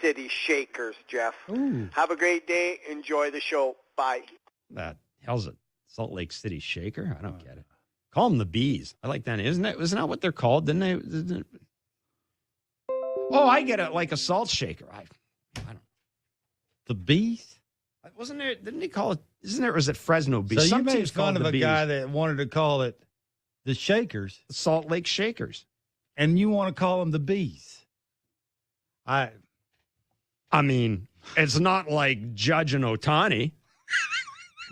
City Shakers, Jeff. Ooh. Have a great day. Enjoy the show. Bye. That hell's it? Salt Lake City Shaker? I don't get it. Call them the Bees. I like that. Isn't that what they're called? Didn't they? Oh, I get it. Like a salt shaker. I don't. The Bees? Wasn't there? Didn't they call it? Isn't there? Was it Fresno Bees? So Some you made teams fun called of the a Bees guy that wanted to call it the Shakers, Salt Lake Shakers, and you want to call them the Bees. I mean, it's not like Judge and Ohtani.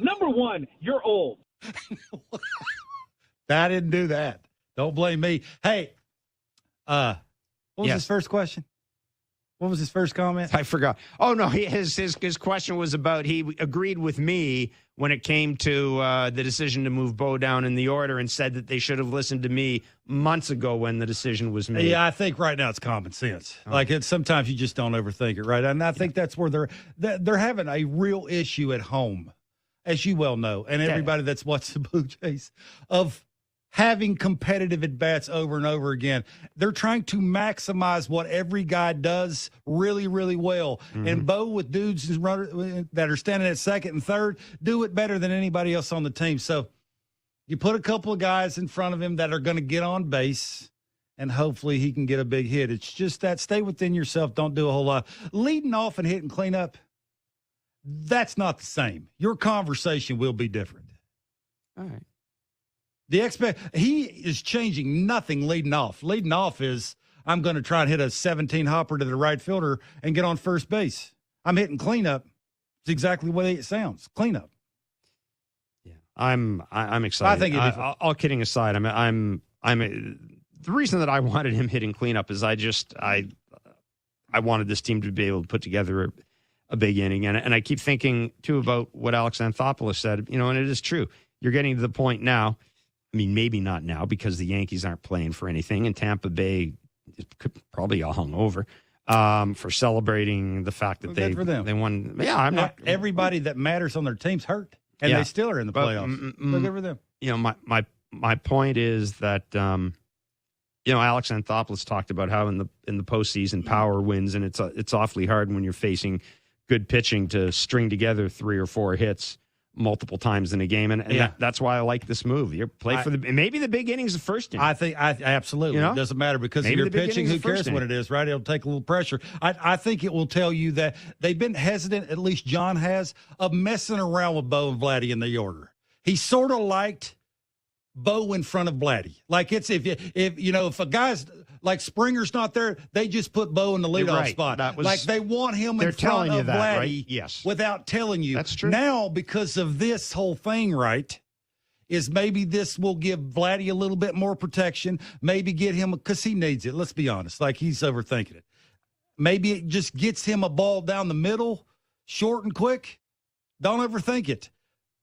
Number one, you're old. I didn't do that. Don't blame me. Hey, what was his first question? What was his first comment? I forgot. Oh, no, his question was about he agreed with me when it came to the decision to move Bo down in the order and said that they should have listened to me months ago when the decision was made. Yeah, I think right now it's common sense. Oh. Like sometimes you just don't overthink it, right? And I think that's where they're having a real issue at home, as you well know, and everybody that's watched the Blue Jays, of having competitive at-bats over and over again. They're trying to maximize what every guy does really, really well. Mm-hmm. And Bo, with dudes that are standing at second and third, do it better than anybody else on the team. So you put a couple of guys in front of him that are going to get on base, and hopefully he can get a big hit. It's just that stay within yourself. Don't do a whole lot. Leading off and hitting cleanup, that's not the same. Your conversation will be different. All right. He is changing nothing leading off. Leading off is I'm going to try and hit a 17 hopper to the right fielder and get on first base. I'm hitting cleanup. It's exactly what it sounds. Cleanup. Yeah, I'm excited. I think all kidding aside, the reason that I wanted him hitting cleanup is I wanted this team to be able to put together a big inning, and I keep thinking too about what Alex Anthopoulos said. And it is true. You're getting to the point now. I mean, maybe not now because the Yankees aren't playing for anything, and Tampa Bay is probably all hungover for celebrating the fact that they won. Yeah, I'm not. Everybody that matters on their team's hurt, and they still are in the playoffs. Look over them. My point is that Alex Anthopoulos talked about how in the postseason power wins, and it's awfully hard when you're facing good pitching to string together 3 or 4 hits multiple times in a game, and that's why I like this move. You play for maybe the big inning's the first inning. I think absolutely it doesn't matter because maybe of your pitching. Who cares when it is, right? It'll take a little pressure. I think it will tell you that they've been hesitant, at least John has, of messing around with Bo and Vladdy in the order. He sort of liked Bo in front of Vladdy. Like it's if a guy's like Springer's not there, they just put Bo in the leadoff spot. Like they want him in front of Vladdy, right? Yes, without telling you. That's true. Now, because of this whole thing, right, is maybe this will give Vladdy a little bit more protection. Maybe get him because he needs it. Let's be honest, like he's overthinking it. Maybe it just gets him a ball down the middle, short and quick. Don't overthink it.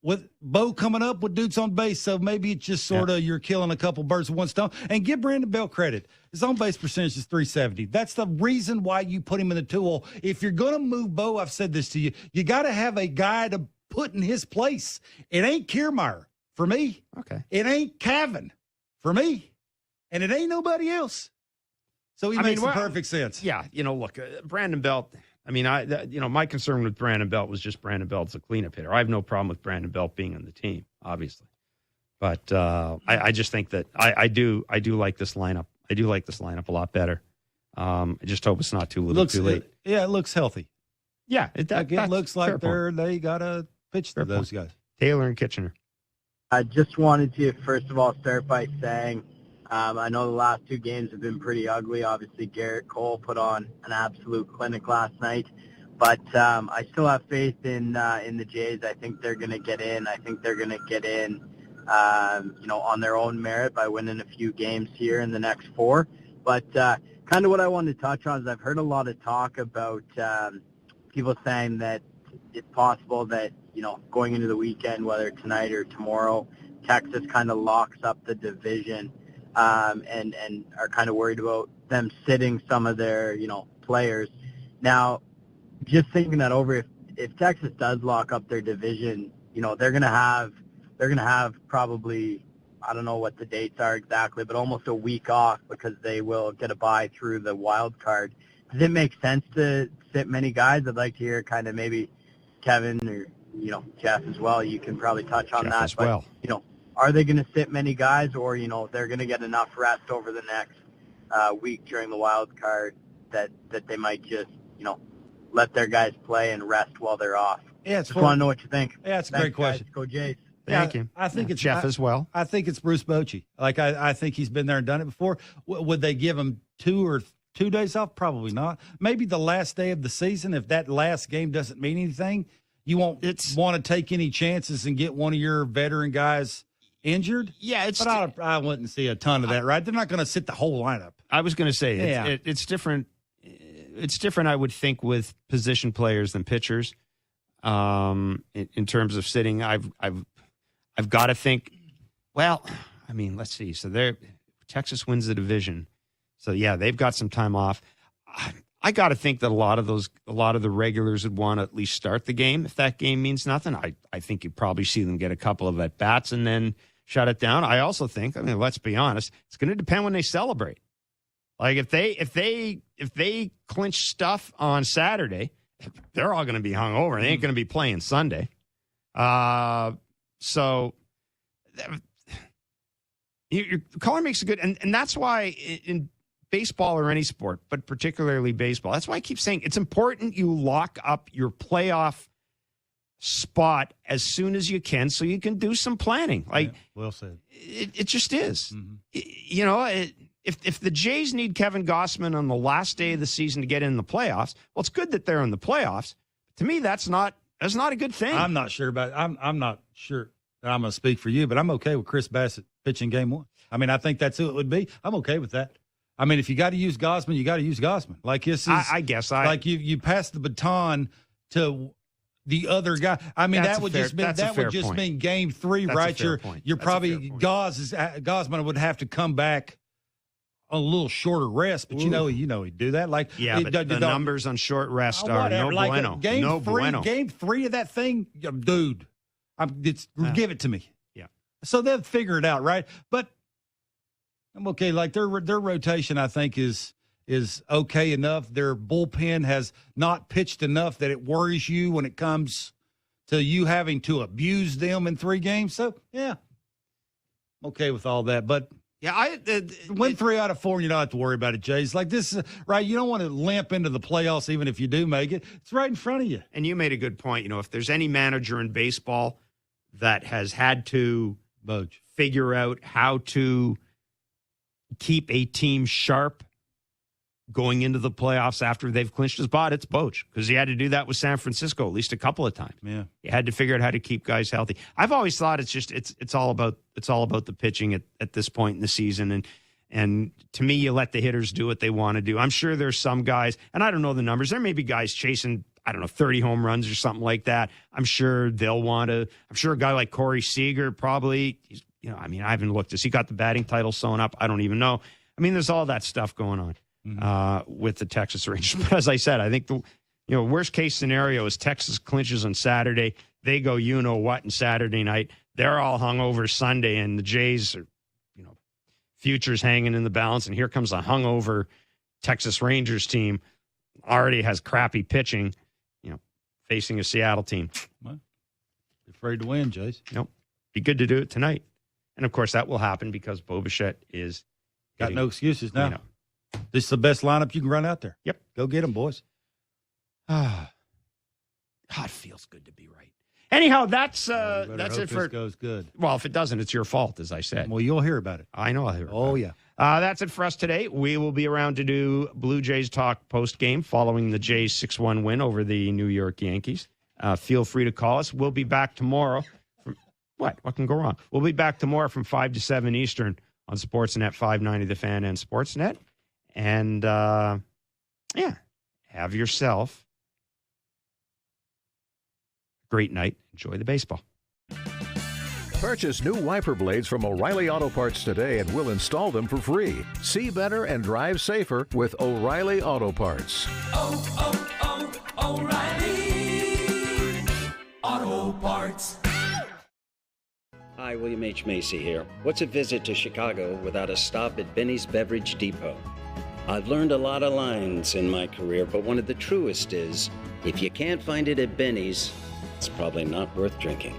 With Bo coming up with dudes on base, so maybe it's just sort of you're killing a couple birds with one stone. And give Brandon Belt credit. His on-base percentage is .370. That's the reason why you put him in the 2-hole. If you're going to move Bo, I've said this to you, you got to have a guy to put in his place. It ain't Kiermaier for me. Okay. It ain't Cavan for me. And it ain't nobody else. So he makes perfect sense. Yeah, look, Brandon Belt – I mean, my concern with Brandon Belt was just Brandon Belt's a cleanup hitter. I have no problem with Brandon Belt being on the team, obviously, but I just think that I do like this lineup. I do like this lineup a lot better. I just hope it's not too late. It looks healthy. Yeah, it looks like they got to pitch to those guys. Taylor and Kitchener. I just wanted to first of all start by saying. I know the last 2 games have been pretty ugly. Obviously, Garrett Cole put on an absolute clinic last night. But I still have faith in the Jays. I think they're going to get in. I think they're going to get in, on their own merit by winning a few games here in the next 4. But kind of what I wanted to touch on is I've heard a lot of talk about people saying that it's possible that, going into the weekend, whether tonight or tomorrow, Texas kind of locks up the division. And are kind of worried about them sitting some of their, players. Now, just thinking that over, if Texas does lock up their division, they're gonna have probably, I don't know what the dates are exactly, but almost a week off because they will get a bye through the wild card. does it make sense to sit many guys? I'd like to hear kind of maybe Kevin or, Jeff as well. You can probably touch on Jeff that. as well. But, are they going to sit many guys, or, they're going to get enough rest over the next week during the wild card that they might just, let their guys play and rest while they're off? Yeah, just want to know what you think. Yeah, it's a Thanks, great question. Guys. Go Jays. Thank you. I think it's Jeff as well. I think it's Bruce Bochy. Like I think he's been there and done it before. Would they give him 2 days off? Probably not. Maybe the last day of the season, if that last game doesn't mean anything, you won't want to take any chances and get one of your veteran guys injured. Yeah, but I wouldn't see a ton of that. Right? They're not going to sit the whole lineup. I was going to say it's different. It's different, I would think, with position players than pitchers. In terms of sitting, I've got to think. Well, I mean, let's see. So Texas wins the division, so yeah, they've got some time off. I got to think that a lot of the regulars would want to at least start the game. If that game means nothing, I think you'd probably see them get a couple of at bats and then shut it down. I also think, let's be honest, it's going to depend when they celebrate. Like if they clinch stuff on Saturday, they're all going to be hungover. They ain't going to be playing Sunday. So your caller makes a good, and that's why in baseball or any sport, but particularly baseball, that's why I keep saying it's important you lock up your playoff spot as soon as you can so you can do some planning. Like, well said. It just is. Mm-hmm. If the Jays need Kevin Gossman on the last day of the season to get in the playoffs, well, it's good that they're in the playoffs. To me, that's not a good thing. I'm not sure about. I'm not sure that I'm going to speak for you, but I'm okay with Chris Bassett pitching game 1. I mean, I think that's who it would be. I'm okay with that. I mean, if you got to use Gossman, you got to use Gossman. Like this is, I guess, like you pass the baton to the other guy. I mean, that would just mean game 3, that's right? You're probably Gossman would have to come back a little shorter rest, but he'd do that. Like, but the numbers on short rest are no bueno. Game 3 of that thing, dude. Give it to me. Yeah. So they'll figure it out, right? But I'm okay. Like their rotation, I think is okay enough. Their bullpen has not pitched enough that it worries you when it comes to you having to abuse them in 3 games. So yeah, I'm okay with all that, but. Yeah, win 3 out of 4, and you don't have to worry about it, Jays. Like this, right? You don't want to limp into the playoffs, even if you do make it. It's right in front of you. And you made a good point. If there's any manager in baseball that has had to figure out how to keep a team sharp going into the playoffs after they've clinched his spot, it's Boch, because he had to do that with San Francisco at least a couple of times. Yeah, he had to figure out how to keep guys healthy. I've always thought it's all about the pitching at this point in the season, and to me, you let the hitters do what they want to do. I'm sure there's some guys, and I don't know the numbers. There may be guys chasing 30 home runs or something like that. I'm sure they'll want to. I'm sure a guy like Corey Seager probably. I haven't looked. Has he got the batting title sewn up? I don't even know. I mean, there's all that stuff going on. With the Texas Rangers. But as I said, I think the worst case scenario is Texas clinches on Saturday. They go what on Saturday night. They're all hungover Sunday, and the Jays are, futures hanging in the balance. And here comes a hungover Texas Rangers team. Already has crappy pitching, facing a Seattle team. Well, afraid to win, Jays. Nope. Be good to do it tonight. And of course that will happen because Bo Bichette is got no excuses now. This is the best lineup you can run out there. Yep. Go get them, boys. God, it feels good to be right. Anyhow, that's it for. This goes good. Well, if it doesn't, it's your fault, as I said. Well, you'll hear about it. I know I'll hear about it. Oh, yeah. That's it for us today. We will be around to do Blue Jays talk post-game following the Jays 6-1 win over the New York Yankees. Feel free to call us. We'll be back tomorrow. What can go wrong? We'll be back tomorrow from 5 to 7 Eastern on Sportsnet 590 The Fan and Sportsnet. And, have yourself a great night. Enjoy the baseball. Purchase new wiper blades from O'Reilly Auto Parts today and we'll install them for free. See better and drive safer with O'Reilly Auto Parts. O'Reilly Auto Parts. Hi, William H. Macy here. What's a visit to Chicago without a stop at Benny's Beverage Depot? I've learned a lot of lines in my career, but one of the truest is, if you can't find it at Benny's, it's probably not worth drinking.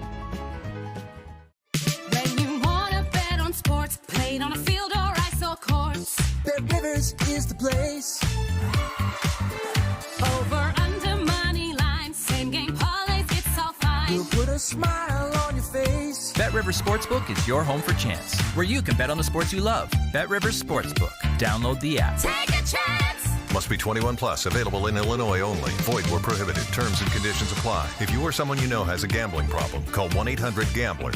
When you wanna bet on sports, played on a field or ice or course, Bet Rivers is the place. over, under, money lines, same game parlays, it's all fine. We'll put a smile on your face. Bet Rivers Sportsbook is your home for chance, where you can bet on the sports you love. Bet Rivers Sportsbook. Download the app. Take a chance. Must be 21 plus. Available in Illinois only. Void where prohibited. Terms and conditions apply. If you or someone you know has a gambling problem, call 1-800-GAMBLER.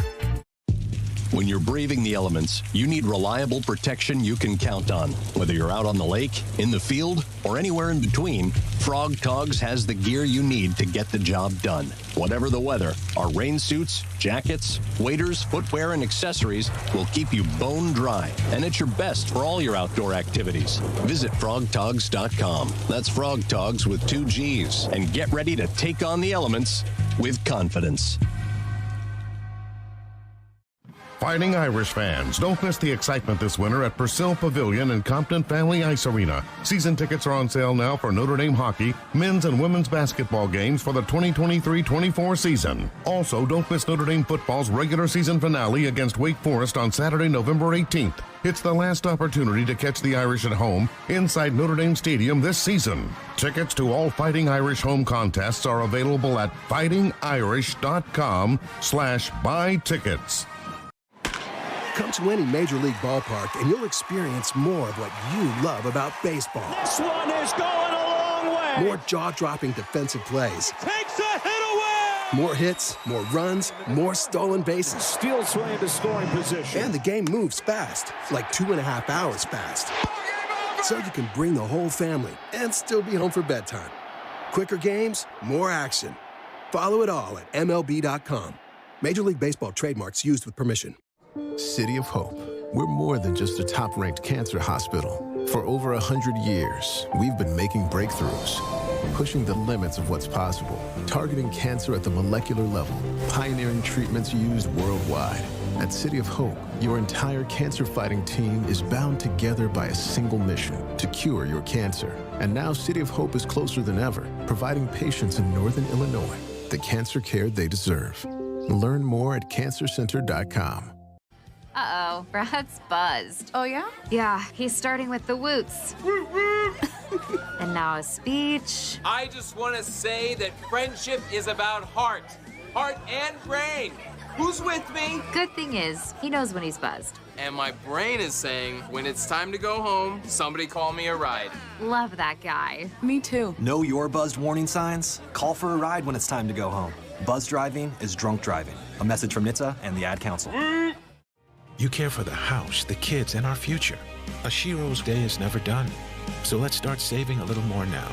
When you're braving the elements, you need reliable protection you can count on. Whether you're out on the lake, in the field, or anywhere in between, Frog Togs has the gear you need to get the job done. Whatever the weather, our rain suits, jackets, waders, footwear, and accessories will keep you bone dry, and it's your best for all your outdoor activities. Visit frogtogs.com. That's Frog Togs with 2 G's, and get ready to take on the elements with confidence. Fighting Irish fans, don't miss the excitement this winter at Purcell Pavilion and Compton Family Ice Arena. Season tickets are on sale now for Notre Dame hockey, men's and women's basketball games for the 2023-24 season. Also, don't miss Notre Dame football's regular season finale against Wake Forest on Saturday, November 18th. It's the last opportunity to catch the Irish at home inside Notre Dame Stadium this season. Tickets to all Fighting Irish home contests are available at fightingirish.com/buy tickets. Come to any Major League ballpark and you'll experience more of what you love about baseball. This one is going a long way. More jaw-dropping defensive plays. Takes a hit away. More hits, more runs, more stolen bases. Steals way into scoring position. And the game moves fast, like 2.5 hours fast. So you can bring the whole family and still be home for bedtime. Quicker games, more action. Follow it all at MLB.com. Major League Baseball trademarks used with permission. City of Hope. We're more than just a top-ranked cancer hospital. For over 100 years, we've been making breakthroughs, pushing the limits of what's possible, targeting cancer at the molecular level, pioneering treatments used worldwide. At City of Hope, your entire cancer-fighting team is bound together by a single mission: to cure your cancer. And now City of Hope is closer than ever, providing patients in Northern Illinois the cancer care they deserve. Learn more at cancercenter.com. Uh-oh, Brad's buzzed. Oh, yeah? Yeah, he's starting with the woots. And now a speech. I just want to say that friendship is about heart and brain. Who's with me? Good thing is, he knows when he's buzzed. And my brain is saying, when it's time to go home, somebody call me a ride. Love that guy. Me too. Know your buzzed warning signs? Call for a ride when it's time to go home. Buzz driving is drunk driving. A message from NHTSA and the Ad Council. You care for the house, the kids, and our future. A Shiro's day is never done. So let's start saving a little more now.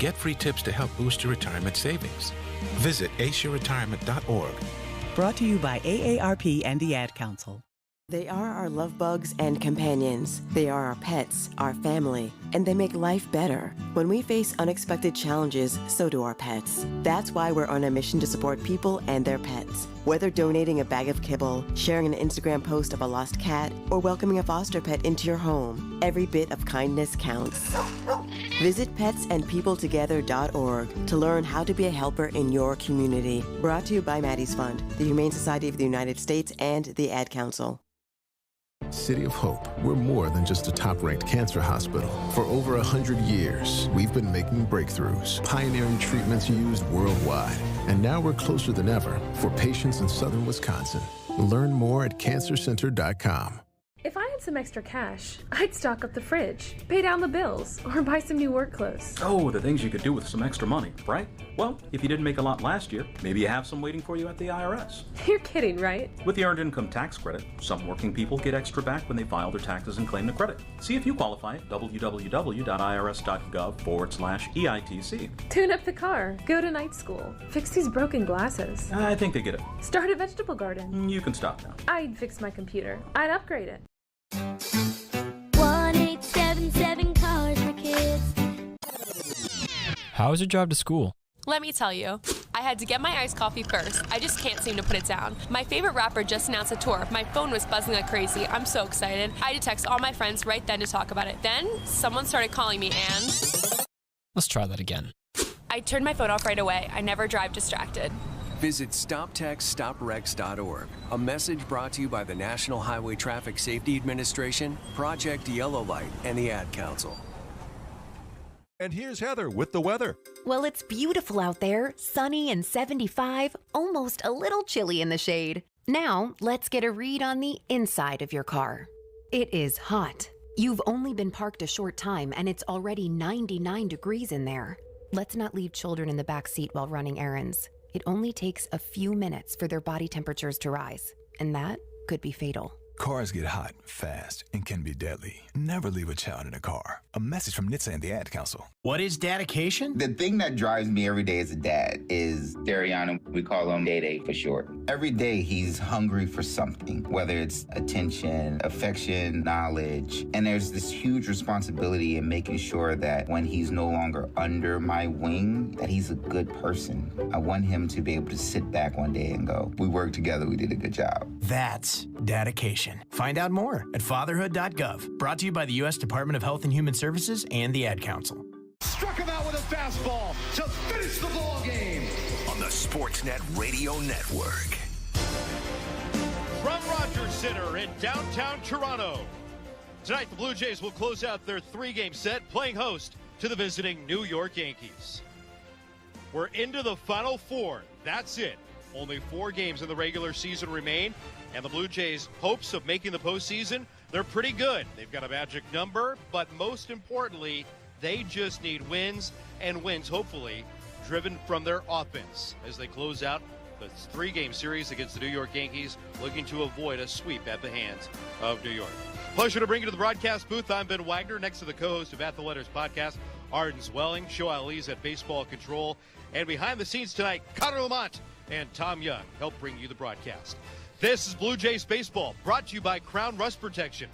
Get free tips to help boost your retirement savings. Visit aceyourretirement.org. Brought to you by AARP and the Ad Council. They are our love bugs and companions. They are our pets, our family, and they make life better. When we face unexpected challenges, so do our pets. That's why we're on a mission to support people and their pets. Whether donating a bag of kibble, sharing an Instagram post of a lost cat, or welcoming a foster pet into your home, every bit of kindness counts. Visit petsandpeopletogether.org to learn how to be a helper in your community. Brought to you by Maddie's Fund, the Humane Society of the United States, and the Ad Council. City of Hope. We're more than just a top-ranked cancer hospital. For over 100 years, we've been making breakthroughs, pioneering treatments used worldwide. And now we're closer than ever for patients in southern Wisconsin. Learn more at cancercenter.com. If I had some extra cash, I'd stock up the fridge, pay down the bills, or buy some new work clothes. Oh, the things you could do with some extra money, right? Well, if you didn't make a lot last year, maybe you have some waiting for you at the IRS. You're kidding, right? With the Earned Income Tax Credit, some working people get extra back when they file their taxes and claim the credit. See if you qualify at www.irs.gov/EITC. Tune up the car, go to night school, fix these broken glasses. I think they get it. Start a vegetable garden. You can stop now. I'd fix my computer. I'd upgrade it. 1877 Cars for Kids. How is your drive to school? Let me tell you, I had to get my iced coffee first. I just can't seem to put it down. My favorite rapper just announced a tour. My phone was buzzing like crazy. I'm so excited. I had to text all my friends right then to talk about it. Then, someone started calling me and... Let's try that again. I turned my phone off right away. I never drive distracted. Visit StopTextStopWrecks.org. A message brought to you by the National Highway Traffic Safety Administration, Project Yellow Light, and the Ad Council. And here's Heather with the weather. Well, it's beautiful out there, sunny and 75, almost a little chilly in the shade. Now, let's get a read on the inside of your car. It is hot. You've only been parked a short time and it's already 99 degrees in there. Let's not leave children in the back seat while running errands. It only takes a few minutes for their body temperatures to rise, and that could be fatal. Cars get hot, fast, and can be deadly. Never leave a child in a car. A message from NHTSA and the Ad Council. What is dedication? The thing that drives me every day as a dad is Dariana. We call him Day for short. Every day he's hungry for something, whether it's attention, affection, knowledge. And there's this huge responsibility in making sure that when he's no longer under my wing, that he's a good person. I want him to be able to sit back one day and go, we worked together, we did a good job. That's dedication. Find out more at fatherhood.gov. Brought to you by the U.S. Department of Health and Human Services and the Ad Council. Struck him out with a fastball to finish the ball game on the Sportsnet Radio Network. From Rogers Center in downtown Toronto. Tonight, the Blue Jays will close out their 3-game set, playing host to the visiting New York Yankees. We're into the Final Four. That's it. Only 4 games in the regular season remain, and the Blue Jays' hopes of making the postseason, they're pretty good. They've got a magic number, but most importantly, they just need wins, and wins, hopefully, driven from their offense as they close out the 3-game series against the New York Yankees, looking to avoid a sweep at the hands of New York. Pleasure to bring you to the broadcast booth. I'm Ben Wagner, next to the co-host of At the Letters podcast, Arden Zwelling, Show Ali's at Baseball Control, and behind the scenes tonight, Connor Lamont and Tom Young help bring you the broadcast. This is Blue Jays Baseball, brought to you by Crown Rust Protection.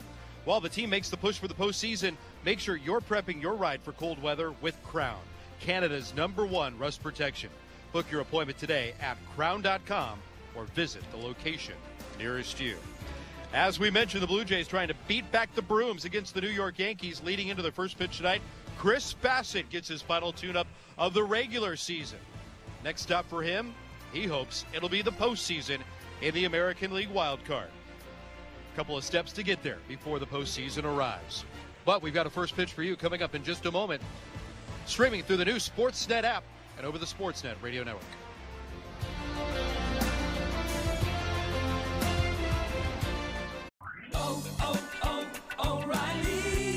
While the team makes the push for the postseason, make sure you're prepping your ride for cold weather with Crown, Canada's #1 rust protection. Book your appointment today at crown.com or visit the location nearest you. As we mentioned, the Blue Jays trying to beat back the brooms against the New York Yankees leading into their first pitch tonight. Chris Bassett gets his final tune-up of the regular season. Next stop for him, he hopes it'll be the postseason in the American League wild card. A couple of steps to get there before the postseason arrives. But we've got a first pitch for you coming up in just a moment. Streaming through the new Sportsnet app and over the Sportsnet Radio Network.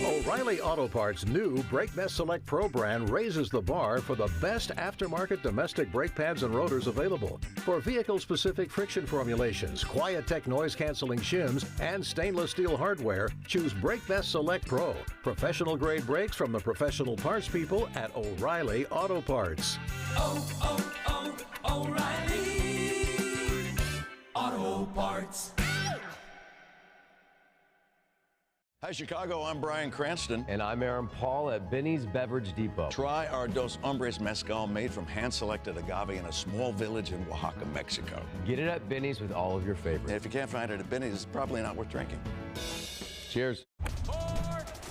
O'Reilly Auto Parts' new Brake Best Select Pro brand raises the bar for the best aftermarket domestic brake pads and rotors available. For vehicle-specific friction formulations, Quiet-Tech noise-canceling shims, and stainless steel hardware, choose Brake Best Select Pro. Professional-grade brakes from the professional parts people at O'Reilly Auto Parts. O'Reilly Auto Parts. Hi, Chicago. I'm Brian Cranston. And I'm Aaron Paul at Benny's Beverage Depot. Try our Dos Hombres Mezcal made from hand-selected agave in a small village in Oaxaca, Mexico. Get it at Benny's with all of your favorites. And if you can't find it at Benny's, it's probably not worth drinking. Cheers.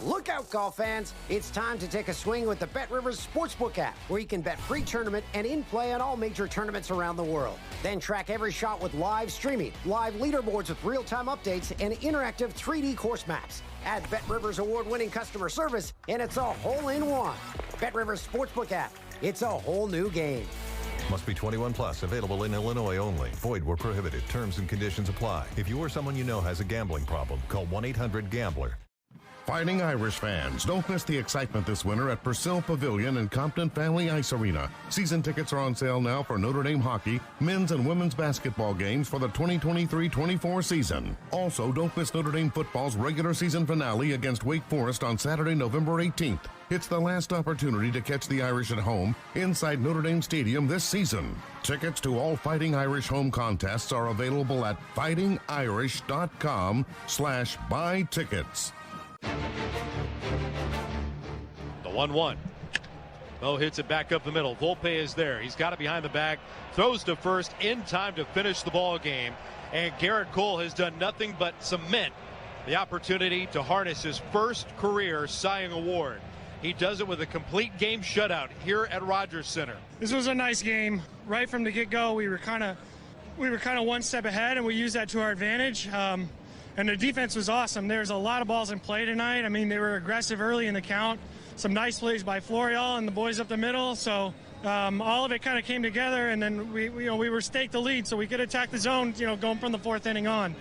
Look out, golf fans. It's time to take a swing with the BetRivers Sportsbook app, where you can bet pre-tournament and in-play on all major tournaments around the world. Then track every shot with live streaming, live leaderboards with real-time updates, and interactive 3D course maps. Add BetRivers award-winning customer service, and it's a hole-in-one. BetRivers Sportsbook app. It's a whole new game. Must be 21 plus. Available in Illinois only. Void where prohibited. Terms and conditions apply. If you or someone you know has a gambling problem, call 1-800-GAMBLER. Fighting Irish fans, don't miss the excitement this winter at Purcell Pavilion and Compton Family Ice Arena. Season tickets are on sale now for Notre Dame hockey, men's and women's basketball games for the 2023-24 season. Also, don't miss Notre Dame football's regular season finale against Wake Forest on Saturday, November 18th. It's the last opportunity to catch the Irish at home inside Notre Dame Stadium this season. Tickets to all Fighting Irish home contests are available at fightingirish.com/buy tickets. The 1-1. Bo hits it back up the middle. Volpe is there. He's got it behind the bag. Throws to first in time to finish the ball game. And Garrett Cole has done nothing but cement the opportunity to harness his first career Cy Young Award. He does it with a complete game shutout here at Rogers Center. This was a nice game. Right from the get-go, we were kind of one step ahead, and we used that to our advantage. And the defense was awesome. There's a lot of balls in play tonight. I mean, they were aggressive early in the count. Some nice plays by Florial and the boys up the middle. So all of it kind of came together, and then we were staked the lead, so we could attack the zone, going from the fourth inning on.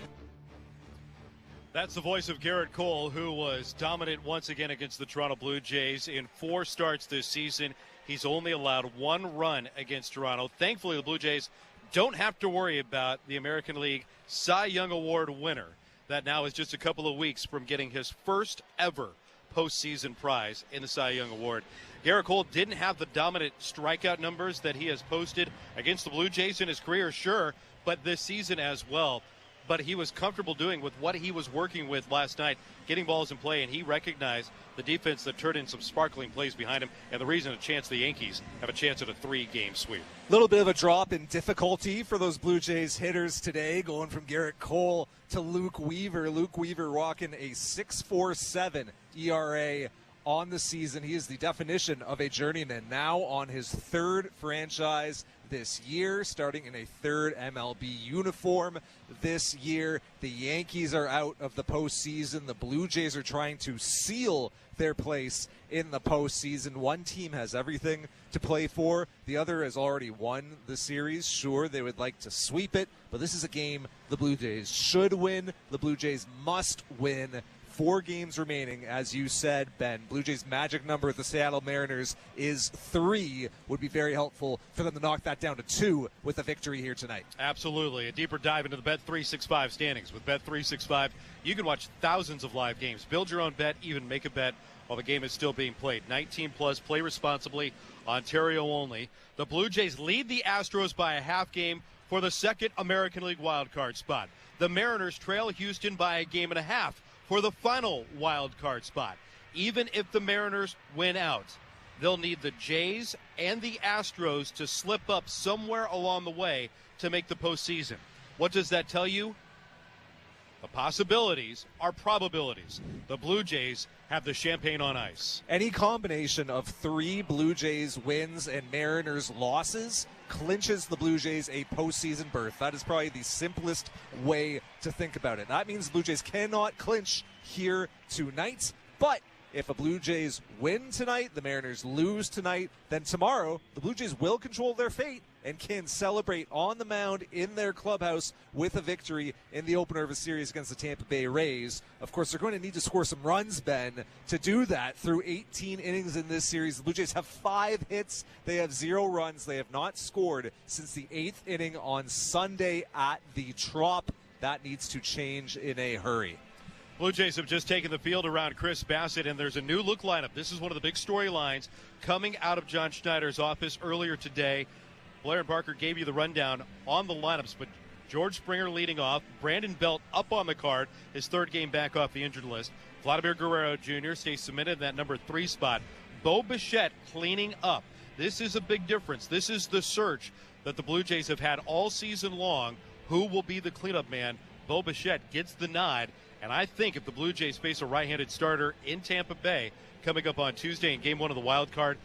That's the voice of Garrett Cole, who was dominant once again against the Toronto Blue Jays. In 4 starts this season, he's only allowed 1 run against Toronto. Thankfully, the Blue Jays don't have to worry about the American League Cy Young Award winner. That now is just a couple of weeks from getting his first ever postseason prize in the Cy Young Award. Garrett Cole didn't have the dominant strikeout numbers that he has posted against the Blue Jays in his career, sure, but this season as well. But he was comfortable doing with what he was working with last night, getting balls in play, and he recognized the defense that turned in some sparkling plays behind him, and the reason the Yankees have a chance at a 3-game sweep. A little bit of a drop in difficulty for those Blue Jays hitters today, going from Garrett Cole to Luke Weaver. Luke Weaver rocking a 6.47 ERA on the season. He is the definition of a journeyman, now on his 3rd franchise this year, starting in a 3rd MLB uniform this year. The Yankees are out of the postseason. The Blue Jays are trying to seal their place in the postseason. One team has everything to play for. The other has already won the series. Sure, they would like to sweep it, but this is a game the Blue Jays should win. The Blue Jays must win. 4 games remaining, as you said, Ben. Blue Jays' magic number at the Seattle Mariners is 3. Would be very helpful for them to knock that down to 2 with a victory here tonight. Absolutely. A deeper dive into the Bet365 standings. With Bet365, you can watch thousands of live games. Build your own bet, even make a bet while the game is still being played. 19+, play responsibly, Ontario only. The Blue Jays lead the Astros by a half game for the 2nd American League wildcard spot. The Mariners trail Houston by a game and a half for the final wild card spot. Even if the Mariners win out, they'll need the Jays and the Astros to slip up somewhere along the way to make the postseason. What does that tell you? The possibilities are probabilities. The Blue Jays have the champagne on ice. Any combination of 3 Blue Jays wins and Mariners losses clinches the Blue Jays a postseason berth. That is probably the simplest way to think about it. That means the Blue Jays cannot clinch here tonight, but if the Blue Jays win tonight, the Mariners lose tonight, then tomorrow the Blue Jays will control their fate and can celebrate on the mound in their clubhouse with a victory in the opener of a series against the Tampa Bay Rays. Of course, they're going to need to score some runs, Ben, to do that through 18 innings in this series. The Blue Jays have 5 hits. They have 0 runs. They have not scored since the 8th inning on Sunday at the Trop. That needs to change in a hurry. Blue Jays have just taken the field around Chris Bassett, and there's a new look lineup. This is one of the big storylines coming out of John Schneider's office earlier today. Blair and Barker gave you the rundown on the lineups, but George Springer leading off, Brandon Belt up on the card, his 3rd game back off the injured list. Vladimir Guerrero Jr. stays cemented in that number 3 spot. Bo Bichette cleaning up. This is a big difference. This is the search that the Blue Jays have had all season long. Who will be the cleanup man? Bo Bichette gets the nod, and I think if the Blue Jays face a right-handed starter in Tampa Bay coming up on Tuesday in Game 1 of the wild card,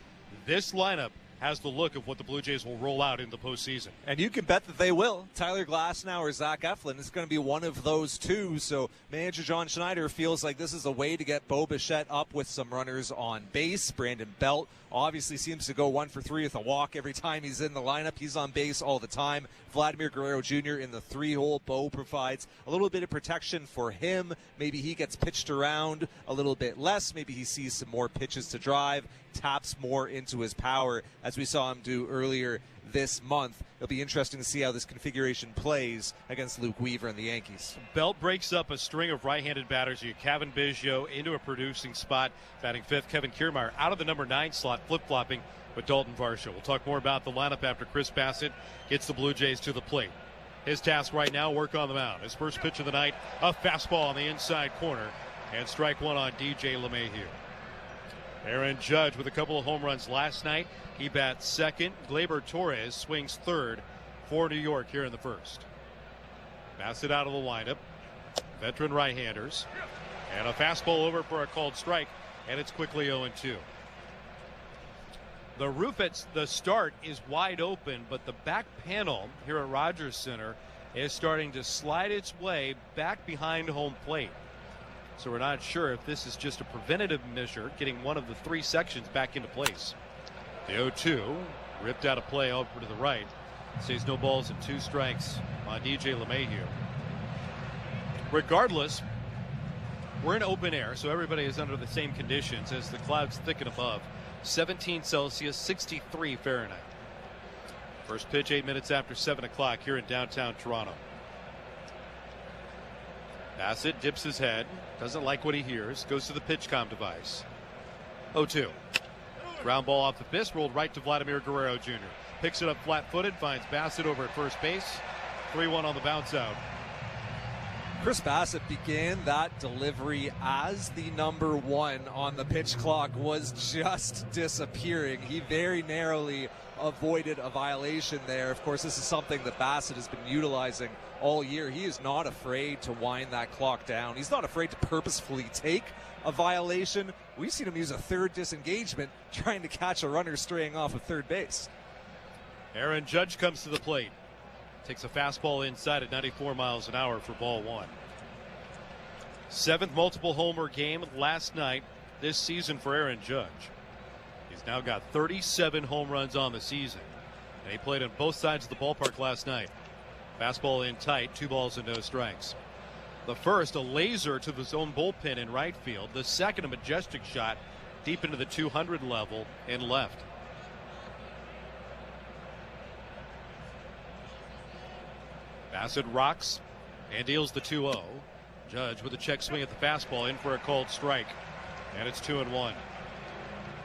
this lineup has the look of what the Blue Jays will roll out in the postseason. And you can bet that they will. Tyler Glasnow or Zach Eflin is going to be one of those 2. So manager John Schneider feels like this is a way to get Bo Bichette up with some runners on base. Brandon Belt obviously seems to go 1 for 3 with a walk every time he's in the lineup. He's on base all the time. Vladimir Guerrero Jr. in the 3-hole. Bo provides a little bit of protection for him. Maybe he gets pitched around a little bit less. Maybe he sees some more pitches to drive, taps more into his power, as we saw him do earlier this month. It'll be interesting to see how this configuration plays against Luke Weaver and the Yankees. Belt breaks up a string of right-handed batters. You get Kevin Biggio into a producing spot, batting 5th. Kevin Kiermaier out of the number 9 slot, flip-flopping with Dalton Varsho. We'll talk more about the lineup after Chris Bassett gets the Blue Jays to the plate. His task right now, work on the mound. His first pitch of the night, a fastball on the inside corner, and strike 1 on DJ LeMahieu. Aaron Judge with a couple of home runs last night. He bats second. Gleyber Torres swings third for New York here in the first. Bassett out of the lineup. Veteran right-handers. And a fastball over for a called strike, and it's quickly 0-2. The roof at the start is wide open, but the back panel here at Rogers Center is starting to slide its way back behind home plate. So we're not sure if this is just a preventative measure, getting one of the three sections back into place. The 0-2 ripped out of play over to the right. Says no balls and 2 strikes on DJ LeMahieu. Regardless, we're in open air, so everybody is under the same conditions as the clouds thicken above. 17 Celsius, 63 Fahrenheit. First pitch 8 minutes after 7 o'clock here in downtown Toronto. Bassett dips his head, doesn't like what he hears, goes to the pitch comm device. 0-2. Ground ball off the fist, rolled right to Vladimir Guerrero Jr. Picks it up flat-footed, finds Bassett over at first base. 3-1 on the bounce out. Chris Bassett began that delivery as the number 1 on the pitch clock was just disappearing. He very narrowly avoided a violation there. Of course, this is something that Bassett has been utilizing all year. He is not afraid to wind that clock down. He's not afraid to purposefully take a violation. We've seen him use a third disengagement trying to catch a runner straying off of third base. Aaron Judge comes to the plate. Takes a fastball inside at 94 miles an hour for ball 1. 7th multiple homer game last night this season for Aaron Judge. He's now got 37 home runs on the season. And he played on both sides of the ballpark last night. Fastball in tight, 2 balls and no strikes. The first, a laser to the zone bullpen in right field. The second, a majestic shot deep into the 200 level in left. Bassett rocks and deals the 2-0. Judge with a check swing at the fastball, in for a called strike. And it's 2-1.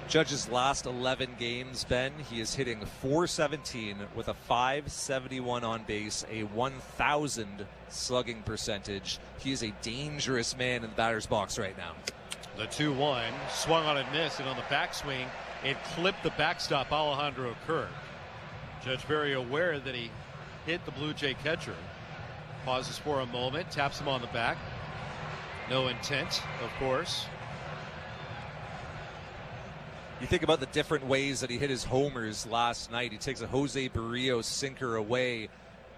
Judge's last 11 games, Ben, he is hitting .417 with a .571 on base, a 1,000 slugging percentage. He is a dangerous man in the batter's box right now. The 2-1 swung on and missed, and on the backswing, it clipped the backstop Alejandro Kirk. Judge very aware that he hit the Blue Jay catcher. Pauses for a moment, taps him on the back. No intent, of course. You think about the different ways that he hit his homers last night. He takes a Jose Barrios sinker away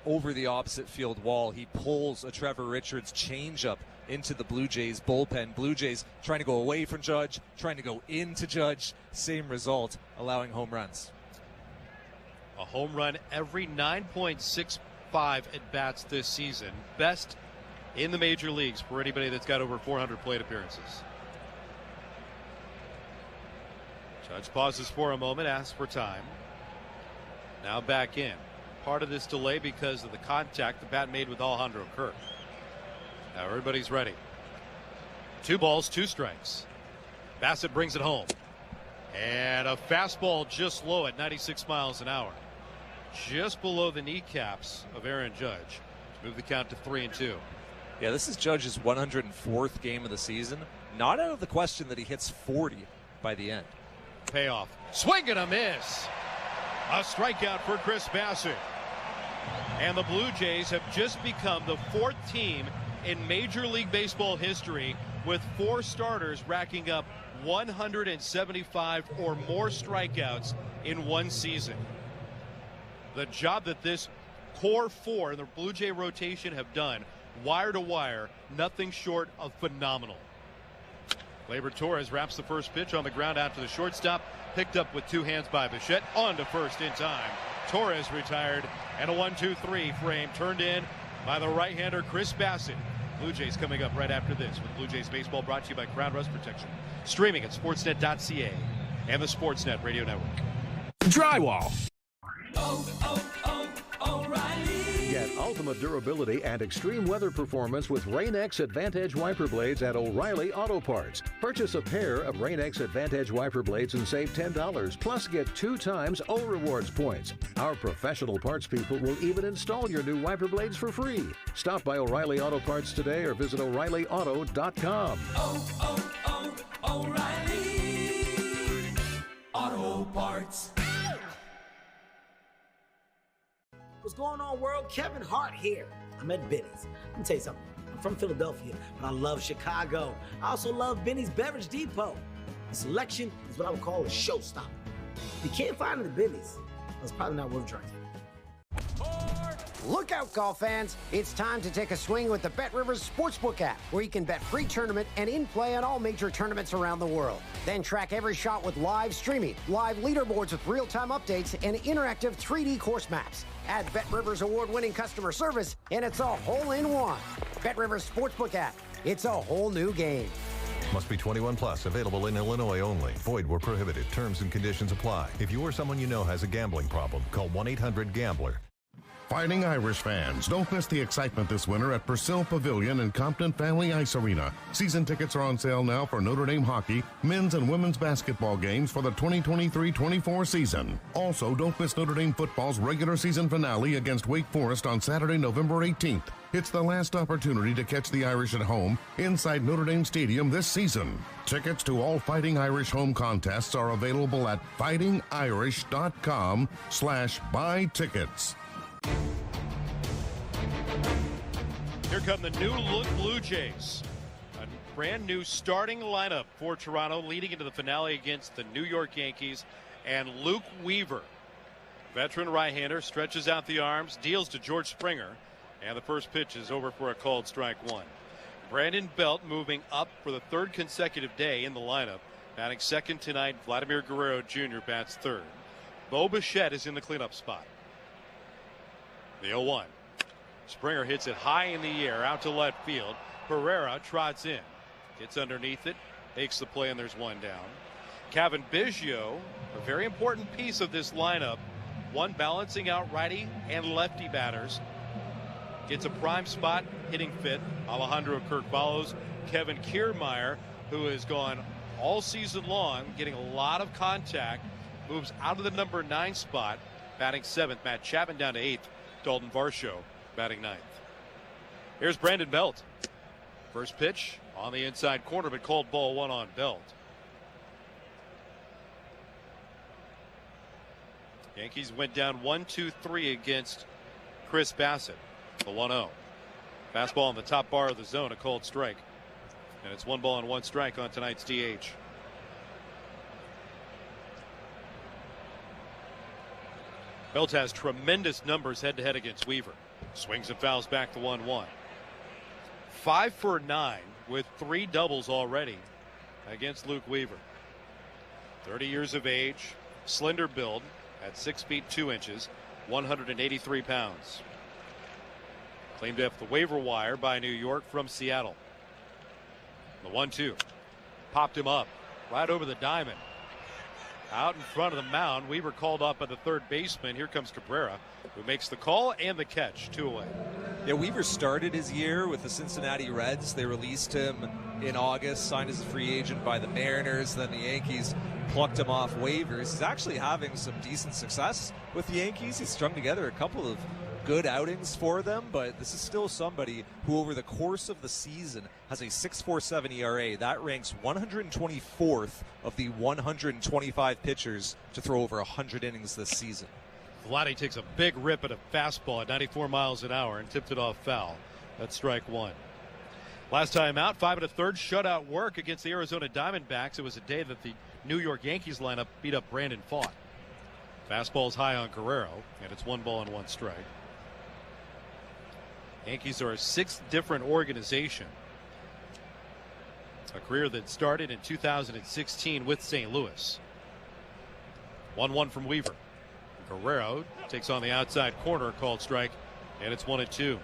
over the opposite field wall. He pulls a Trevor Richards changeup into the Blue Jays bullpen. Blue Jays trying to go away from Judge, trying to go into Judge. Same result, allowing home runs. A home run every 9.65 at bats this season. Best in the major leagues for anybody that's got over 400 plate appearances. Judge pauses for a moment, asks for time. Now back in. Part of this delay because of the contact the bat made with Alejandro Kirk. Now everybody's ready. 2 balls, 2 strikes. Bassett brings it home. And a fastball just low at 96 miles an hour. Just below the kneecaps of Aaron Judge. To move the count to 3-2. Yeah, this is Judge's 104th game of the season. Not out of the question that he hits 40 by the end. Payoff. Swing and a miss. A strikeout for Chris Bassett. And the Blue Jays have just become the 4th team in Major League Baseball history with 4 starters racking up 175 or more strikeouts in one season. The job that this core 4 in the Blue Jay rotation have done, wire to wire, nothing short of phenomenal. Gleyber Torres wraps the first pitch on the ground out to the shortstop, picked up with 2 hands by Bichette, on to first in time. Torres retired, and a 1-2-3 frame turned in by the right-hander Chris Bassett. Blue Jays coming up right after this with Blue Jays Baseball, brought to you by Crown Rust Protection. Streaming at sportsnet.ca and the Sportsnet Radio Network. Drywall. O'Reilly. Get ultimate durability and extreme weather performance with Rain-X Advantage wiper blades at O'Reilly Auto Parts. Purchase a pair of Rain-X Advantage wiper blades and save $10, plus get 2 times O Rewards points. Our professional parts people will even install your new wiper blades for free. Stop by O'Reilly Auto Parts today or visit O'ReillyAuto.com. O'Reilly. Auto Parts. What's going on, world? Kevin Hart here. I'm at Benny's. Let me tell you something. I'm from Philadelphia, but I love Chicago. I also love Benny's Beverage Depot. The selection is what I would call a showstopper. If you can't find it at Benny's, it's probably not worth drinking. Look out, golf fans. It's time to take a swing with the BetRivers Sportsbook app, where you can bet pre-tournament and in-play on all major tournaments around the world. Then track every shot with live streaming, live leaderboards with real-time updates, and interactive 3D course maps. Add BetRivers award-winning customer service, and it's a hole-in-one. BetRivers Sportsbook app. It's a whole new game. Must be 21 plus. Available in Illinois only. Void where prohibited. Terms and conditions apply. If you or someone you know has a gambling problem, call 1-800-GAMBLER. Fighting Irish fans, don't miss the excitement this winter at Purcell Pavilion and Compton Family Ice Arena. Season tickets are on sale now for Notre Dame hockey, men's and women's basketball games for the 2023-24 season. Also, don't miss Notre Dame football's regular season finale against Wake Forest on Saturday, November 18th. It's the last opportunity to catch the Irish at home inside Notre Dame Stadium this season. Tickets to all Fighting Irish home contests are available at fightingirish.com/buy tickets. Here come the new look Blue Jays. A brand new starting lineup for Toronto leading into the finale against the New York Yankees. And Luke Weaver, veteran right-hander, stretches out the arms, deals to George Springer. And the first pitch is over for a called strike one. Brandon Belt moving up for the third consecutive day in the lineup. Batting second tonight, Vladimir Guerrero Jr. bats third. Bo Bichette is in the cleanup spot. The 0-1. Springer hits it high in the air out to left field. Pereira trots in, gets underneath it, makes the play, and there's one down. Kevin Biggio, a very important piece of this lineup, one balancing out righty and lefty batters, gets a prime spot, hitting fifth. Alejandro Kirk follows. Kevin Kiermaier, who has gone all season long, getting a lot of contact, moves out of the number 9 spot, batting seventh. Matt Chapman down to 8th. Dalton Varsho batting 9th. Here's Brandon Belt. First pitch on the inside corner, but called ball one on Belt. Yankees went down 1-2-3 against Chris Bassett. The 1-0. Fastball on the top bar of the zone, a called strike. And it's 1 ball and 1 strike on tonight's DH. Belt has tremendous numbers head-to-head against Weaver. Swings and fouls back to 1-1. 5 for 9 with 3 doubles already against Luke Weaver. 30 years of age, slender build, at 6 feet 2 inches, 183 pounds. Claimed off the waiver wire by New York from Seattle. The 1-2. Popped him up right over the diamond. Out in front of the mound. Weaver called off by the third baseman. Here comes Cabrera, who makes the call and the catch. 2 away. Yeah, Weaver started his year with the Cincinnati Reds. They released him in August, signed as a free agent by the Mariners. Then the Yankees plucked him off waivers. He's actually having some decent success with the Yankees. He's strung together a couple of good outings for them, but this is still somebody who over the course of the season has a 6.47 ERA. That ranks 124th of the 125 pitchers to throw over 100 innings this season. Vladdy takes a big rip at a fastball at 94 miles an hour and tipped it off foul. That's strike one. Last time out, 5 1/3 shutout work against the Arizona Diamondbacks. It was a day that the New York Yankees lineup beat up Brandon Pfaadt. Fastball's high on Guerrero, and it's 1 ball and 1 strike. Yankees are a 6th different organization. A career that started in 2016 with St. Louis. 1-1 from Weaver. Guerrero takes on the outside corner, called strike, and it's 1-2.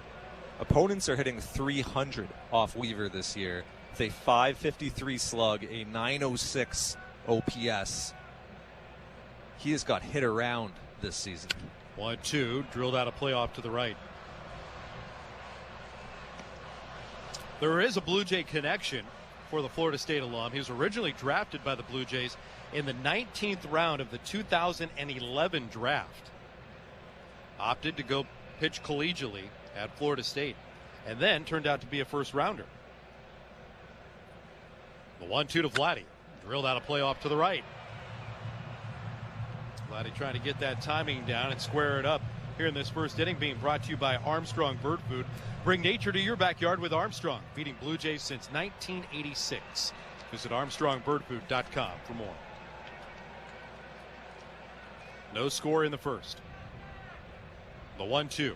Opponents are hitting 300 off Weaver this year with a 553 slug, a 906 OPS. He has got hit around this season. 1-2, drilled out a playoff to the right. There is a Blue Jay connection for the Florida State alum. He was originally drafted by the Blue Jays in the 19th round of the 2011 draft. Opted to go pitch collegiately at Florida State, and then turned out to be a first rounder. The 1-2 to Vladdy. Drilled out a playoff to the right. Vladdy trying to get that timing down and square it up here in this first inning, being brought to you by Armstrong Bird Food. Bring nature to your backyard with Armstrong, feeding Blue Jays since 1986. Visit ArmstrongBirdFood.com for more. No score in the first. The 1-2.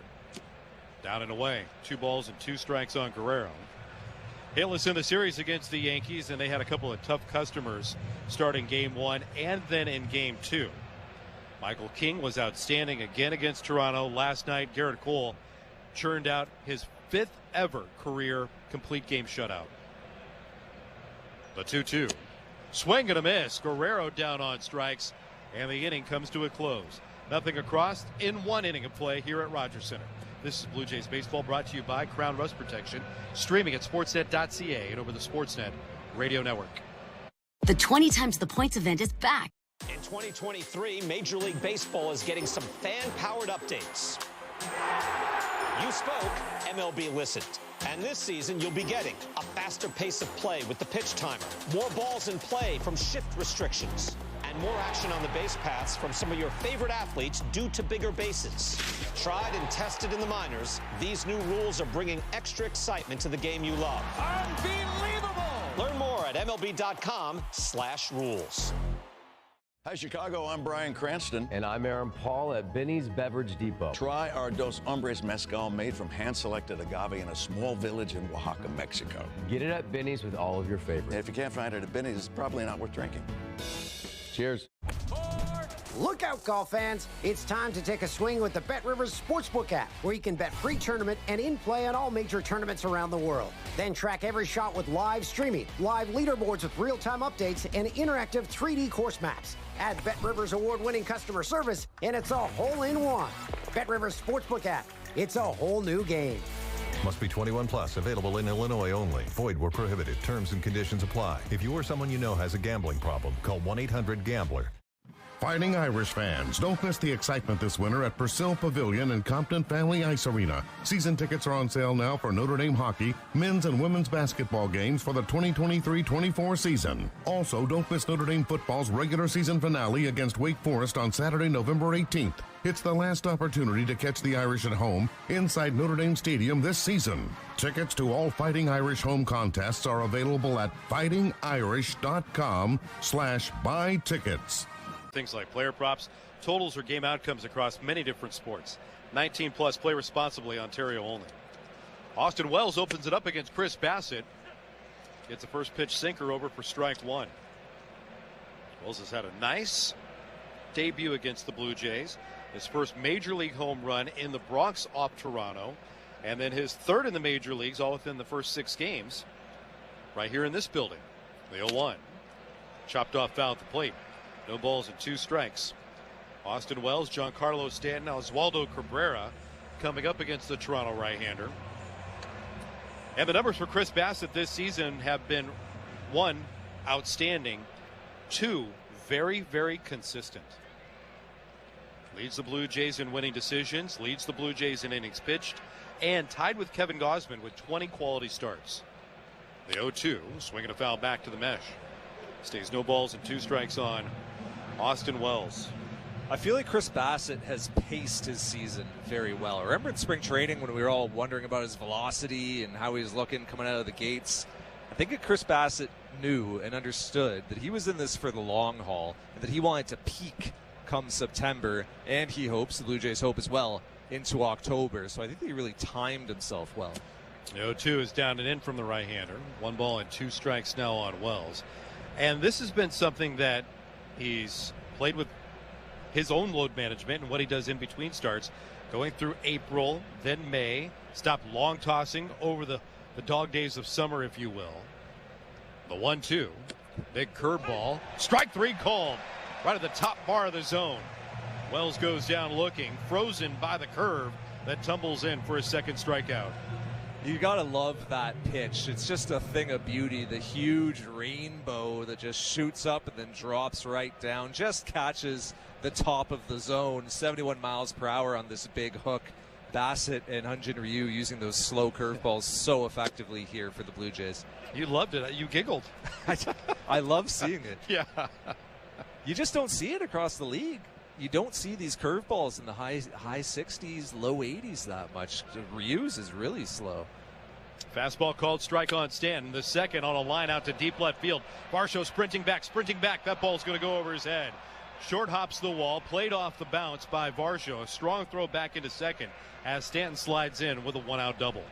Down and away. 2 balls and 2 strikes on Guerrero. Hitless in the series against the Yankees, and they had a couple of tough customers starting game 1 and then in game 2. Michael King was outstanding again against Toronto. Last night, Garrett Cole churned out his 5th ever career complete game shutout. The 2-2. Swing and a miss. Guerrero down on strikes, and the inning comes to a close. Nothing across in 1 inning of play here at Rogers Center. This is Blue Jays Baseball, brought to you by Crown Rust Protection, streaming at sportsnet.ca and over the Sportsnet Radio Network. The 20 times the points event is back. In 2023, Major League Baseball is getting some fan-powered updates. You spoke, MLB listened. And this season, you'll be getting a faster pace of play with the pitch timer, more balls in play from shift restrictions, and more action on the base paths from some of your favorite athletes due to bigger bases. Tried and tested in the minors, these new rules are bringing extra excitement to the game you love. Unbelievable! Learn more at MLB.com/rules. Hi, Chicago. I'm Brian Cranston. And I'm Aaron Paul at Benny's Beverage Depot. Try our Dos Hombres Mezcal, made from hand-selected agave in a small village in Oaxaca, Mexico. Get it at Benny's with all of your favorites. And if you can't find it at Benny's, it's probably not worth drinking. Cheers. Look out, golf fans. It's time to take a swing with the Bet Rivers Sportsbook app, where you can bet pre-tournament and in-play on all major tournaments around the world. Then track every shot with live streaming, live leaderboards with real-time updates, and interactive 3D course maps. Add Bet Rivers award-winning customer service, and it's a hole-in-one. Bet Rivers Sportsbook app. It's a whole new game. Must be 21 plus. Available in Illinois only. Void where prohibited. Terms and conditions apply. If you or someone you know has a gambling problem, call 1-800-GAMBLER. Fighting Irish fans, don't miss the excitement this winter at Purcell Pavilion and Compton Family Ice Arena. Season tickets are on sale now for Notre Dame hockey, men's and women's basketball games for the 2023-24 season. Also, don't miss Notre Dame football's regular season finale against Wake Forest on Saturday, November 18th. It's the last opportunity to catch the Irish at home inside Notre Dame Stadium this season. Tickets to all Fighting Irish home contests are available at fightingirish.com/buy tickets. Things like player props, totals, or game outcomes across many different sports. 19 plus, play responsibly, Ontario only. Austin Wells opens it up against Chris Bassett. Gets the first pitch sinker over for strike 1. Wells has had a nice debut against the Blue Jays. His first major league home run in the Bronx off Toronto. And then his third in the major leagues, all within the first 6 games. Right here in this building. The 0-1. Chopped off foul at the plate. No balls and 2 strikes. Austin Wells, Giancarlo Stanton, Oswaldo Cabrera coming up against the Toronto right-hander. And the numbers for Chris Bassett this season have been 1, outstanding, 2, very, very consistent. Leads the Blue Jays in winning decisions, leads the Blue Jays in innings pitched, and tied with Kevin Gausman with 20 quality starts. The 0-2, swinging a foul back to the mesh. Stays no balls and 2 strikes on Austin Wells. I feel like Chris Bassett has paced his season very well. Remember in spring training when we were all wondering about his velocity and how he was looking coming out of the gates? I think that Chris Bassett knew and understood that he was in this for the long haul and that he wanted to peak come September, and he hopes, the Blue Jays hope as well, into October. So I think that he really timed himself well. The 0-2 is down and in from the right-hander. 1 ball and 2 strikes now on Wells. And this has been something that he's played with his own load management and what he does in between starts, going through April, then May, stopped long tossing over the dog days of summer, if you will. The 1-2, big curveball, strike 3 called right at the top bar of the zone. Wells goes down looking, frozen by the curve that tumbles in for his second strikeout. You gotta love that pitch. It's just a thing of beauty. The huge rainbow that just shoots up and then drops right down, just catches the top of the zone. 71 miles per hour on this big hook. Bassett and Hyun-Jin Ryu using those slow curveballs so effectively here for the Blue Jays. You loved it. You giggled. I love seeing it. Yeah. You just don't see it across the league. you don't see these curveballs in the high 60s, low 80s that much. Ryu's is really slow. Fastball called strike on Stanton. The second on a line out to deep left field. Varsho sprinting back. That ball's going to go over his head. Short hops the wall, played off the bounce by Varsho. A strong throw back into second as Stanton slides in with a 1-out double.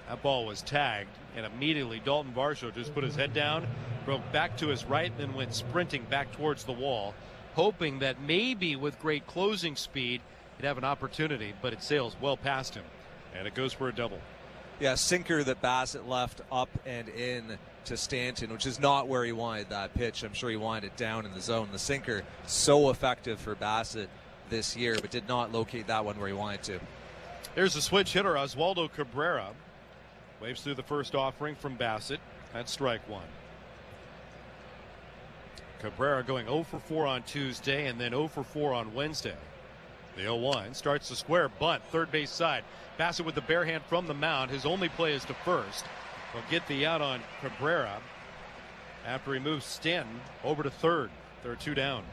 That ball was tagged, and immediately Dalton Varsho just put his head down, broke back to his right, then went sprinting back towards the wall, hoping that maybe with great closing speed he'd have an opportunity, but it sails well past him, and it goes for a double. Yeah, sinker that Bassett left up and in to Stanton, which is not where he wanted that pitch. I'm sure he wanted it down in the zone. The sinker, so effective for Bassett this year, but did not locate that one where he wanted to. There's a switch hitter, Oswaldo Cabrera. Waves through the first offering from Bassett. That's strike one. Cabrera going 0 for 4 on Tuesday and then 0 for 4 on Wednesday. The 0-1 starts the square bunt, third base side. Bassett with the bare hand from the mound. His only play is to first. Will get the out on Cabrera after he moves Stanton over to third. There are 2 down.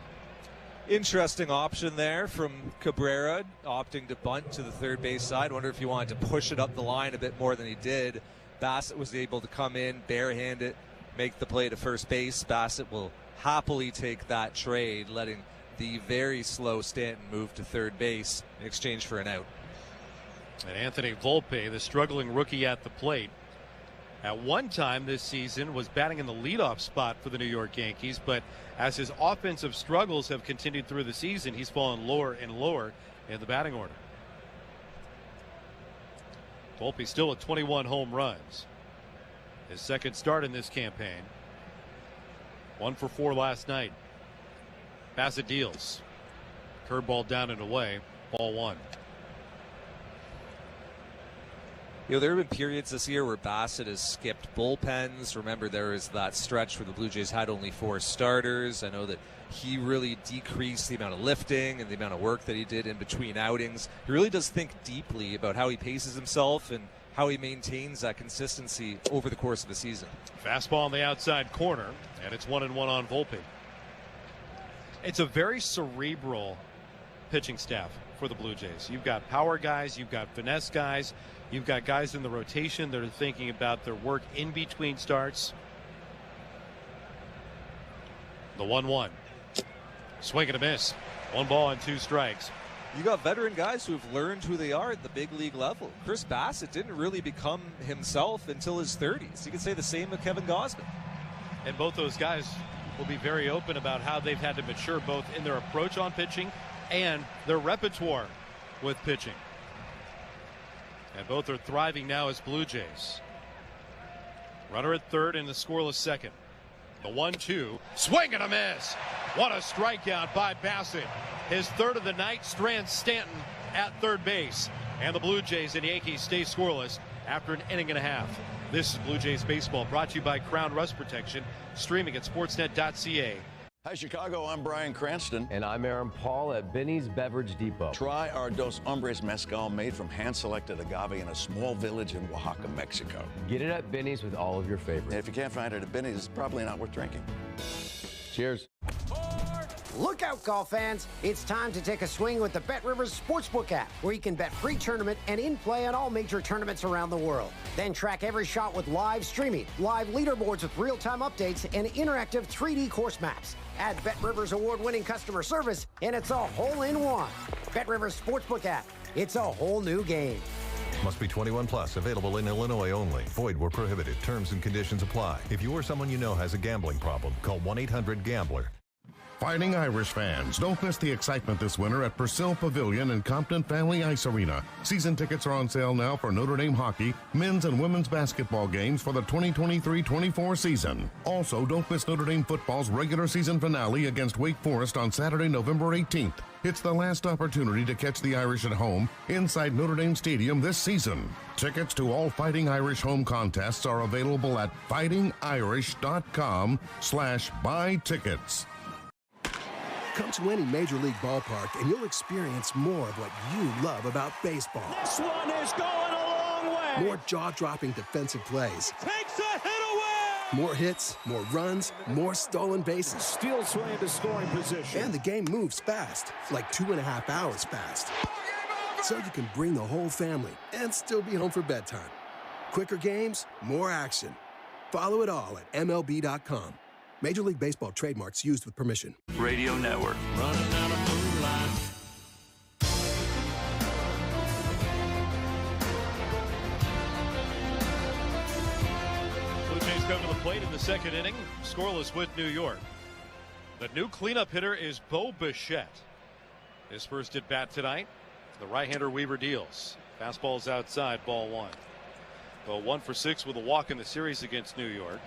Interesting option there from Cabrera, opting to bunt to the third base side. Wonder if he wanted to push it up the line a bit more than he did. Bassett was able to come in, barehand it, make the play to first base. Bassett will happily take that trade, letting the very slow Stanton move to third base in exchange for an out. And Anthony Volpe, the struggling rookie at the plate, at one time this season was batting in the leadoff spot for the New York Yankees, but as his offensive struggles have continued through the season, he's fallen lower and lower in the batting order. Volpe still at 21 home runs. His second start in this campaign. 1 for 4 last night. Bassett deals. Curveball down and away. Ball 1. You know, there have been periods this year where Bassett has skipped bullpens. Remember, there was that stretch where the Blue Jays had only 4 starters. I know that he really decreased the amount of lifting and the amount of work that he did in between outings. He really does think deeply about how he paces himself and how he maintains that consistency over the course of the season. Fastball on the outside corner, and it's 1-1 on Volpe. It's a very cerebral pitching staff for the Blue Jays. You've got power guys, you've got finesse guys, you've got guys in the rotation that are thinking about their work in between starts. The 1-1. Swing and a miss. 1 ball and 2 strikes. You got veteran guys who have learned who they are at the big league level. Chris Bassett didn't really become himself until his 30s. You could say the same of Kevin Gausman. And both those guys will be very open about how they've had to mature both in their approach on pitching and their repertoire with pitching. And both are thriving now as Blue Jays. Runner at third in the scoreless second. The 1-2. Swing and a miss. What a strikeout by Bassett. His third of the night strands Stanton at third base. And the Blue Jays and Yankees stay scoreless after an inning and a half. This is Blue Jays Baseball, brought to you by Crown Rust Protection, streaming at sportsnet.ca. Hi, Chicago. I'm Brian Cranston. And I'm Aaron Paul at Benny's Beverage Depot. Try our Dos Hombres Mezcal made from hand-selected agave in a small village in Oaxaca, Mexico. Get it at Benny's with all of your favorites. And if you can't find it at Benny's, it's probably not worth drinking. Cheers. Look out, golf fans. It's time to take a swing with the BetRivers Sportsbook app, where you can bet pre-tournament and in-play on all major tournaments around the world. Then track every shot with live streaming, live leaderboards with real-time updates, and interactive 3D course maps. Add BetRivers award-winning customer service, and it's a hole-in-one. BetRivers Sportsbook app. It's a whole new game. Must be 21 plus. Available in Illinois only. Void where prohibited. Terms and conditions apply. If you or someone you know has a gambling problem, call 1-800-GAMBLER. Fighting Irish fans, don't miss the excitement this winter at Purcell Pavilion and Compton Family Ice Arena. Season tickets are on sale now for Notre Dame hockey, men's and women's basketball games for the 2023-24 season. Also, don't miss Notre Dame football's regular season finale against Wake Forest on Saturday, November 18th. It's the last opportunity to catch the Irish at home inside Notre Dame Stadium this season. Tickets to all Fighting Irish home contests are available at fightingirish.com/buy tickets. Come to any major league ballpark and you'll experience more of what you love about baseball. This one is going a long way. More jaw-dropping defensive plays. Takes a hit away. More hits, more runs, more stolen bases. Steals way into scoring position. And the game moves fast, like 2.5 hours fast. So you can bring the whole family and still be home for bedtime. Quicker games, more action. Follow it all at MLB.com. Major League Baseball trademarks used with permission. Radio Network. Running out of moonlight. Blue Jays come to the plate in the second inning, scoreless with New York. The new cleanup hitter is Bo Bichette. His first at bat tonight. The right-hander Weaver deals. Fastball's outside, ball one. Bo 1 for 6 with a walk in the series against New York.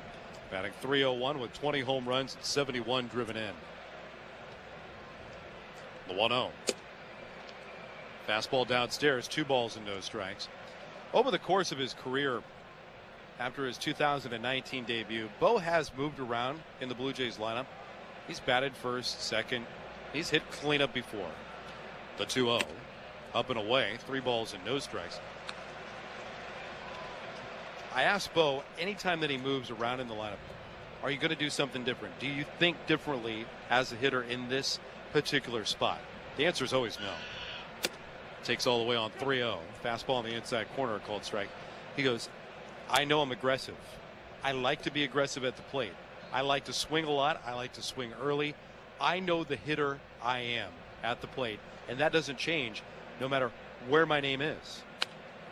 Batting .301 with 20 home runs and 71 driven in. The 1-0. Fastball downstairs, 2 balls and no strikes. Over the course of his career, after his 2019 debut, Bo has moved around in the Blue Jays lineup. He's batted first, second. He's hit cleanup before. The 2-0. Up and away, 3 balls and no strikes. I asked Bo, anytime that he moves around in the lineup, are you going to do something different? Do you think differently as a hitter in this particular spot? The answer is always no. Takes all the way on 3-0. Fastball on the inside corner, called strike. He goes, I know I'm aggressive. I like to be aggressive at the plate. I like to swing a lot. I like to swing early. I know the hitter I am at the plate, and that doesn't change no matter where my name is.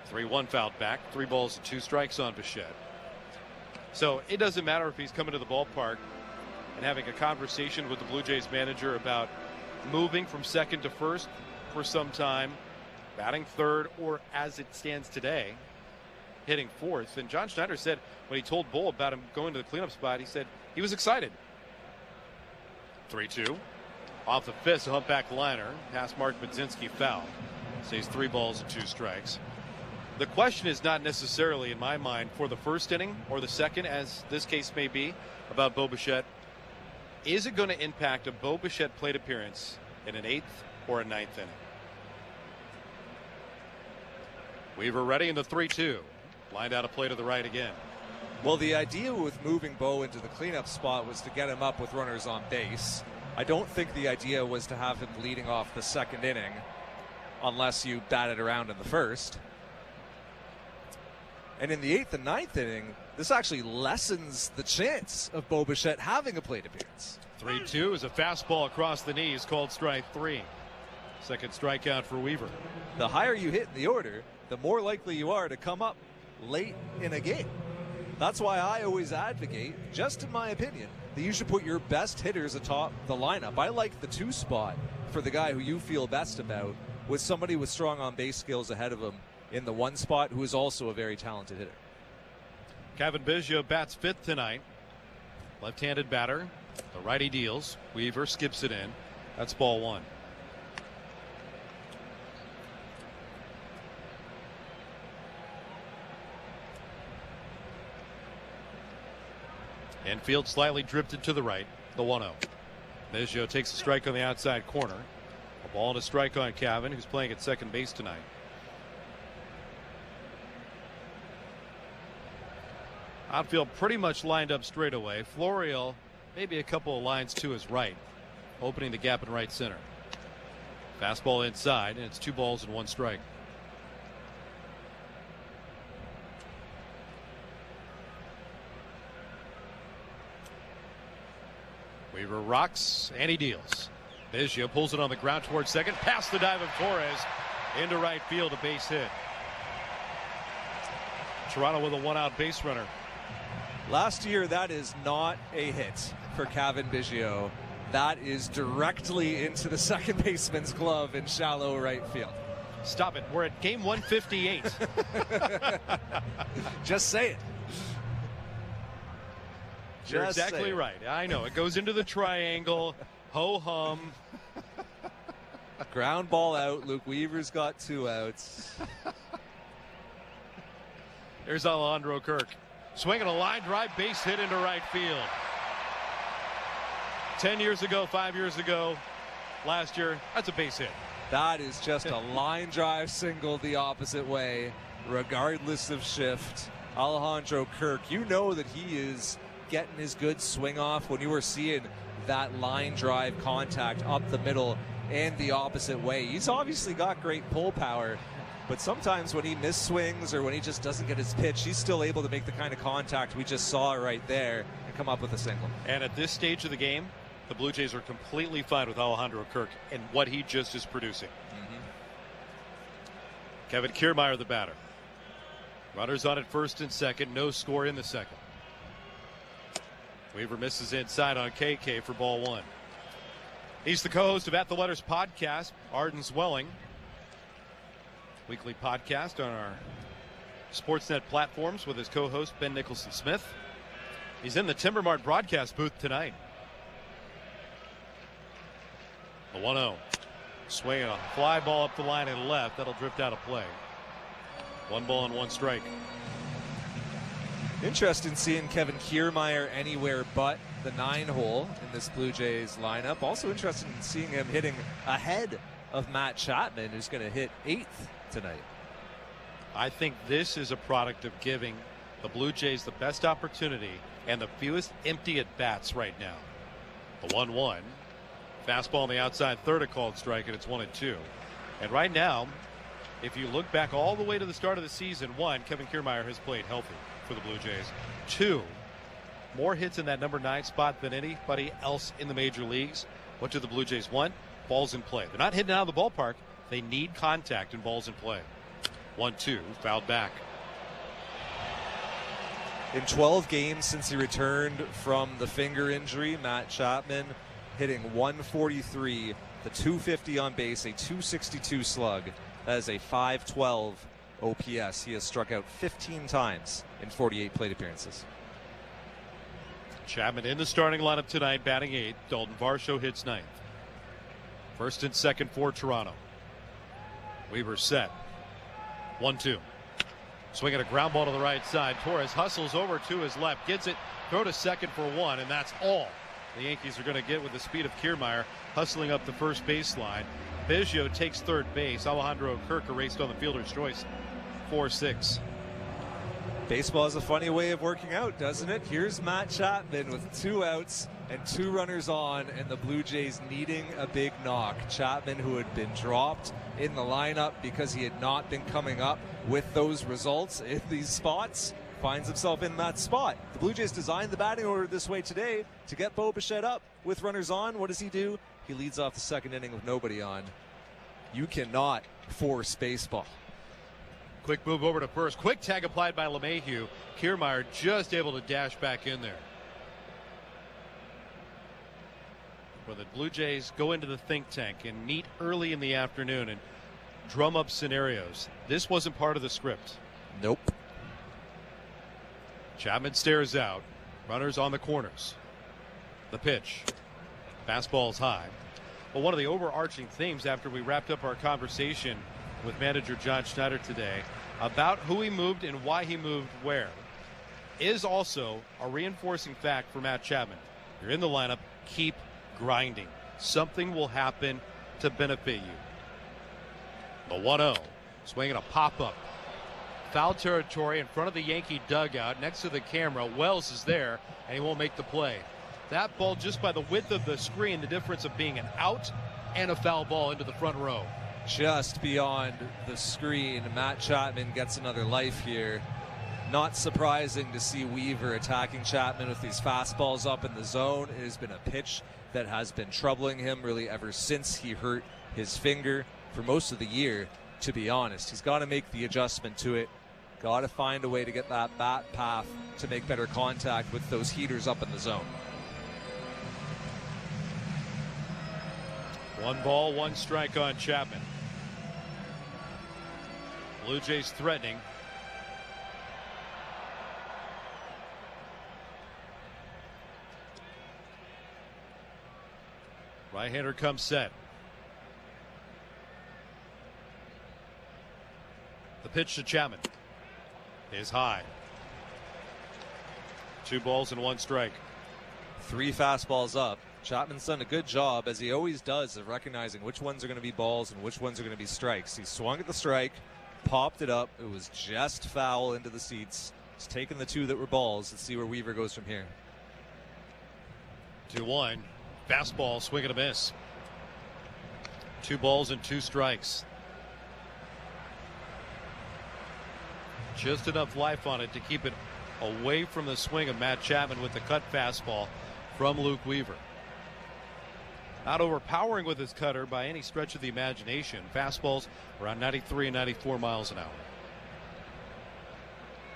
3-1 fouled back. 3 balls and 2 strikes on Bichette. So it doesn't matter if he's coming to the ballpark and having a conversation with the Blue Jays manager about moving from second to first for some time, batting third, or as it stands today, hitting fourth. And John Schneider said when he told Bull about him going to the cleanup spot, he said he was excited. 3-2. Off the fist, a humpback liner. Past Mark Budzinski foul. Stays 3 balls and 2 strikes. The question is not necessarily, in my mind, for the first inning or the second, as this case may be, about Bo Bichette. Is it going to impact a Bo Bichette plate appearance in an 8th or a 9th inning? Weaver ready in the 3-2. Lined out a play to the right again. Well, the idea with moving Bo into the cleanup spot was to get him up with runners on base. I don't think the idea was to have him leading off the second inning unless you batted around in the first. And in the 8th and 9th inning, this actually lessens the chance of Bo Bichette having a plate appearance. 3-2 is a fastball across the knees, called strike 3. Second strikeout for Weaver. The higher you hit in the order, the more likely you are to come up late in a game. That's why I always advocate, just in my opinion, that you should put your best hitters atop the lineup. I like the 2 spot for the guy who you feel best about, with somebody with strong on-base skills ahead of him in the 1 spot, who is also a very talented hitter. Kevin Biggio bats 5th tonight. Left-handed batter. The righty deals. Weaver skips it in. That's ball 1. Infield slightly drifted to the right. The 1-0. Biggio takes a strike on the outside corner. A ball and a strike on Cavan, who's playing at second base tonight. Outfield pretty much lined up straight away. Florial maybe a couple of lines to his right, opening the gap in right center. Fastball inside, and it's 2 balls and 1 strike. Weaver rocks, and he deals. Biggio pulls it on the ground towards second, past the dive of Torres, into right field, a base hit. Toronto with a 1-out base runner. Last year, that is not a hit for Kevin Biggio. That is directly into the second baseman's glove in shallow right field. Stop it. We're at game 158. Just say it. You're exactly right. I know. It goes into the triangle. Ho-hum. Ground ball out. Luke Weaver's got 2 outs. There's Alejandro Kirk. Swinging a line drive, base hit into right field. 10 years ago, 5 years ago, last year, that's a base hit. That is just a line drive single the opposite way, regardless of shift. Alejandro Kirk, you know that he is getting his good swing off when you were seeing that line drive contact up the middle and the opposite way. He's obviously got great pull power, but sometimes when he misswings or when he just doesn't get his pitch, he's still able to make the kind of contact we just saw right there and come up with a single. And at this stage of the game, the Blue Jays are completely fine with Alejandro Kirk and what he just is producing. Kevin Kiermaier, the batter. Runners on at first and second. No score in the second. Weaver misses inside on KK for ball one. He's the co-host of At the Letters podcast, Arden Zwelling. Weekly podcast on our Sportsnet platforms with his co-host Ben Nicholson-Smith. He's in the Timber Mart broadcast booth tonight. The 1-0. Swing a fly ball up the line and left. That'll drift out of play. 1 ball and 1 strike. Interesting seeing Kevin Kiermaier anywhere but the 9-hole in this Blue Jays lineup. Also interested in seeing him hitting ahead of Matt Chapman, who's going to hit 8th tonight. I think this is a product of giving the Blue Jays the best opportunity and the fewest empty at-bats right now. The 1-1. Fastball on the outside third, a called strike, and it's 1-2. And right now, if you look back all the way to the start of the season, 1, Kevin Kiermaier has played healthy for the Blue Jays. 2, more hits in that number 9 spot than anybody else in the major leagues. What do the Blue Jays want? Balls in play. They're not hitting out of the ballpark. They need contact and balls in play. 1-2, fouled back. In 12 games since he returned from the finger injury, Matt Chapman hitting 143, the 250 on base, a 262 slug. That is a 512 OPS. He has struck out 15 times in 48 plate appearances. Chapman in the starting lineup tonight, batting 8th. Dalton Varsho hits 9th. First and second for Toronto. Weaver set. 1-2. Swinging a ground ball to the right side. Torres hustles over to his left, gets it, throw to second for 1, and that's all the Yankees are going to get with the speed of Kiermaier hustling up the first baseline. Biggio takes third base. Alejandro Kirk erased on the fielder's choice. 4-6. Baseball is a funny way of working out, doesn't it? Here's Matt Chapman with 2 outs and 2 runners on, and the Blue Jays needing a big knock. Chapman, who had been dropped in the lineup because he had not been coming up with those results in these spots, finds himself in that spot. The Blue Jays designed the batting order this way today to get Bo Bichette up with runners on. What does he do? He leads off the second inning with nobody on. You cannot force baseball. Quick move over to first. Quick tag applied by LeMahieu. Kiermaier just able to dash back in there. When the Blue Jays go into the think tank and meet early in the afternoon and drum up scenarios, this wasn't part of the script. Nope. Chapman stares out. Runners on the corners. The pitch. Fastball's high. Well, one of the overarching themes after we wrapped up our conversation with manager John Schneider today about who he moved and why he moved where is also a reinforcing fact for Matt Chapman. You're in the lineup, keep grinding. Something will happen to benefit you. The 1-0. Swinging a pop-up. Foul territory in front of the Yankee dugout next to the camera. Wells is there, and he won't make the play. That ball, just by the width of the screen, the difference of being an out and a foul ball into the front row. Just beyond the screen, Matt Chapman gets another life here. Not surprising to see Weaver attacking Chapman with these fastballs up in the zone. It has been a pitch that has been troubling him really ever since he hurt his finger for most of the year, to be honest. He's got to make the adjustment to it. Got to find a way to get that bat path to make better contact with those heaters up in the zone. 1 ball, 1 strike on Chapman. Blue Jays threatening. Right-hander comes set. The pitch to Chapman is high. 2 balls and 1 strike. 3 fastballs up. Chapman's done a good job, as he always does, of recognizing which ones are going to be balls and which ones are going to be strikes. He swung at the strike, popped it up. It was just foul into the seats. He's taken the 2 that were balls. Let's see where Weaver goes from here. 2-1. Fastball, swing and a miss. 2 balls and 2 strikes. Just enough life on it to keep it away from the swing of Matt Chapman with the cut fastball from Luke Weaver. Not overpowering with his cutter by any stretch of the imagination. Fastballs around 93 and 94 miles an hour.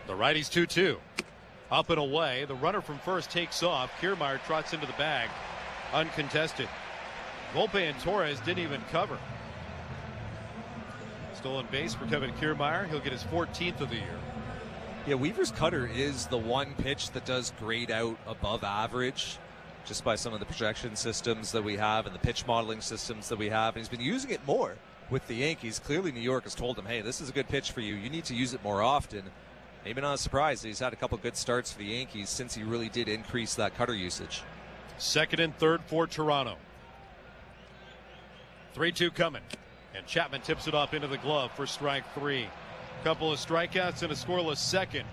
The righty's 2-2. Up and away. The runner from first takes off. Kiermaier trots into the bag. Uncontested. Volpe and Torres didn't even cover. Stolen base for Kevin Kiermaier. He'll get his 14th of the year. Yeah, Weaver's cutter is the one pitch that does grade out above average, just by some of the projection systems that we have and the pitch modeling systems that we have. And he's been using it more with the Yankees. Clearly, New York has told him, hey, this is a good pitch for you. You need to use it more often. Maybe not a surprise that he's had a couple good starts for the Yankees since he really did increase that cutter usage. Second and third for Toronto. 3-2 coming. And Chapman tips it off into the glove for strike 3. Couple of strikeouts and a scoreless second.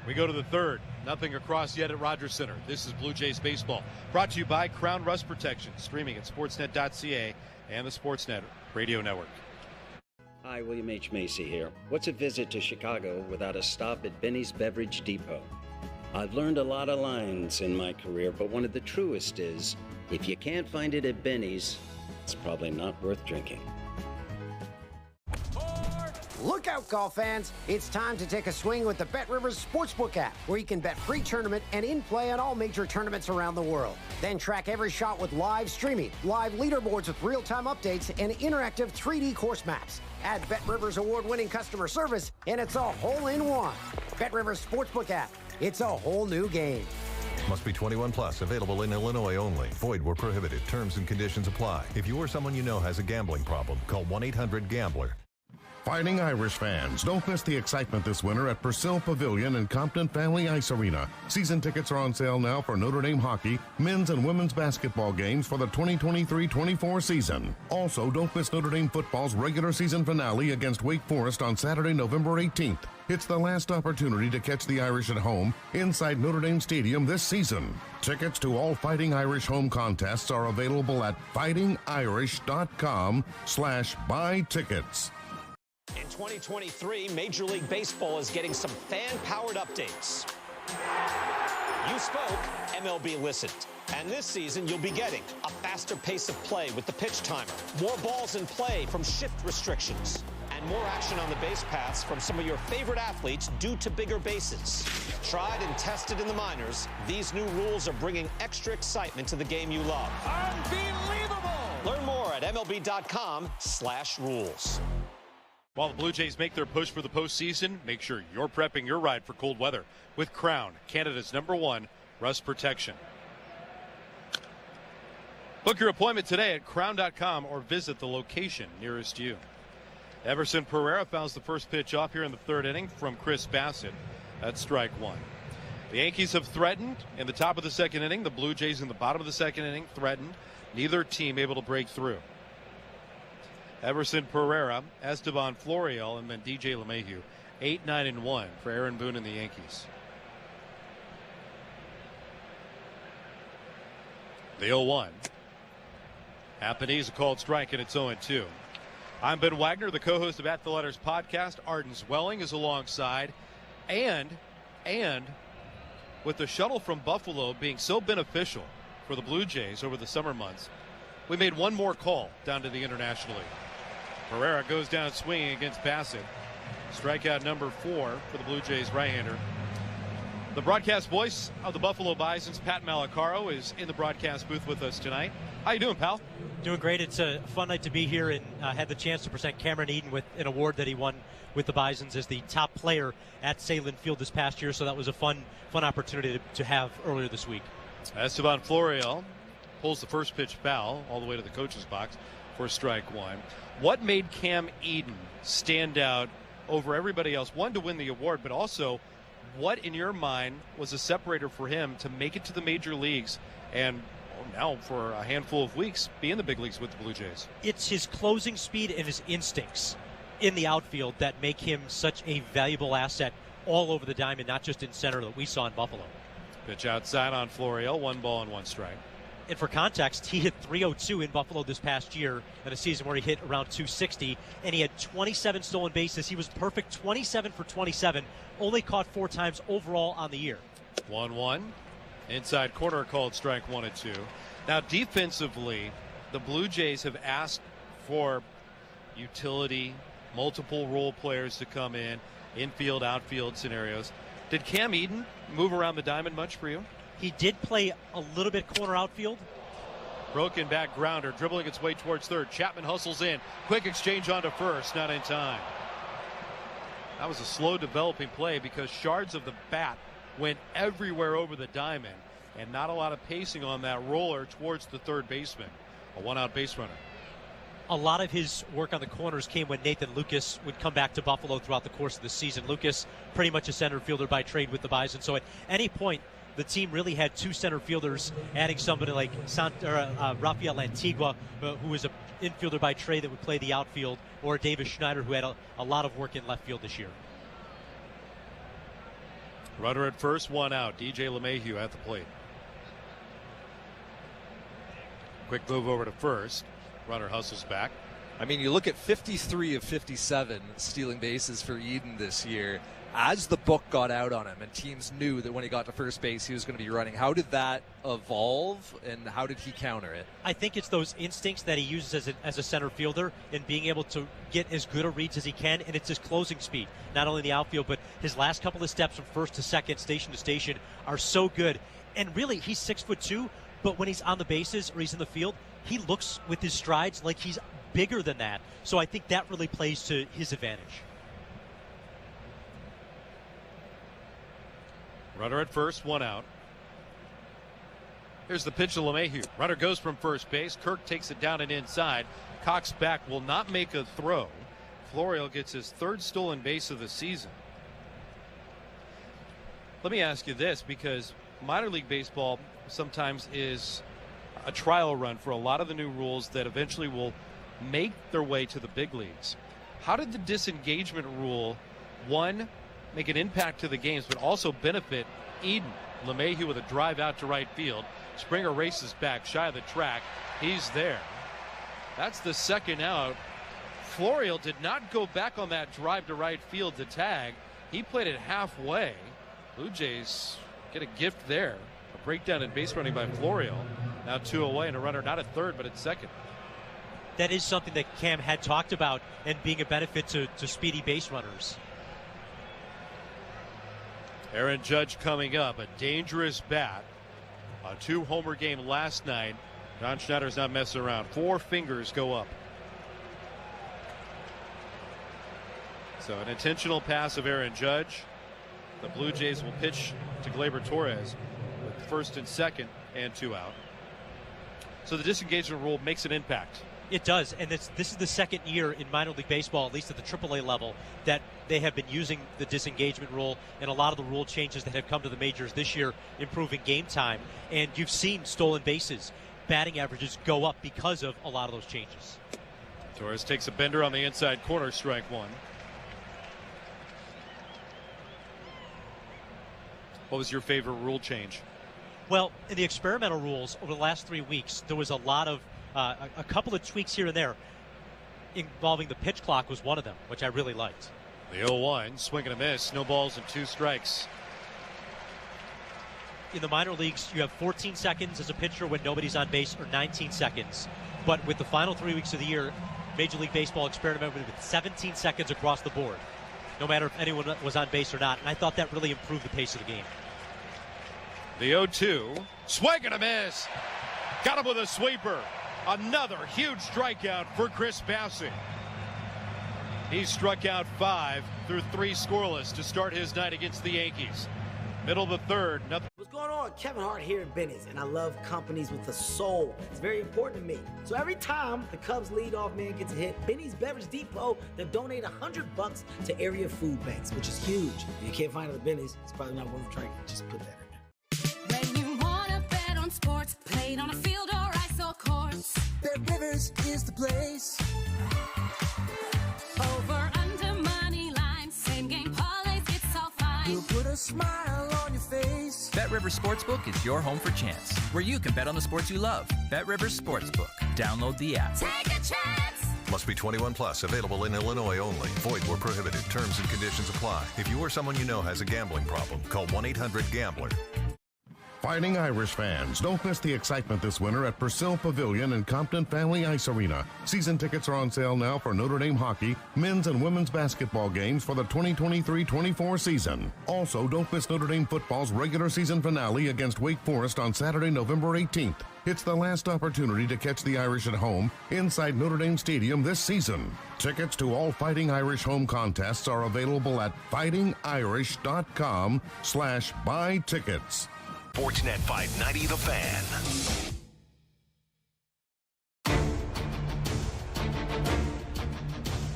We go to the third. Nothing across yet at Rogers Center. This is Blue Jays baseball. Brought to you by Crown Rust Protection. Streaming at sportsnet.ca and the Sportsnet Radio Network. Hi, William H. Macy here. What's a visit to Chicago without a stop at Benny's Beverage Depot? I've learned a lot of lines in my career, but one of the truest is, if you can't find it at Benny's, it's probably not worth drinking. Look out, golf fans. It's time to take a swing with the BetRivers Sportsbook app, where you can bet pre-tournament and in-play on all major tournaments around the world. Then track every shot with live streaming, live leaderboards with real-time updates, and interactive 3D course maps. Add BetRivers award-winning customer service, and it's a hole-in-one. BetRivers Sportsbook app. It's a whole new game. Must be 21 plus. Available in Illinois only. Void where prohibited. Terms and conditions apply. If you or someone you know has a gambling problem, call 1-800-GAMBLER. Fighting Irish fans, don't miss the excitement this winter at Purcell Pavilion and Compton Family Ice Arena. Season tickets are on sale now for Notre Dame hockey, men's and women's basketball games for the 2023-24 season. Also, don't miss Notre Dame football's regular season finale against Wake Forest on Saturday, November 18th. It's the last opportunity to catch the Irish at home inside Notre Dame Stadium this season. Tickets to all Fighting Irish home contests are available at fightingirish.com/buy tickets. In 2023, Major League Baseball is getting some fan-powered updates. You spoke, MLB listened. And this season, you'll be getting a faster pace of play with the pitch timer, more balls in play from shift restrictions, and more action on the base paths from some of your favorite athletes due to bigger bases. Tried and tested in the minors, these new rules are bringing extra excitement to the game you love. Unbelievable! Learn more at MLB.com/rules. While the Blue Jays make their push for the postseason, make sure you're prepping your ride for cold weather with Crown, Canada's #1 rust protection. Book your appointment today at crown.com or visit the location nearest you. Everson Pereira fouls the first pitch off here in the third inning from Chris Bassett. That's strike 1. The Yankees have threatened in the top of the second inning. The Blue Jays in the bottom of the second inning threatened. Neither team able to break through. Everson Pereira, Esteban Florial, and then DJ LeMahieu. 8-9-1 for Aaron Boone and the Yankees. The 0-1. Japanese a called strike, and it's 0-2. I'm Ben Wagner, the co-host of At the Letters podcast. Arden Zwelling is alongside. And with the shuttle from Buffalo being so beneficial for the Blue Jays over the summer months, we made one more call down to the International League. Pereira goes down swinging against Bassett. Strikeout number 4 for the Blue Jays right-hander. The broadcast voice of the Buffalo Bisons, Pat Malacaro, is in the broadcast booth with us tonight. How you doing, pal? Doing great. It's a fun night to be here and had the chance to present Cameron Eden with an award that he won with the Bisons as the top player at Salem Field this past year. So that was a fun opportunity to have earlier this week. Esteban Florial pulls the first pitch foul all the way to the coach's box for strike 1. What made Cam Eden stand out over everybody else? One, to win the award, but also what in your mind was a separator for him to make it to the major leagues and now for a handful of weeks be in the big leagues with the Blue Jays? It's his closing speed and his instincts in the outfield that make him such a valuable asset all over the diamond, not just in center that we saw in Buffalo. Pitch outside on Florial, 1 ball and 1 strike. And for context, he hit .302 in Buffalo this past year in a season where he hit around .260, and he had 27 stolen bases. He was perfect 27 for 27, only caught 4 times overall on the year. 1-1. Inside corner called strike 1 and 2. Now defensively, the Blue Jays have asked for utility, multiple role players to come in, infield, outfield scenarios. Did Cam Eden move around the diamond much for you? He did play a little bit corner outfield. Broken back grounder, dribbling its way towards third. Chapman hustles in. Quick exchange onto first, not in time. That was a slow developing play because shards of the bat went everywhere over the diamond, and not a lot of pacing on that roller towards the third baseman. A 1-out base runner. A lot of his work on the corners came when Nathan Lucas would come back to Buffalo throughout the course of the season. Lucas, pretty much a center fielder by trade with the Bison, so at any point, the team really had 2 center fielders, adding somebody like Rafael Antigua, who was an infielder by trade that would play the outfield, or Davis Schneider, who had a lot of work in left field this year. Runner at first, 1 out. DJ LeMahieu at the plate. Quick move over to first. Runner hustles back. I mean, you look at 53 of 57 stealing bases for Eden this year. As the book got out on him and teams knew that when he got to first base he was going to be running, how did that evolve and how did he counter it? I think it's those instincts that he uses as a center fielder and being able to get as good a reads as he can, and it's his closing speed, not only in the outfield, but his last couple of steps from first to second, station to station, are so good. And really, he's 6'2", but when he's on the bases or he's in the field, he looks with his strides like he's bigger than that. So I think that really plays to his advantage. Runner at first, 1 out. Here's the pitch to LeMahieu. Runner goes from first base. Kirk takes it down and inside. Cox back, will not make a throw. Florial gets his 3rd stolen base of the season. Let me ask you this, because minor league baseball sometimes is a trial run for a lot of the new rules that eventually will make their way to the big leagues. How did the disengagement rule, one, make an impact to the games, but also benefit Eden? LeMahieu with a drive out to right field. Springer races back shy of the track. He's there. That's the 2nd out. Florial did not go back on that drive to right field to tag. He played it halfway. Blue Jays get a gift there. A breakdown in base running by Florial. Now 2 away and a runner not at third but at second. That is something that Cam had talked about and being a benefit to speedy base runners. Aaron Judge coming up, a dangerous bat. A 2-homer game last night. John Schneider's not messing around. 4 fingers go up. So an intentional pass of Aaron Judge. The Blue Jays will pitch to Gleyber Torres with first and second and 2 out. So the disengagement rule makes an impact. It does, and this is the 2nd year in minor league baseball, at least at the AAA level, that they have been using the disengagement rule, and a lot of the rule changes that have come to the majors this year improving game time. And you've seen stolen bases, batting averages go up because of a lot of those changes. Torres takes a bender on the inside corner, strike 1. What was your favorite rule change? Well, in the experimental rules over the last 3 weeks, there was a lot of a couple of tweaks here and there involving the pitch clock was one of them, which I really liked. The 0-1, swing and a miss, no balls and 2 strikes. In the minor leagues, you have 14 seconds as a pitcher when nobody's on base, or 19 seconds. But with the final 3 weeks of the year, Major League Baseball experimented with 17 seconds across the board, no matter if anyone was on base or not. And I thought that really improved the pace of the game. The 0-2, swing and a miss. Got him with a sweeper. Another huge strikeout for Chris Bassett. He struck out 5 through 3 scoreless to start his night against the Yankees. Middle of the 3rd, nothing. What's going on? Kevin Hart here at Benny's, and I love companies with a soul. It's very important to me. So every time the Cubs leadoff man gets a hit, Benny's Beverage Depot, they donate $100 to area food banks, which is huge. If you can't find it at Benny's, it's probably not worth drinking. Just put that in there. When you want to bet on sports, played on a field or ice or course, Bet Rivers is the place. Over, under, money line, same game parlays, it's all fine. We'll put a smile on your face. Bet Rivers Sportsbook is your home for chance, where you can bet on the sports you love. Bet Rivers Sportsbook. Download the app. Take a chance. Must be 21 plus. Available in Illinois only. Void where prohibited. Terms and conditions apply. If you or someone you know has a gambling problem, call 1-800-GAMBLER. Fighting Irish fans, don't miss the excitement this winter at Purcell Pavilion and Compton Family Ice Arena. Season tickets are on sale now for Notre Dame hockey, men's and women's basketball games for the 2023-24 season. Also, don't miss Notre Dame football's regular season finale against Wake Forest on Saturday, November 18th. It's the last opportunity to catch the Irish at home inside Notre Dame Stadium this season. Tickets to all Fighting Irish home contests are available at fightingirish.com/buy tickets. Sportsnet 590 The Fan.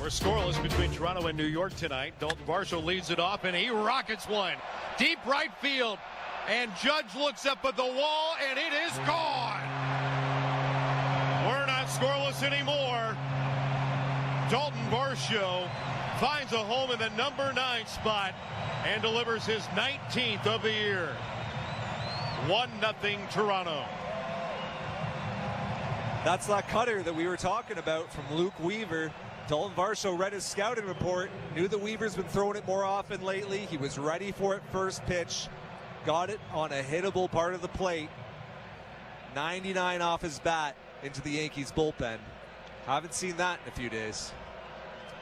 We're scoreless between Toronto and New York tonight. Dalton Varsho leads it off, and he rockets one. Deep right field. And Judge looks up at the wall, and it is gone. We're not scoreless anymore. Dalton Varsho finds a home in the number 9 spot and delivers his 19th of the year. 1-0 Toronto. That's that cutter that we were talking about from Luke Weaver. Dalton Varsho read his scouting report, knew that Weaver's been throwing it more often lately. He was ready for it first pitch, got it on a hittable part of the plate. 99 off his bat into the Yankees bullpen. Haven't seen that in a few days.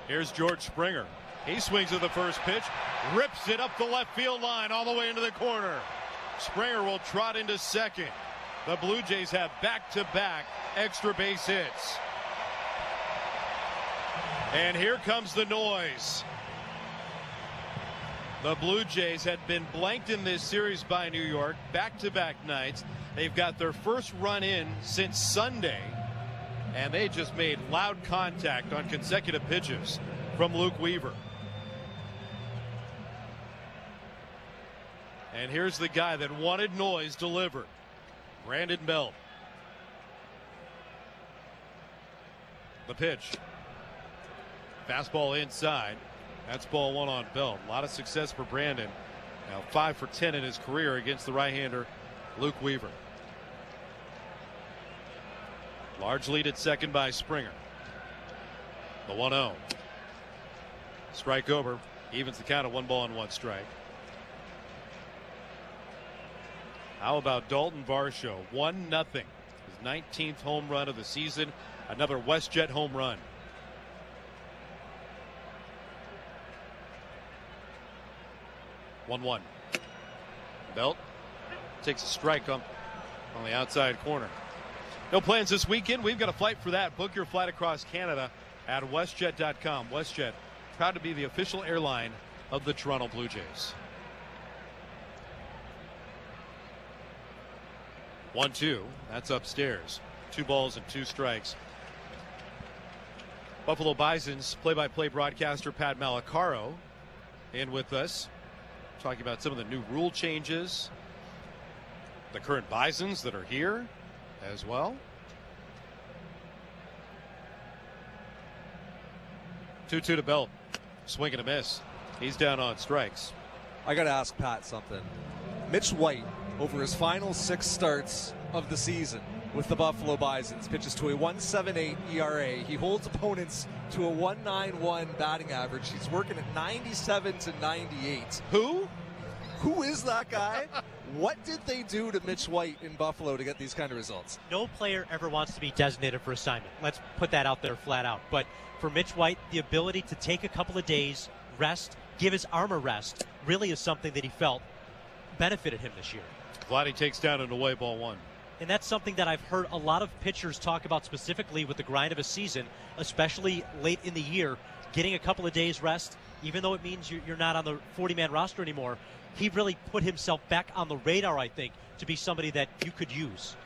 Here's George Springer. He swings at the first pitch, rips it up the left field line all the way into the corner. Springer will trot into second. The Blue Jays have back-to-back extra base hits. And here comes the noise. The Blue Jays had been blanked in this series by New York back-to-back nights. They've got their first run in since Sunday, and they just made loud contact on consecutive pitches from Luke Weaver. And here's the guy that wanted noise delivered, Brandon Belt. The pitch. Fastball inside. That's ball 1 on Belt. A lot of success for Brandon. Now 5 for 10 in his career against the right-hander Luke Weaver. Large lead at second by Springer. The 1-0. Strike over. Evens the count at 1 ball and 1 strike. How about Dalton Varsho? 1-0. His 19th home run of the season. Another WestJet home run. One. Belt takes a strike on the outside corner. No plans this weekend. We've got a flight for that. Book your flight across Canada at WestJet.com. WestJet, proud to be the official airline of the Toronto Blue Jays. 1-2. That's upstairs. 2 balls and 2 strikes. Buffalo Bison's play-by-play broadcaster Pat Malacaro in with us, talking about some of the new rule changes, the current Bisons that are here as well. 2-2 to Belt. Swing and a miss. He's down on strikes. I got to ask Pat something. Mitch White, over his final 6 starts of the season with the Buffalo Bisons, pitches to a 1.78 ERA. He holds opponents to a 1.91 batting average. He's working at 97 to 98. Who is that guy? What did they do to Mitch White in Buffalo to get these kind of results? No player ever wants to be designated for assignment. Let's put that out there flat out. But for Mitch White, the ability to take a couple of days, rest, give his arm a rest, really is something that he felt benefited him this year. Vladdy takes down an away ball 1. And that's something that I've heard a lot of pitchers talk about, specifically with the grind of a season, especially late in the year, getting a couple of days rest, even though it means you're not on the 40-man roster anymore. He really put himself back on the radar, I think, to be somebody that you could use.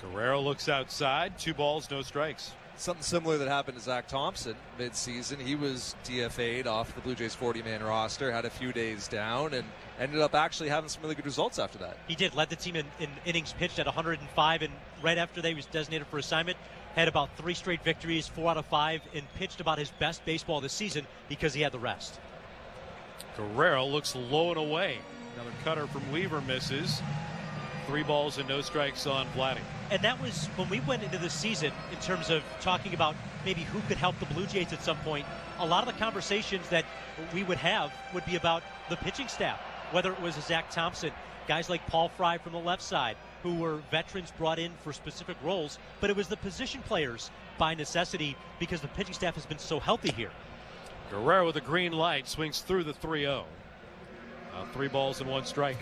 Guerrero looks outside. 2 balls, no strikes. Something similar that happened to Zach Thompson mid-season. He was DFA'd off the Blue Jays 40-man roster, had a few days down, and ended up actually having some really good results after that. He did. Led the team in innings pitched at 105, and right after they was designated for assignment, had about 3 straight victories, 4 out of 5, and pitched about his best baseball this season because he had the rest. Guerrero looks low and away. Another cutter from Weaver misses. 3 balls and no strikes on Vladdy. And that was when we went into this season in terms of talking about maybe who could help the Blue Jays at some point. A lot of the conversations that we would have would be about the pitching staff, whether it was Zach Thompson, guys like Paul Fry from the left side, who were veterans brought in for specific roles, but it was the position players by necessity because the pitching staff has been so healthy here. Guerrero with a green light swings through the 3-0. 3 balls and 1 strike.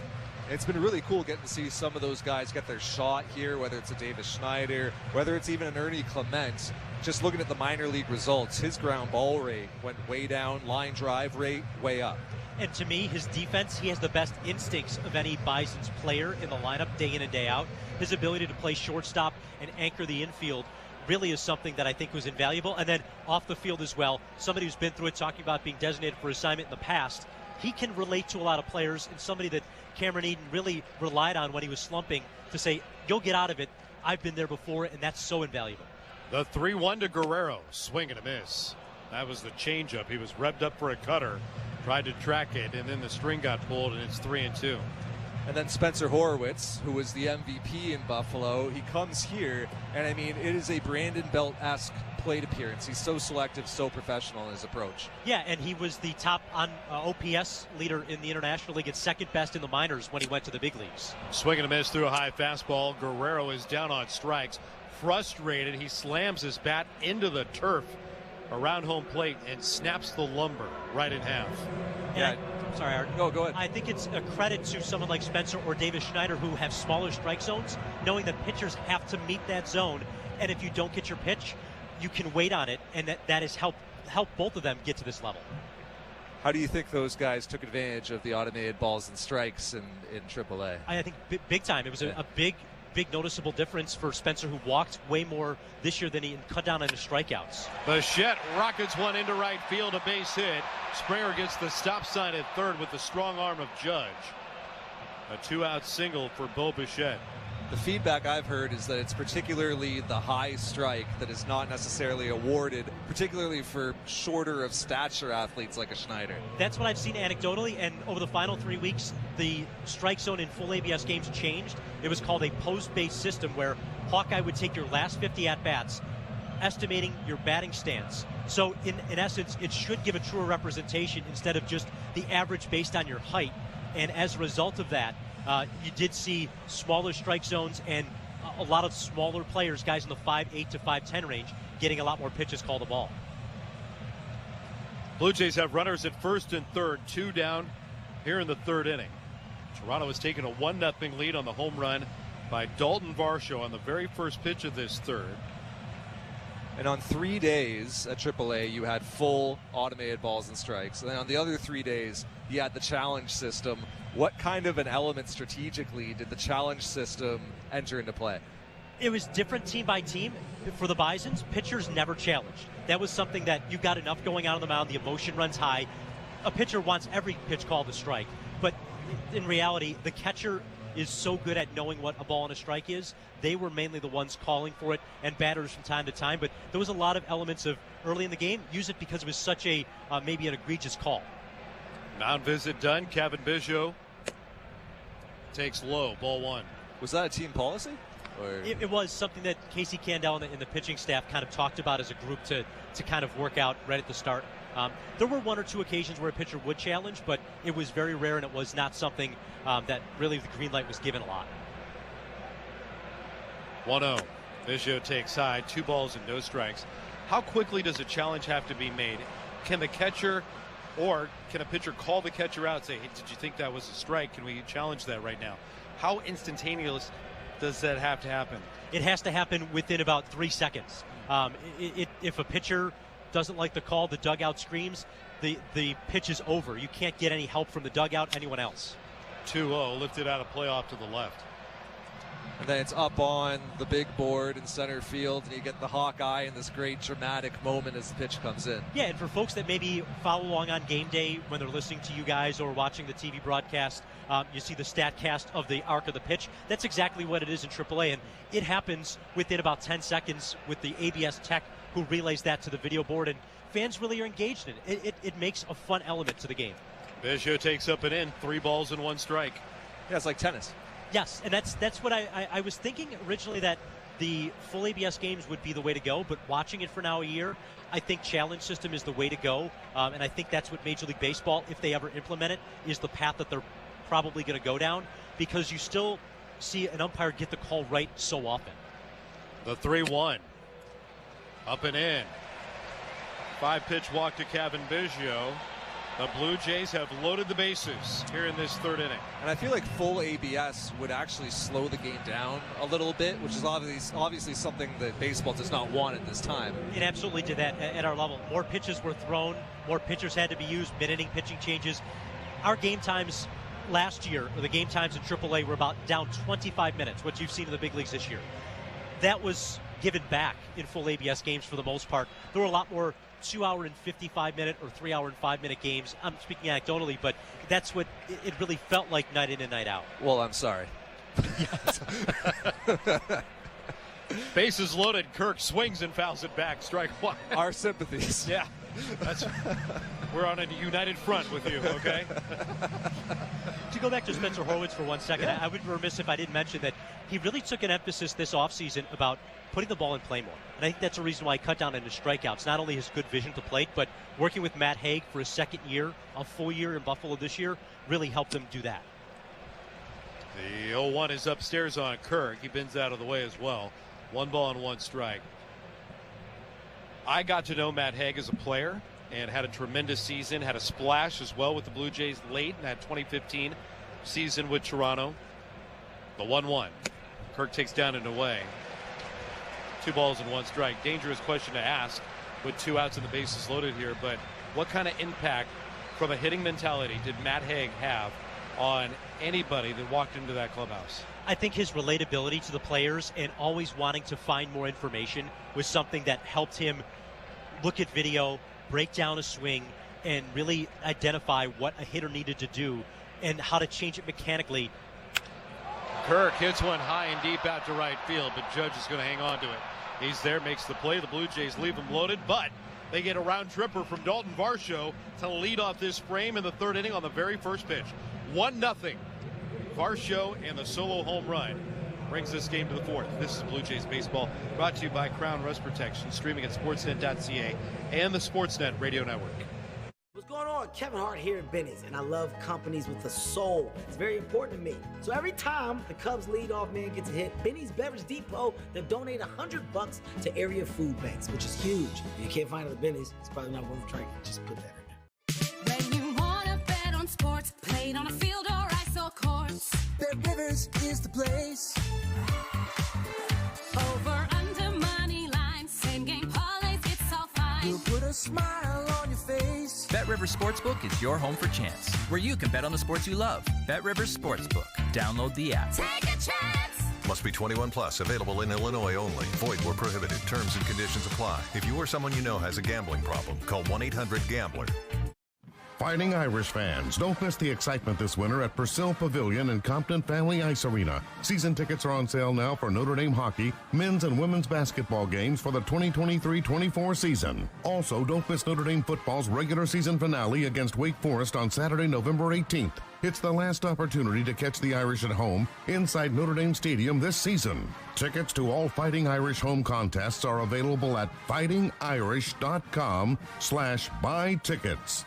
It's been really cool getting to see some of those guys get their shot here, whether it's a Davis Schneider, whether it's even an Ernie Clement. Just looking at the minor league results, his ground ball rate went way down, line drive rate way up. And to me, his defense, he has the best instincts of any Bison's player in the lineup day in and day out. His ability to play shortstop and anchor the infield really is something that I think was invaluable. And then off the field as well, somebody who's been through it, talking about being designated for assignment in the past, he can relate to a lot of players, and somebody that Cameron Eden really relied on when he was slumping to say, you'll get out of it. I've been there before, and that's so invaluable. The 3-1 to Guerrero. Swing and a miss. That was the changeup. He was revved up for a cutter, tried to track it, and then the string got pulled, and it's 3-2. And then Spencer Horowitz, who was the MVP in Buffalo, he comes here, and I mean, it is a Brandon Belt-esque plate appearance. He's so selective, so professional in his approach. Yeah, and he was the top on OPS leader in the International League and second best in the minors when he went to the big leagues. Swing and a miss through a high fastball. Guerrero is down on strikes. Frustrated, he slams his bat into the turf around home plate and snaps the lumber right in half. Yeah. Sorry, Art. Go ahead. I think it's a credit to someone like Spencer or Davis Schneider who have smaller strike zones, knowing that pitchers have to meet that zone. And if you don't get your pitch, you can wait on it, and that has helped both of them get to this level. How do you think those guys took advantage of the automated balls and strikes in AAA? I think big time. It was a big noticeable difference for Spencer, who walked way more this year than he cut down on his strikeouts. Bichette rockets one into right field, a base hit. Springer gets the stop sign at third with the strong arm of Judge. A 2-out single for Bo Bichette. The feedback I've heard is that it's particularly the high strike that is not necessarily awarded, particularly for shorter of stature athletes like a Schneider. That's what I've seen anecdotally, and over the final 3 weeks, the strike zone in full ABS games changed. It was called a post-based system where Hawkeye would take your last 50 at-bats, estimating your batting stance. So in essence, it should give a truer representation instead of just the average based on your height. And as a result of that, you did see smaller strike zones and a lot of smaller players, guys in the 5'8" to 5'10" range, getting a lot more pitches called the ball. Blue Jays have runners at first and third, 2 down here in the 3rd inning. Toronto has taken a 1-0 lead on the home run by Dalton Varsho on the very first pitch of this 3rd. And on 3 days at AAA, you had full automated balls and strikes. And then on the other 3 days, you had the challenge system. What kind of an element strategically did the challenge system enter into play? It was different team by team. For the Bisons, pitchers never challenged. That was something that you got enough going on the mound. The emotion runs high. A pitcher wants every pitch called a strike. But in reality, the catcher is so good at knowing what a ball and a strike is. They were mainly the ones calling for it, and batters from time to time. But there was a lot of elements of early in the game, use it because it was such a maybe an egregious call. Mound visit done. Kevin Biggio takes low, ball 1. Was that a team policy? Or? It was something that Casey Candell and the pitching staff kind of talked about as a group to kind of work out right at the start. There were 1 or 2 occasions where a pitcher would challenge, but it was very rare, and it was not something that really the green light was given a lot. 1-0. Biggio takes high, 2 balls and no strikes. How quickly does a challenge have to be made? Can the catcher or can a pitcher call the catcher out and say, hey, did you think that was a strike? Can we challenge that right now? How instantaneous does that have to happen? It has to happen within about 3 seconds. If a pitcher doesn't like the call, the dugout screams, the pitch is over. You can't get any help from the dugout, anyone else. 2-0, lifted out of play off to the left. And then it's up on the big board in center field, and you get the Hawkeye in this great dramatic moment as the pitch comes in. Yeah, and for folks that maybe follow along on game day when they're listening to you guys or watching the TV broadcast, you see the stat cast of the arc of the pitch. That's exactly what it is in AAA, and it happens within about 10 seconds with the ABS tech who relays that to the video board, and fans really are engaged in it. It makes a fun element to the game. Biggio takes up and in, 3 balls and 1 strike. Yeah, it's like tennis. Yes, and that's what I was thinking originally, that the full ABS games would be the way to go, but watching it for now a year, I think challenge system is the way to go, and I think that's what Major League Baseball, if they ever implement it, is the path that they're probably going to go down, because you still see an umpire get the call right so often. The 3-1. Up and in. 5-pitch walk to Kevin Biggio. The Blue Jays have loaded the bases here in this 3rd inning. And I feel like full ABS would actually slow the game down a little bit, which is obviously something that baseball does not want at this time. It absolutely did that at our level. More pitches were thrown, more pitchers had to be used, mid-inning pitching changes. Our game times last year, or the game times in AAA, were about down 25 minutes, what you've seen in the big leagues this year. That was given back in full ABS games for the most part. There were a lot more 2-hour and 55-minute or 3-hour and 5-minute games. I'm speaking anecdotally, but that's what it really felt like night in and night out. Well, I'm sorry. Bases loaded. Kirk swings and fouls it back. Strike 1. Our sympathies. Yeah. We're on a united front with you, okay? To go back to Spencer Horwitz for 1 second, I would be remiss if I didn't mention that he really took an emphasis this offseason about putting the ball in play more. And I think that's a reason why he cut down on his strikeouts. Not only his good vision to plate, but working with Matt Haig for his 2nd year, a full year in Buffalo this year, really helped him do that. The 0-1 is upstairs on Kirk. He bends out of the way as well. 1 ball and 1 strike. I got to know Matt Haig as a player and had a tremendous season, had a splash as well with the Blue Jays late in that 2015 season with Toronto. The 1-1. Kirk takes down and away. 2 balls and 1 strike. Dangerous question to ask with 2 outs and the bases loaded here, but what kind of impact from a hitting mentality did Matt Haig have on anybody that walked into that clubhouse? I think his relatability to the players and always wanting to find more information was something that helped him look at video, break down a swing, and really identify what a hitter needed to do and how to change it mechanically. Kirk hits one high and deep out to right field, but Judge is going to hang on to it. He's there, makes the play. The Blue Jays leave him loaded, but they get a round tripper from Dalton Varsho to lead off this frame in the 3rd inning on the very first pitch. 1-0. Varsho and the solo home run brings this game to the 4th. This is Blue Jays baseball, brought to you by Crown Rust Protection, streaming at sportsnet.ca and the Sportsnet Radio Network. What's going on? Kevin Hart here at Benny's, and I love companies with a soul. It's very important to me. So every time the Cubs leadoff man gets a hit, Benny's Beverage Depot, they donate $100 to area food banks, which is huge. If you can't find it at Benny's, it's probably not worth trying. Just put that in there. When you wanna bet on sports, played on a field or ice or course, Bet Rivers is the place. over under money lines, same game parlays, it's all fine. We'll put a smile on your face. Bet Rivers Sportsbook is your home for chance, where you can bet on the sports you love. Bet Rivers Sportsbook. Download the app. Take a chance. Must be 21 plus. Available in Illinois only. Void where prohibited. Terms and conditions apply. If you or someone you know has a gambling problem, call 1-800-GAMBLER. Fighting Irish fans, don't miss the excitement this winter at Purcell Pavilion and Compton Family Ice Arena. Season tickets are on sale now for Notre Dame hockey, men's and women's basketball games for the 2023-24 season. Also, don't miss Notre Dame football's regular season finale against Wake Forest on Saturday, November 18th. It's the last opportunity to catch the Irish at home inside Notre Dame Stadium this season. Tickets to all Fighting Irish home contests are available at fightingirish.com/buy tickets.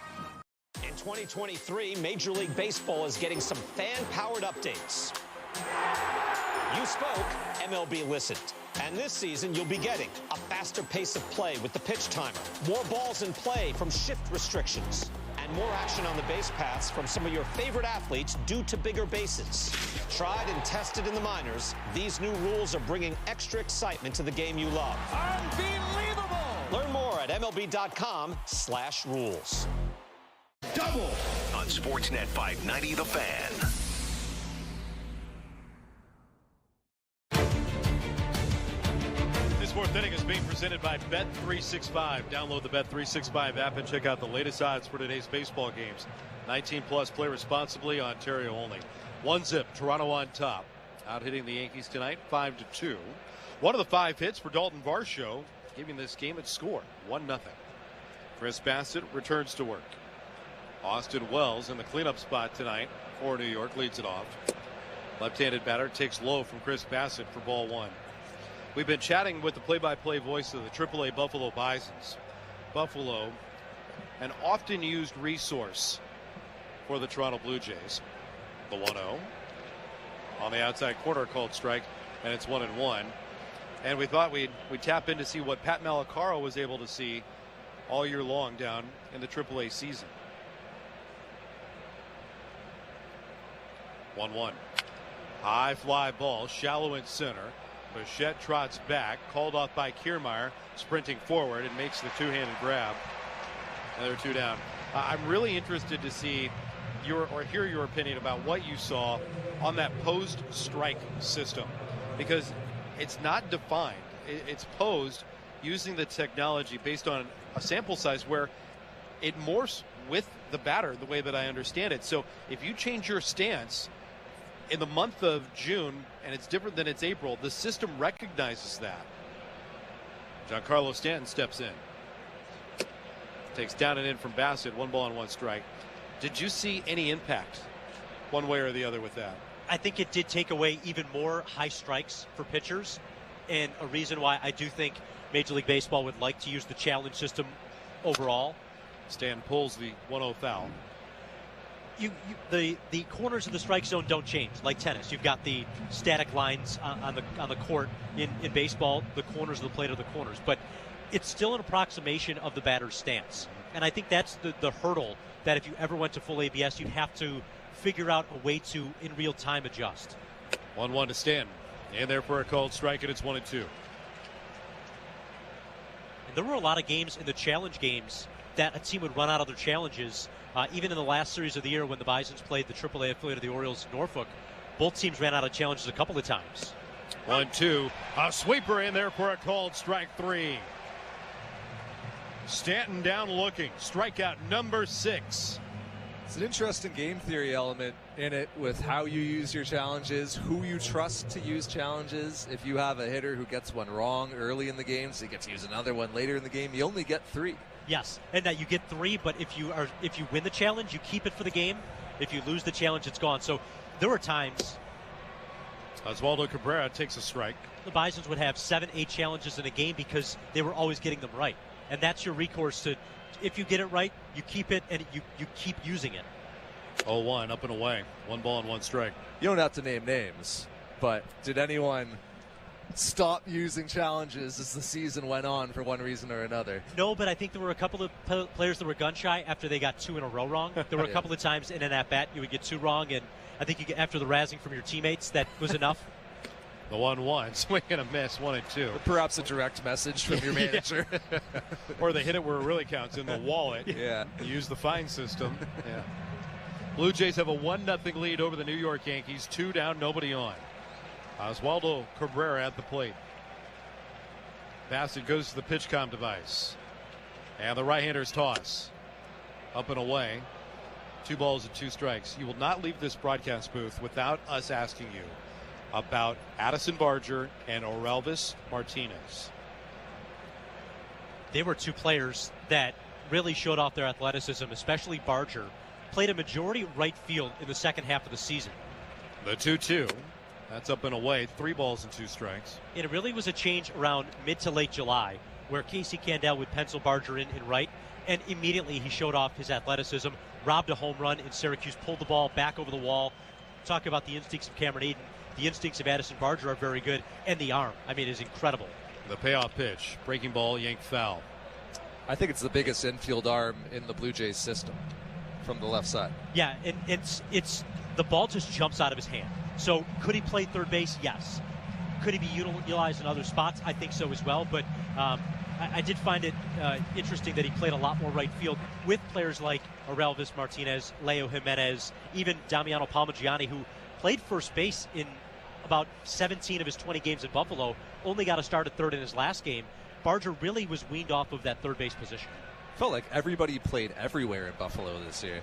In 2023, Major League Baseball is getting some fan-powered updates. You spoke, MLB listened. And this season, you'll be getting a faster pace of play with the pitch timer, more balls in play from shift restrictions, and more action on the base paths from some of your favorite athletes due to bigger bases. Tried and tested in the minors, these new rules are bringing extra excitement to the game you love. Unbelievable! Learn more at MLB.com/rules. Double on Sportsnet 590 The Fan. This 4th inning is being presented by Bet365. Download the Bet365 app and check out the latest odds for today's baseball games. 19 plus, play responsibly, Ontario only. 1-0, Toronto on top. Out hitting the Yankees tonight, 5-2. One of the 5 hits for Dalton Varsho, giving this game its score, 1-0. Chris Bassett returns to work. Austin Wells in the cleanup spot tonight for New York, leads it off. Left-handed batter takes low from Chris Bassett for ball one. We've been chatting with the play-by-play voice of the AAA Buffalo Bisons. Buffalo, an often used resource for the Toronto Blue Jays. The 1-0 on the outside corner, called strike, and it's 1-1. And we thought we'd tap in to see what Pat Malacaro was able to see all year long down in the AAA season. 1-1. High fly ball, shallow in center. Bichette trots back, called off by Kiermaier, sprinting forward and makes the two-handed grab. Another two down. I'm really interested to see hear your opinion about what you saw on that posed strike system, because it's not defined. It's posed using the technology based on a sample size where it morphs with the batter, the way that I understand it. So if you change your stance in the month of June and it's different than it's April, the system recognizes that. Giancarlo Stanton steps in. Takes down and in from Bassett. 1-1 strike. Did you see any impact one way or the other with that? I think it did take away even more high strikes for pitchers, and a reason why I do think Major League Baseball would like to use the challenge system overall. Stan pulls the 1-0 foul. The corners of the strike zone don't change like tennis. You've got the static lines on the court. In baseball, the corners of the plate are the corners, but it's still an approximation of the batter's stance. And I think that's the hurdle that if you ever went to full ABS, you'd have to figure out a way to in real time adjust. 1-1 to Stanton. And there for a called strike, and it's 1-2. And there were a lot of games in the challenge games that a team would run out of their challenges. Even in the last series of the year when the Bisons played the AAA affiliate of the Orioles, Norfolk, both teams ran out of challenges a couple of times. 1-2. A sweeper in there for a called strike 3. Stanton down looking. Strikeout number 6. It's an interesting game theory element in it with how you use your challenges, who you trust to use challenges. If you have a hitter who gets one wrong early in the game, so he gets to use another one later in the game, you only get 3. Yes, and that you get 3, but if you win the challenge, you keep it for the game. If you lose the challenge, it's gone. So there were times Oswaldo Cabrera takes a strike. The Bisons would have 7, 8 challenges in a game because they were always getting them right. And that's your recourse to, if you get it right, you keep it and you keep using it. 0-1, up and away. 1 strike. You don't have to name names, but did anyone stop using challenges as the season went on for one reason or another? No, but I think there were a couple of players that were gun shy after they got 2 in a row wrong. There were a couple of times in an at-bat you would get 2 wrong, and I think after the razzing from your teammates, that was enough. The 1-1, swing and a miss, 1-2. Or perhaps a direct message from your manager. Or they hit it where it really counts, in the wallet. Yeah. Use the fine system. Yeah. Blue Jays have a 1-0 lead over the New York Yankees. 2 down, nobody on. Oswaldo Cabrera at the plate. Bassett goes to the pitch comm device. And the right-hander's toss. Up and away. 2 balls and 2 strikes. You will not leave this broadcast booth without us asking you about Addison Barger and Orelvis Martinez. They were 2 players that really showed off their athleticism, especially Barger. Played a majority right field in the second half of the season. The 2-2. That's up and away. 3 balls and 2 strikes. It really was a change around mid to late July where Casey Candell would pencil Barger in right, and immediately he showed off his athleticism, robbed a home run in Syracuse, pulled the ball back over the wall. Talk about the instincts of Cameron Eden. The instincts of Addison Barger are very good, and the arm, I mean, is incredible. The payoff pitch, breaking ball, yanked foul. I think it's the biggest infield arm in the Blue Jays system from the left side. Yeah, and it's the ball just jumps out of his hand. So could he play third base? Yes. Could he be utilized in other spots? I think so as well, but I did find it interesting that he played a lot more right field with players like Orelvis Martinez, Leo Jimenez, even Damiano Palmaggiani, who played first base in about 17 of his 20 games in Buffalo, only got a start at third in his last game. Barger really was weaned off of that third base position. Felt like everybody played everywhere in Buffalo this year.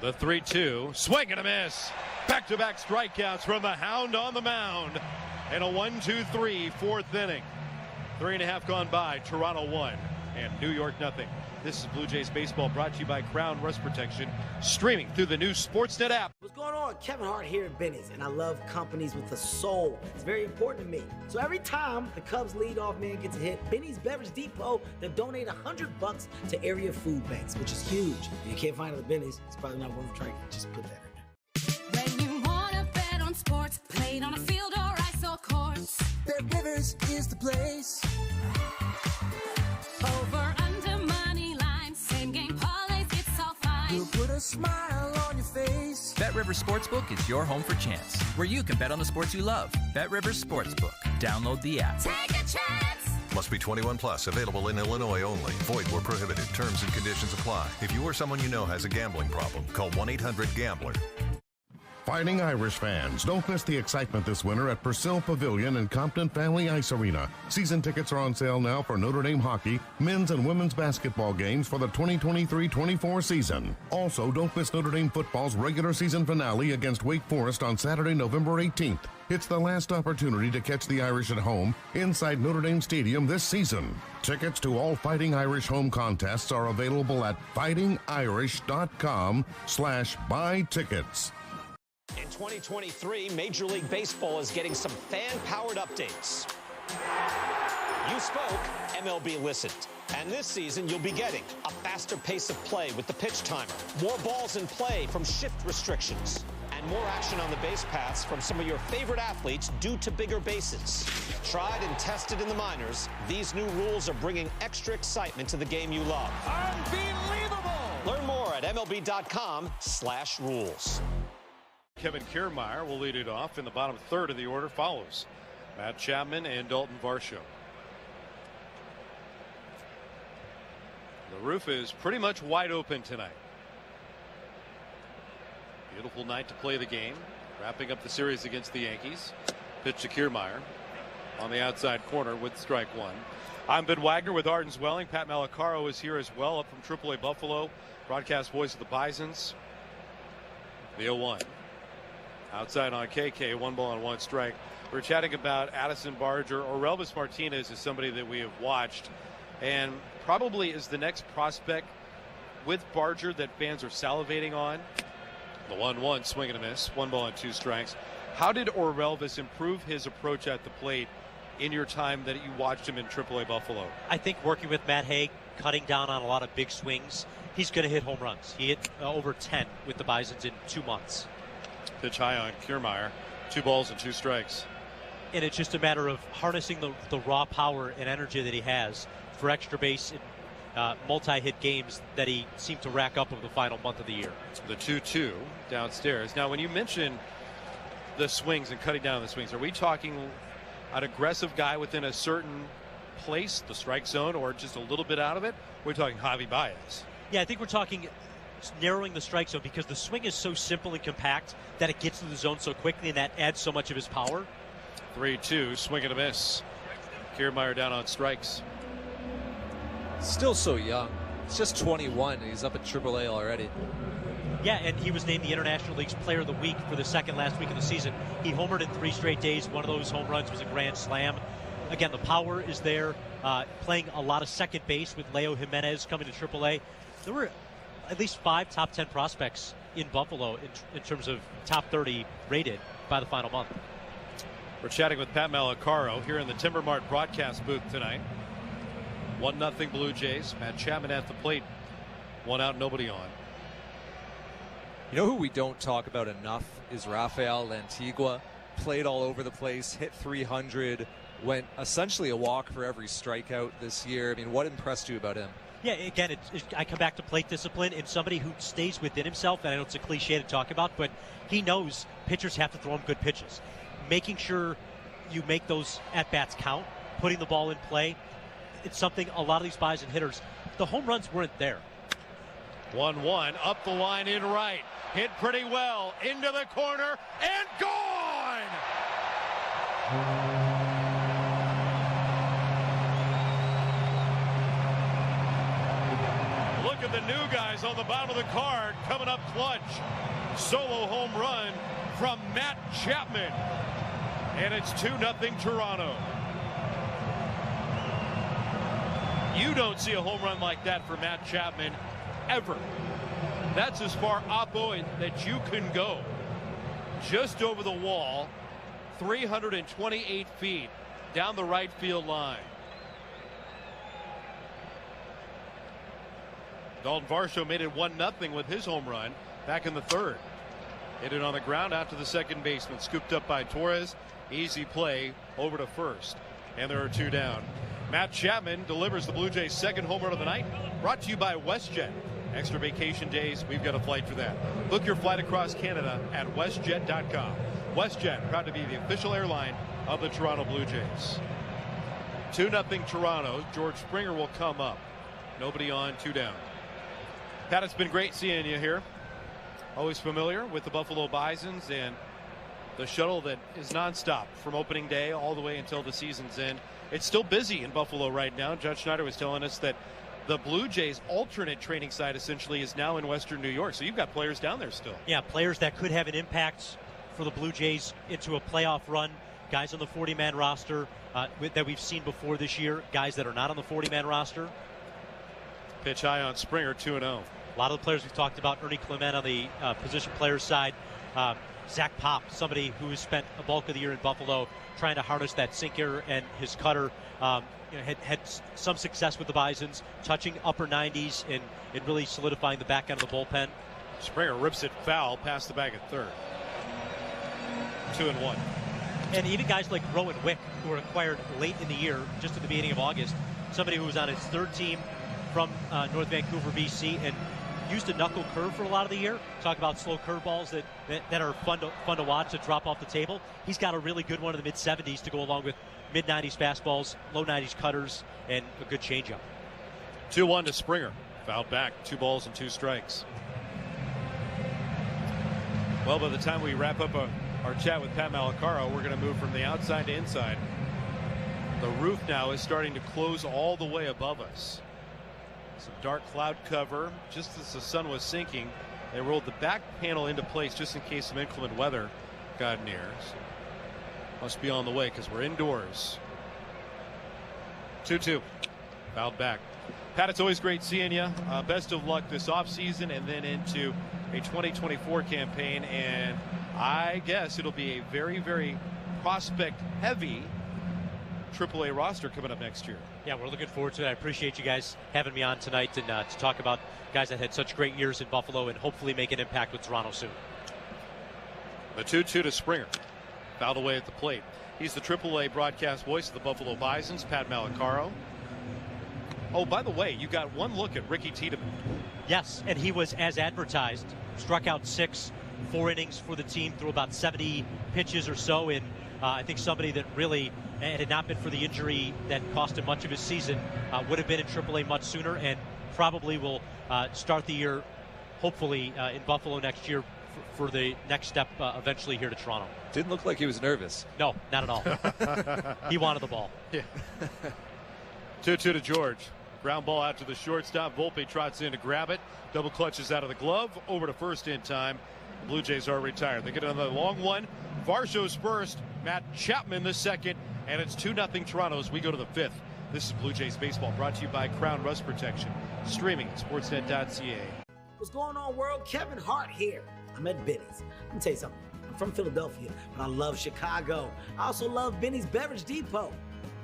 The 3-2, swing and a miss. Back-to-back strikeouts from the Hound on the mound. And a 1-2-3 4th inning. 3.5 gone by. Toronto 1, and New York nothing. This is Blue Jays baseball, brought to you by Crown Rust Protection, streaming through the new Sportsnet app. What's going on? Kevin Hart here at Benny's, and I love companies with a soul. It's very important to me. So every time the Cubs leadoff man gets a hit, Benny's Beverage Depot, they donate $100 to area food banks, which is huge. If you can't find it at Benny's, it's probably not worth trying. Just put that in there. When you wanna bet on sports, played on a field or ice or courts, Bet Rivers is the place. over under money line, same game parlays, it's all fine. You'll put a smile on your face. Bet Rivers Sportsbook is your home for chance, where you can bet on the sports you love. Bet Rivers Sportsbook. Download the app. Take a chance. Must be 21 plus. Available in Illinois only. Void where prohibited. Terms and conditions apply. If you or someone you know has a gambling problem, call 1-800-GAMBLER. Fighting Irish fans, don't miss the excitement this winter at Purcell Pavilion and Compton Family Ice Arena. Season tickets are on sale now for Notre Dame hockey, men's and women's basketball games for the 2023-24 season. Also, don't miss Notre Dame football's regular season finale against Wake Forest on Saturday, November 18th. It's the last opportunity to catch the Irish at home inside Notre Dame Stadium this season. Tickets to all Fighting Irish home contests are available at fightingirish.com/buy tickets. In 2023, Major League Baseball is getting some fan-powered updates. You spoke, MLB listened. And this season, you'll be getting a faster pace of play with the pitch timer, more balls in play from shift restrictions, and more action on the base paths from some of your favorite athletes due to bigger bases. Tried and tested in the minors, these new rules are bringing extra excitement to the game you love. Unbelievable! Learn more at MLB.com/rules. Kevin Kiermaier will lead it off. In the bottom third of the order follows Matt Chapman and Dalton Varsho. The roof is pretty much wide open tonight. Beautiful night to play the game. Wrapping up the series against the Yankees. Pitch to Kiermaier on the outside corner with strike one. I'm Ben Wagner with Arden Zwelling. Pat Malacaro is here as well, up from AAA Buffalo. Broadcast voice of the Bisons. The 0-1. Outside on KK, 1-1 strike. We're chatting about Addison Barger. Orelvis Martinez is somebody that we have watched and probably is the next prospect with Barger that fans are salivating on. The 1-1 swing and a miss, 1-2 strikes. How did Orelvis improve his approach at the plate in your time that you watched him in AAA Buffalo? I think working with Matt Haig, cutting down on a lot of big swings, he's going to hit home runs. He hit over 10 with the Bisons in 2 months. Pitch high on Kiermaier, 2 balls and 2 strikes. And it's just a matter of harnessing the raw power and energy that he has for extra base and multi-hit games that he seemed to rack up over the final month of the year. The 2-2 downstairs. Now, when you mention the swings and cutting down the swings, are we talking an aggressive guy within a certain place, the strike zone, or just a little bit out of it? We're talking Javi Baez. Yeah, I think we're talking narrowing the strike zone because the swing is so simple and compact that it gets to the zone so quickly, and that adds so much of his power. 3-2, swing and a miss. Kiermaier down on strikes. Still so young. He's just 21. He's up at AAA already. Yeah, and he was named the International League's Player of the Week for the second last week of the season. He homered in 3 straight days. One of those home runs was a grand slam. Again, the power is there. Playing a lot of second base with Leo Jimenez coming to AAA. There were at least 5 top 10 prospects in Buffalo in terms of top 30 rated by the final month. We're chatting with Pat Malacaro here in the Timber Mart broadcast booth tonight. 1-0 Blue Jays. Matt Chapman at the plate. 1 out, nobody on. You know who we don't talk about enough is Rafael Lantigua. Played all over the place, hit 300, went essentially a walk for every strikeout this year. I mean, what impressed you about him? Yeah, again, I come back to plate discipline and somebody who stays within himself, and I know it's a cliche to talk about, but he knows pitchers have to throw him good pitches. Making sure you make those at-bats count, putting the ball in play, it's something a lot of these Bison hitters, the home runs weren't there. 1-1, up the line in right. Hit pretty well, into the corner, and gone! Look at the new guys on the bottom of the card coming up clutch. Solo home run from Matt Chapman. And it's 2-0 Toronto. You don't see a home run like that for Matt Chapman ever. That's as far oppo that you can go. Just over the wall, 328 feet down the right field line. Dalton Varsho made it 1-0 with his home run back in the third. Hit it on the ground out to the second baseman, scooped up by Torres. Easy play over to first, and there are 2 down. Matt Chapman delivers the Blue Jays' second home run of the night. Brought to you by WestJet. Extra vacation days, we've got a flight for that. Book your flight across Canada at WestJet.com. WestJet, proud to be the official airline of the Toronto Blue Jays. 2-0 Toronto. George Springer will come up. Nobody on, 2 down. Pat, it's been great seeing you here. Always familiar with the Buffalo Bisons and the shuttle that is nonstop from opening day all the way until the season's end. It's still busy in Buffalo right now. Judge Schneider was telling us that the Blue Jays' alternate training site essentially is now in Western New York. So you've got players down there still. Yeah, players that could have an impact for the Blue Jays into a playoff run. Guys on the 40-man roster that we've seen before this year. Guys that are not on the 40-man roster. Pitch high on Springer, 2-0. A lot of the players we've talked about, Ernie Clement on the position players side. Zach Pop, somebody who has spent a bulk of the year in Buffalo trying to harness that sinker and his cutter. Had some success with the Bisons, touching upper 90s and really solidifying the back end of the bullpen. Springer rips it foul past the bag at third. 2-1. And even guys like Rowan Wick, who were acquired late in the year, just at the beginning of August, somebody who was on his third team from North Vancouver, BC, and used a knuckle curve for a lot of the year. Talk about slow curveballs that are fun to watch, to drop off the table. He's got a really good one in the mid-70s to go along with mid-90s fastballs, low-90s cutters, and a good changeup. 2-1 to Springer. Fouled back, 2 balls and 2 strikes. Well, by the time we wrap up our chat with Pat Malacaro, we're going to move from the outside to inside. The roof now is starting to close all the way above us. Some dark cloud cover. Just as the sun was sinking, they rolled the back panel into place just in case some inclement weather got near. So must be on the way because we're indoors. 2-2. Fouled back. Pat, it's always great seeing you. Best of luck this offseason and then into a 2024 campaign. And I guess it'll be a very, very prospect-heavy AAA roster coming up next year. Yeah, we're looking forward to it. I appreciate you guys having me on tonight and to talk about guys that had such great years in Buffalo and hopefully make an impact with Toronto soon. The 2-2 to Springer. Fouled away at the plate. He's the AAA broadcast voice of the Buffalo Bisons, Pat Malacaro. Oh, by the way, you got one look at Ricky Tiedemann. Yes, and he was as advertised. Struck out 6, 4 innings for the team through about 70 pitches or so. And I think somebody that really, had it not been for the injury that cost him much of his season, would have been in AAA much sooner and probably will start the year, hopefully, in Buffalo next year for the next step eventually here to Toronto. Didn't look like he was nervous. No, not at all. He wanted the ball. Yeah. 2-2 to George. Ground ball out to the shortstop. Volpe trots in to grab it. Double clutches out of the glove. Over to first in time. The Blue Jays are retired. They get another long one. Varsho's first. Matt Chapman the second. And it's 2-0 Toronto as we go to the 5th. This is Blue Jays baseball brought to you by Crown Rust Protection. Streaming at sportsnet.ca. What's going on, world? Kevin Hart here. I'm at Benny's. Let me tell you something. I'm from Philadelphia, but I love Chicago. I also love Benny's Beverage Depot.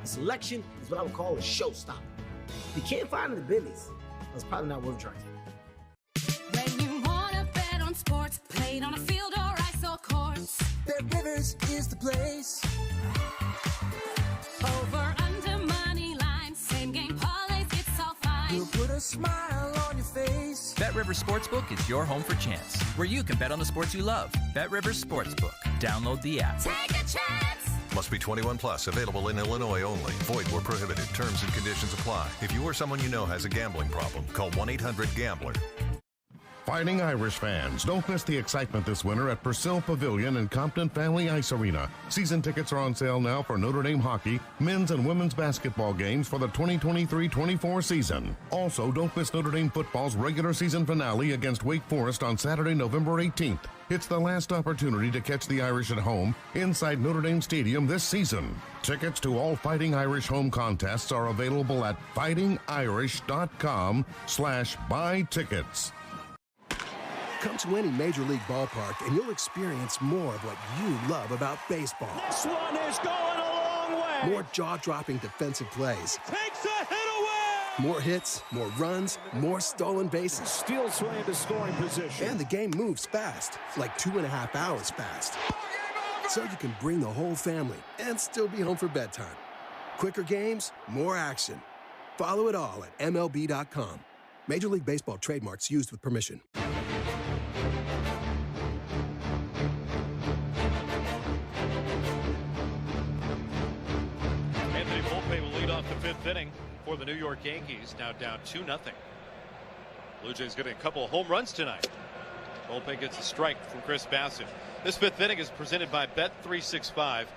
The selection is what I would call a showstopper. If you can't find it at Benny's, it's probably not worth drinking. When you want to bet on sports, played on a field or ice or course, Bet Rivers is the place. over, under, money line, same game parlays, it's all fine. We'll put a smile on your face. Bet Rivers Sportsbook is your home for chance, where you can bet on the sports you love. Bet Rivers Sportsbook. Download the app. Take a chance. Must be 21 plus. Available in Illinois only. Void where prohibited. Terms and conditions apply. If you or someone you know has a gambling problem, call 1-800-GAMBLER. Fighting Irish fans, don't miss the excitement this winter at Purcell Pavilion and Compton Family Ice Arena. Season tickets are on sale now for Notre Dame hockey, men's and women's basketball games for the 2023-24 season. Also, don't miss Notre Dame football's regular season finale against Wake Forest on Saturday, November 18th. It's the last opportunity to catch the Irish at home inside Notre Dame Stadium this season. Tickets to all Fighting Irish home contests are available at fightingirish.com/buy tickets. Come to any Major League ballpark and you'll experience more of what you love about baseball. This one is going a long way. More jaw-dropping defensive plays. Takes a hit away. More hits, more runs, more stolen bases. Steals way into scoring position. And the game moves fast, like 2.5 hours fast. So you can bring the whole family and still be home for bedtime. Quicker games, more action. Follow it all at MLB.com. Major League Baseball trademarks used with permission. The fifth inning for the New York Yankees, now down 2-0. Blue Jays getting a couple of home runs tonight. Volpe gets a strike from Chris Bassett. This fifth inning is presented by Bet365.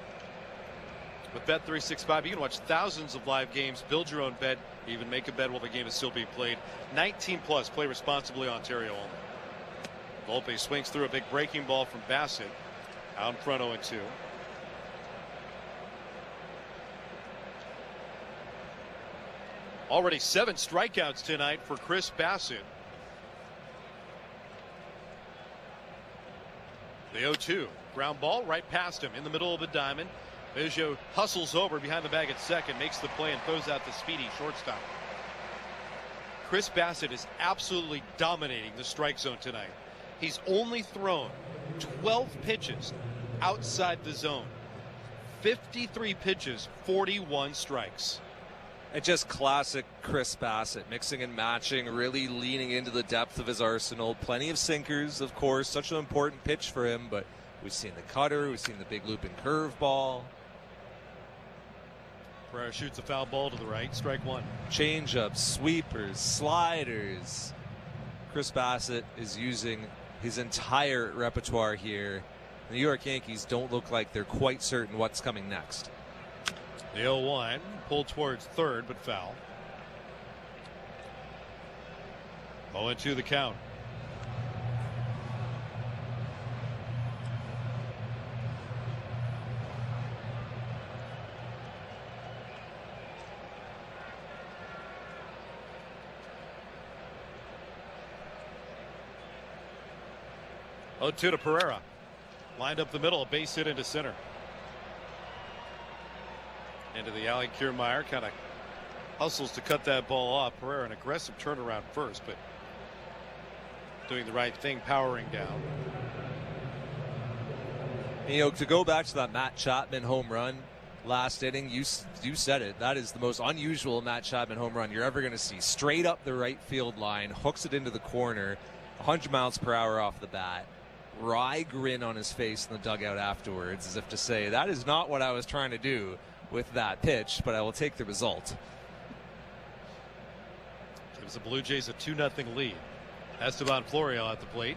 With Bet365, you can watch thousands of live games, build your own bet, even make a bet while the game is still being played. 19 plus, play responsibly, Ontario only. Volpe swings through a big breaking ball from Bassett. Out in front 0-2. Already 7 strikeouts tonight for Chris Bassett. The 0-2 ground ball right past him in the middle of the diamond. Biggio hustles over behind the bag at second, makes the play and throws out the speedy shortstop. Chris Bassett is absolutely dominating the strike zone tonight. He's only thrown 12 pitches outside the zone. 53 pitches, 41 strikes. And just classic Chris Bassett, mixing and matching, really leaning into the depth of his arsenal. Plenty of sinkers, of course, such an important pitch for him, but we've seen the cutter, we've seen the big looping curveball. Pereira shoots a foul ball to the right, strike one. Changeups, sweepers, sliders. Chris Bassett is using his entire repertoire here. The New York Yankees don't look like they're quite certain what's coming next. The 0-1 pulled towards third, but foul. 0-2 the count. Oh, 2 to Pereira. Lined up the middle, a base hit into center. Into the alley, Kiermaier kind of hustles to cut that ball off. Pereira an aggressive turnaround first, but doing the right thing, powering down. You know, to go back to that Matt Chapman home run last inning, you said it. That is the most unusual Matt Chapman home run you're ever going to see. Straight up the right field line, hooks it into the corner, 100 miles per hour off the bat. Wry grin on his face in the dugout afterwards, as if to say, that is not what I was trying to do with that pitch, but I will take the result. Gives the Blue Jays a 2-0 lead. Esteban Florial at the plate.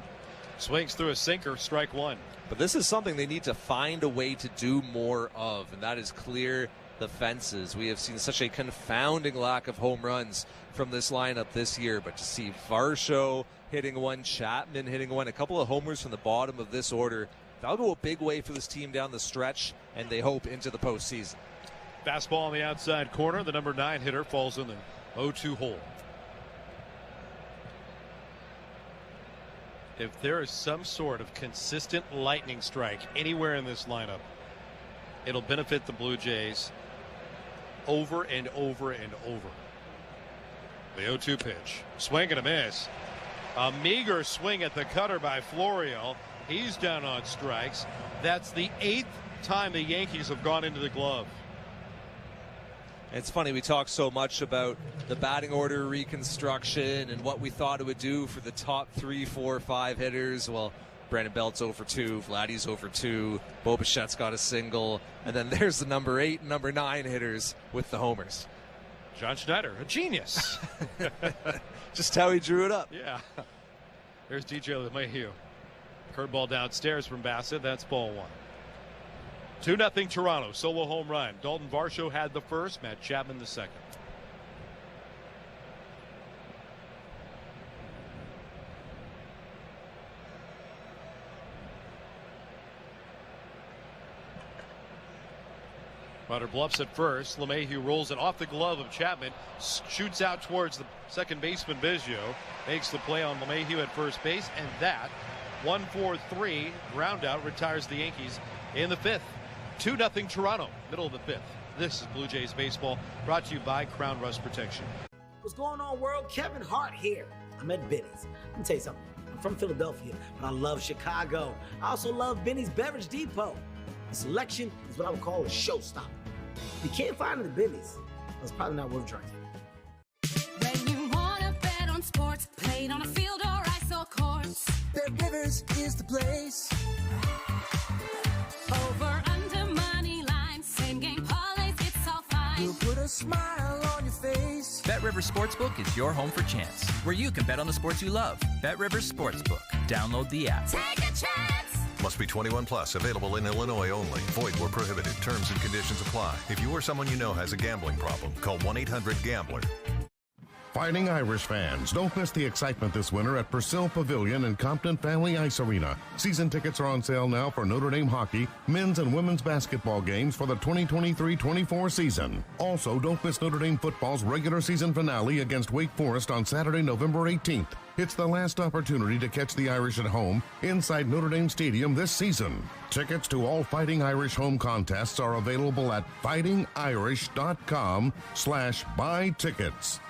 Swings through a sinker, strike one. But this is something they need to find a way to do more of, and that is clear the fences. We have seen such a confounding lack of home runs from this lineup this year, but to see Varsho hitting one, Chapman hitting one, a couple of homers from the bottom of this order, that'll go a big way for this team down the stretch, and they hope into the postseason. Fastball on the outside corner. The number 9 hitter falls in the 0-2 hole. If there is some sort of consistent lightning strike anywhere in this lineup, it'll benefit the Blue Jays over and over and over. The 0-2 pitch. Swing and a miss. A meager swing at the cutter by Florial. He's down on strikes. That's the 8th time the Yankees have gone into the glove. It's funny, we talk so much about the batting order reconstruction and what we thought it would do for the top 3, 4, 5 hitters. Well, Brandon Belt's 0 for 2, Vladdy's 0 for 2, Bo Bichette's got a single, and then there's the number 8 and number 9 hitters with the homers. John Schneider, a genius. Just how he drew it up. Yeah. There's DJ LeMahieu. Curveball downstairs from Bassett. That's ball one. 2-0 Toronto. Solo home run. Dalton Varsho had the first. Matt Chapman the second. Runner bluffs at first. LeMahieu rolls it off the glove of Chapman. Shoots out towards the second baseman Biggio. Makes the play on LeMahieu at first base. And that 1-4-3 ground out retires the Yankees in the fifth. 2-0 Toronto. Middle of the fifth. This is Blue Jays baseball, brought to you by Crown Rust Protection. What's going on, world? Kevin Hart here. I'm at Benny's. Let me tell you something. I'm from Philadelphia, but I love Chicago. I also love Benny's Beverage Depot. The selection is what I would call a showstopper. If you can't find it at Benny's, it's probably not worth drinking. When you wanna bet on sports, played on a field or ice or courts, Bet Rivers is the place. over under money lines, same game parlays, it's all fine. You'll put a smile on your face. Bet Rivers Sportsbook is your home for chance, where you can bet on the sports you love. Bet Rivers Sportsbook. Download the app. Take a chance. Must be 21 plus. Available in Illinois only. Void where prohibited. Terms and conditions apply. If you or someone you know has a gambling problem, call 1-800-GAMBLER. Fighting Irish fans, don't miss the excitement this winter at Purcell Pavilion and Compton Family Ice Arena. Season tickets are on sale now for Notre Dame hockey, men's and women's basketball games for the 2023-24 season. Also, don't miss Notre Dame football's regular season finale against Wake Forest on Saturday, November 18th. It's the last opportunity to catch the Irish at home inside Notre Dame Stadium this season. Tickets to all Fighting Irish home contests are available at fightingirish.com/buy tickets.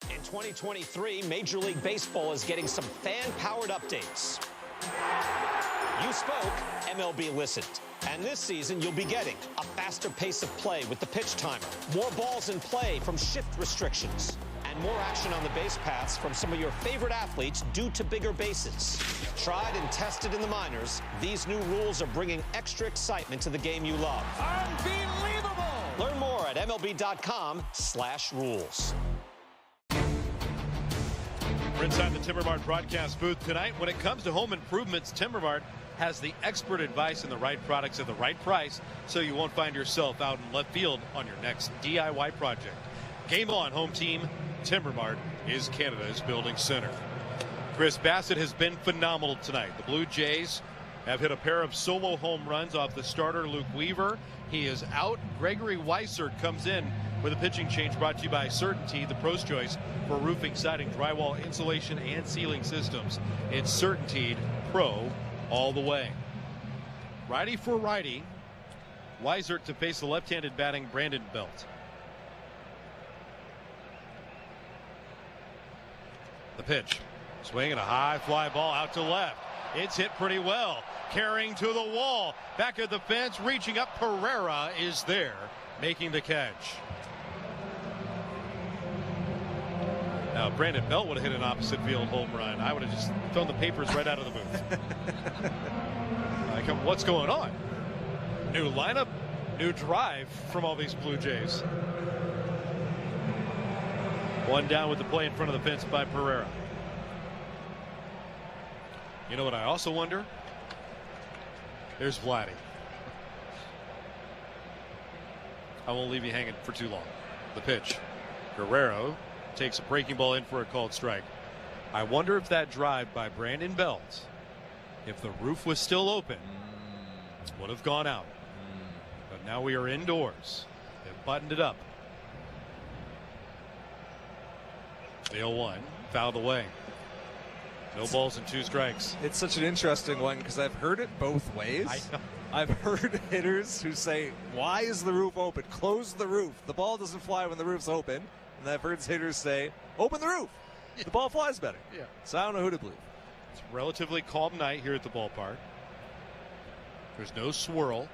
In 2023, Major League Baseball is getting some fan-powered updates. You spoke, MLB listened. And this season, you'll be getting a faster pace of play with the pitch timer, more balls in play from shift restrictions, and more action on the base paths from some of your favorite athletes due to bigger bases. Tried and tested in the minors, these new rules are bringing extra excitement to the game you love. Unbelievable! Learn more at MLB.com/rules. We're inside the Timbermart broadcast booth tonight. When it comes to home improvements, Timbermart has the expert advice and the right products at the right price, so you won't find yourself out in left field on your next DIY project. Game on, home team. Timbermart is Canada's building center. Chris Bassett has been phenomenal tonight. The Blue Jays have hit a pair of solo home runs off the starter, Luke Weaver. He is out. Gregory Weissert comes in with a pitching change, brought to you by Certainty, the pro's choice for roofing, siding, drywall, insulation, and ceiling systems. It's Certainty Pro all the way. Righty for righty. Weissert to face the left-handed batting Brandon Belt. The pitch. Swinging a high fly ball out to left. It's hit pretty well. Carrying to the wall. Back at the fence, reaching up. Pereira is there, making the catch. Now, Brandon Belt would have hit an opposite field home run. I would have just thrown the papers right out of the booth. Like, what's going on? New lineup, new drive from all these Blue Jays. One down with the play in front of the fence by Pereira. You know what I also wonder? There's Vladdy. I won't leave you hanging for too long. The pitch. Guerrero takes a breaking ball in for a called strike. I wonder if that drive by Brandon Belt, if the roof was still open, would have gone out. But now we are indoors. They've buttoned it up. The 0-1 fouled away. No balls and 2 strikes. It's such an interesting one because I've heard it both ways. I've heard hitters who say, why is the roof open? Close the roof. The ball doesn't fly when the roof's open. And I've heard hitters say, open the roof. The ball flies better. Yeah. So I don't know who to believe. It's a relatively calm night here at the ballpark. There's no swirl.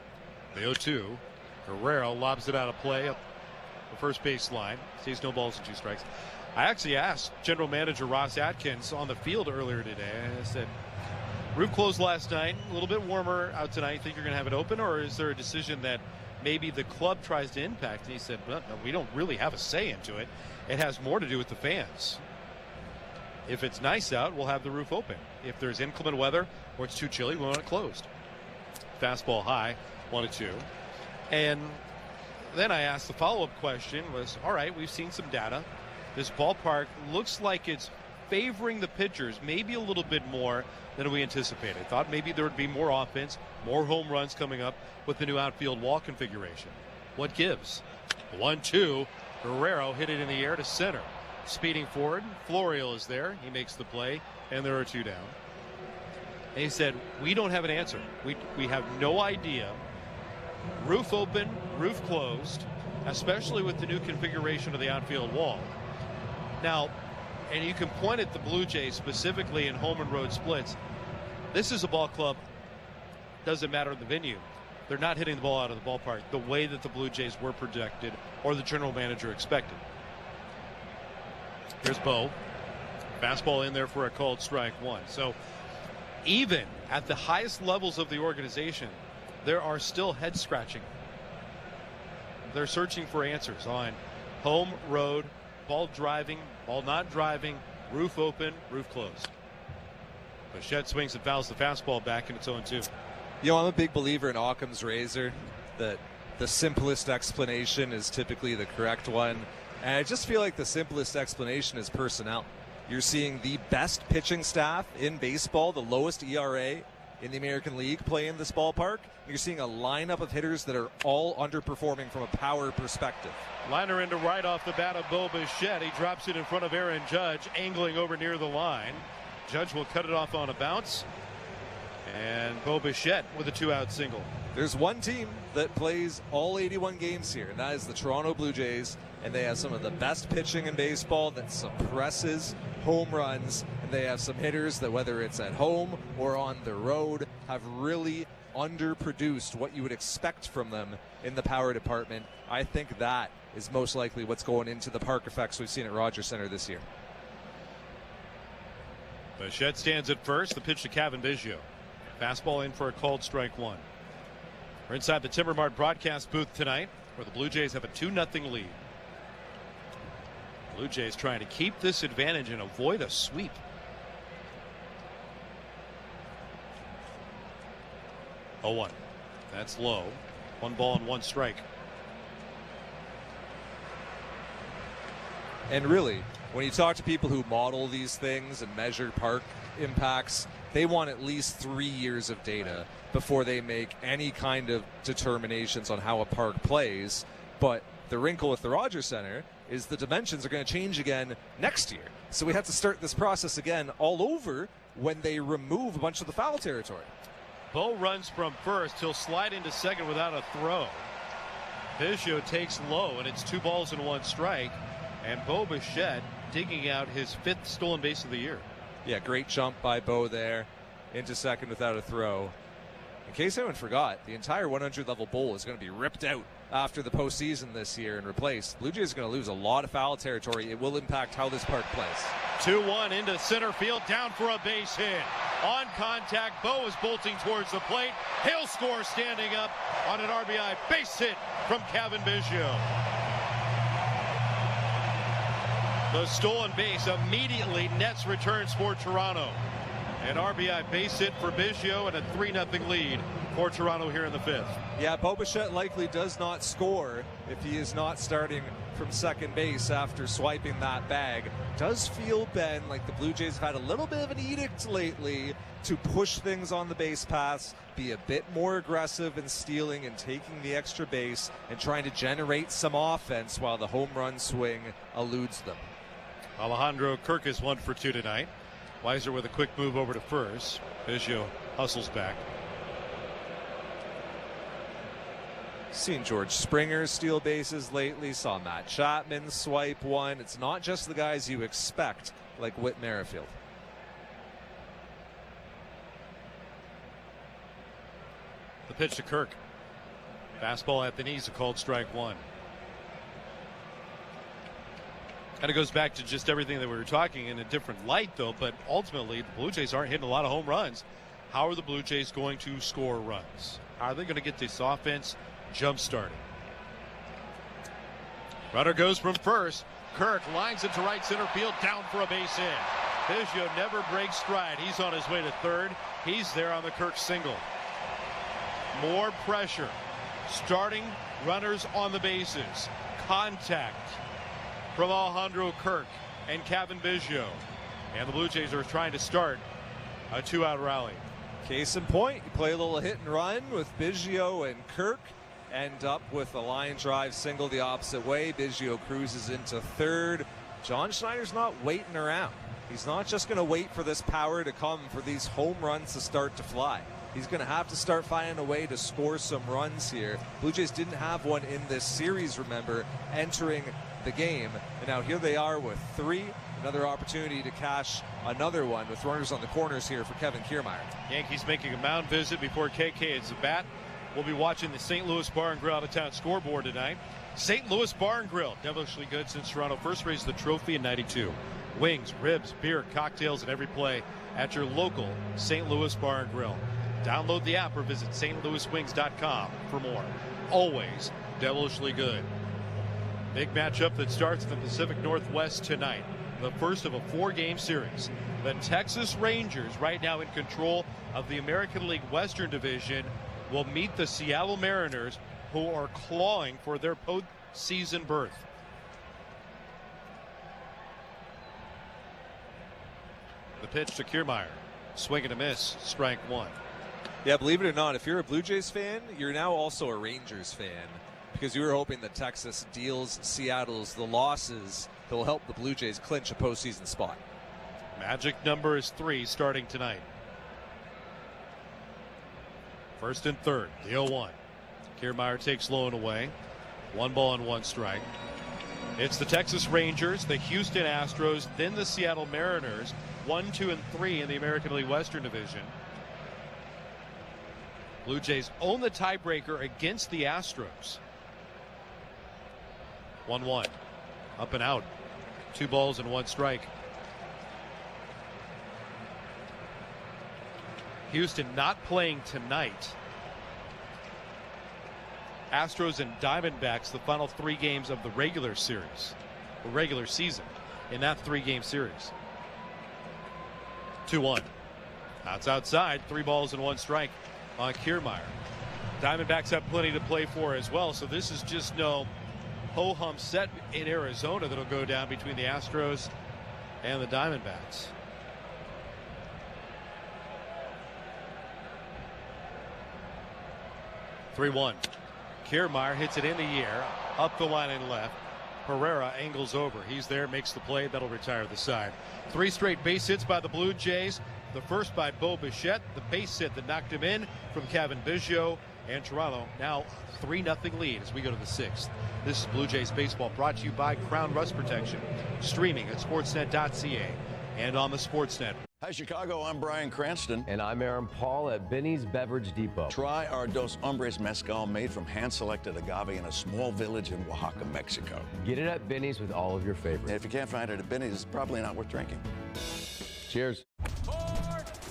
The 0-2. Guerrero lobs it out of play up the first base line. Sees no balls and 2 strikes. I actually asked General Manager Ross Atkins on the field earlier today. I said, roof closed last night, a little bit warmer out tonight. Think you're going to have it open, or is there a decision that maybe the club tries to impact? And he said, well, no, we don't really have a say into it. It has more to do with the fans. If it's nice out, we'll have the roof open. If there's inclement weather or it's too chilly, we'll want it closed. Fastball high, 1-2. And then I asked the follow-up question was, all right, we've seen some data. This ballpark looks like it's favoring the pitchers maybe a little bit more than we anticipated. Thought maybe there would be more offense, more home runs coming up with the new outfield wall configuration. What gives? 1-2. Guerrero hit it in the air to center. Speeding forward, Florial is there. He makes the play, and there are 2 down. And he said, we don't have an answer. We have no idea. Roof open, roof closed, especially with the new configuration of the outfield wall. Now, and you can point at the Blue Jays specifically in home and road splits. This is a ball club, doesn't matter the venue. They're not hitting the ball out of the ballpark the way that the Blue Jays were projected or the general manager expected. Here's Bo. Fastball in there for a called strike 1. So even at the highest levels of the organization, there are still head scratching. They're searching for answers on home, road, ball driving, ball not driving, roof open, roof closed. Bichette swings and fouls the fastball back, and it's 0-2. You know, I'm a big believer in Occam's razor, that the simplest explanation is typically the correct one. And I just feel like the simplest explanation is personnel. You're seeing the best pitching staff in baseball, the lowest ERA in the American League play in this ballpark. You're seeing a lineup of hitters that are all underperforming from a power perspective. Liner into right off the bat of Bo Bichette. He drops it in front of Aaron Judge, angling over near the line. Judge will cut it off on a bounce. And Bo Bichette with a 2-out single. There's one team that plays all 81 games here, and that is the Toronto Blue Jays. And they have some of the best pitching in baseball that suppresses home runs. And they have some hitters that, whether it's at home or on the road, have really underproduced what you would expect from them in the power department. I think that is most likely what's going into the park effects we've seen at Rogers Center this year. Bichette stands at first. The pitch to Kevin Biggio. Fastball in for a called strike 1. We're inside the Timber Mart broadcast booth tonight, where the Blue Jays have a 2-0 lead. Blue Jays trying to keep this advantage and avoid a sweep. Oh, 1. That's low. 1 ball and 1 strike. And really, when you talk to people who model these things and measure park impacts, they want at least 3 years of data before they make any kind of determinations on how a park plays. But the wrinkle with the Rogers Center is the dimensions are going to change again next year. So we have to start this process again all over when they remove a bunch of the foul territory. Bo runs from first. He'll slide into second without a throw. Biggio takes low, and it's 2 balls and 1 strike. And Bo Bichette digging out his 5th stolen base of the year. Yeah, great jump by Bo there into second without a throw. In case anyone forgot, the entire 100 level bowl is going to be ripped out after the postseason this year and replaced. Blue Jays are going to lose a lot of foul territory. It will impact how this park plays. 2-1 into center field, down for a base hit. On contact, Bo is bolting towards the plate. He'll score standing up on an RBI base hit from Kevin Biggio. The stolen base immediately nets returns for Toronto. An RBI base hit for Biggio and a 3-0 lead for Toronto here in the 5th. Yeah, Bo Bichette likely does not score if he is not starting from second base after swiping that bag. Does feel, Ben, like the Blue Jays have had a little bit of an edict lately to push things on the base paths, be a bit more aggressive in stealing and taking the extra base and trying to generate some offense while the home run swing eludes them. Alejandro Kirk is 1 for 2 tonight. Weiser with a quick move over to first. Biggio hustles back. Seen George Springer steal bases lately. Saw Matt Chapman swipe one. It's not just the guys you expect, like Whit Merrifield. The pitch to Kirk. Fastball at the knees, a called strike 1. Kind of goes back to just everything that we were talking in a different light, though. But ultimately, the Blue Jays aren't hitting a lot of home runs. How are the Blue Jays going to score runs? How are they going to get this offense jump-started? Runner goes from first. Kirk lines it to right center field, down for a base hit. Biggio never breaks stride. He's on his way to third. He's there on the Kirk single. More pressure. Starting runners on the bases. Contact from Alejandro Kirk and Cavan Biggio. And the Blue Jays are trying to start a 2-out rally. Case in point, you play a little hit and run with Biggio and Kirk. End up with a line drive single the opposite way. Biggio cruises into third. John Schneider's not waiting around. He's not just going to wait for this power to come for these home runs to start to fly. He's going to have to start finding a way to score some runs here. Blue Jays didn't have one in this series, remember, entering the game. And now here they are with three. Another opportunity to cash another one with runners on the corners here for Kevin Kiermaier. Yankees making a mound visit before KK hits the bat. We'll be watching the St. Louis Bar and Grill out-of-town scoreboard tonight. St. Louis Bar and Grill, devilishly good since Toronto first raised the trophy in '92. Wings, ribs, beer, cocktails at every play at your local St. Louis Bar and Grill. Download the app or visit stlouiswings.com for more. Always devilishly good. Big matchup that starts in the Pacific Northwest tonight. The first of a 4-game series. The Texas Rangers, right now in control of the American League Western Division, will meet the Seattle Mariners, who are clawing for their postseason berth. The pitch to Kiermaier. Swing and a miss. Strike one. Yeah, believe it or not, if you're a Blue Jays fan, you're now also a Rangers fan, because you were hoping that Texas deals Seattle's the losses that will help the Blue Jays clinch a postseason spot. Magic number is 3 starting tonight. First and third, the 0-1. Kiermaier takes low and away. 1 ball and 1 strike. It's the Texas Rangers, the Houston Astros, then the Seattle Mariners. 1, 2, and 3 in the American League Western Division. Blue Jays own the tiebreaker against the Astros. 1-1. Up and out. 2 balls and 1 strike. Houston not playing tonight. Astros and Diamondbacks, the final 3 games of the regular series, the regular season, in that 3-game series. 2-1. That's outside. 3 balls and 1 strike on Kiermaier. Diamondbacks have plenty to play for as well, so this is just no ho-hum set in Arizona that'll go down between the Astros and the Diamondbacks. (3-1). Kiermaier hits it in the air, up the line and left. Herrera angles over. He's there, makes the play. That'll retire the side. 3 straight base hits by the Blue Jays. The first by Bo Bichette, the base hit that knocked him in from Cavan Biggio. And Toronto now 3-0 lead as we go to the 6th. This is Blue Jays baseball, brought to you by Crown Rust Protection. Streaming at sportsnet.ca and on the Sportsnet. Hi, Chicago. I'm Brian Cranston. And I'm Aaron Paul at Benny's Beverage Depot. Try our Dos Hombres Mezcal made from hand-selected agave in a small village in Oaxaca, Mexico. Get it at Benny's with all of your favorites. And if you can't find it at Benny's, it's probably not worth drinking. Cheers.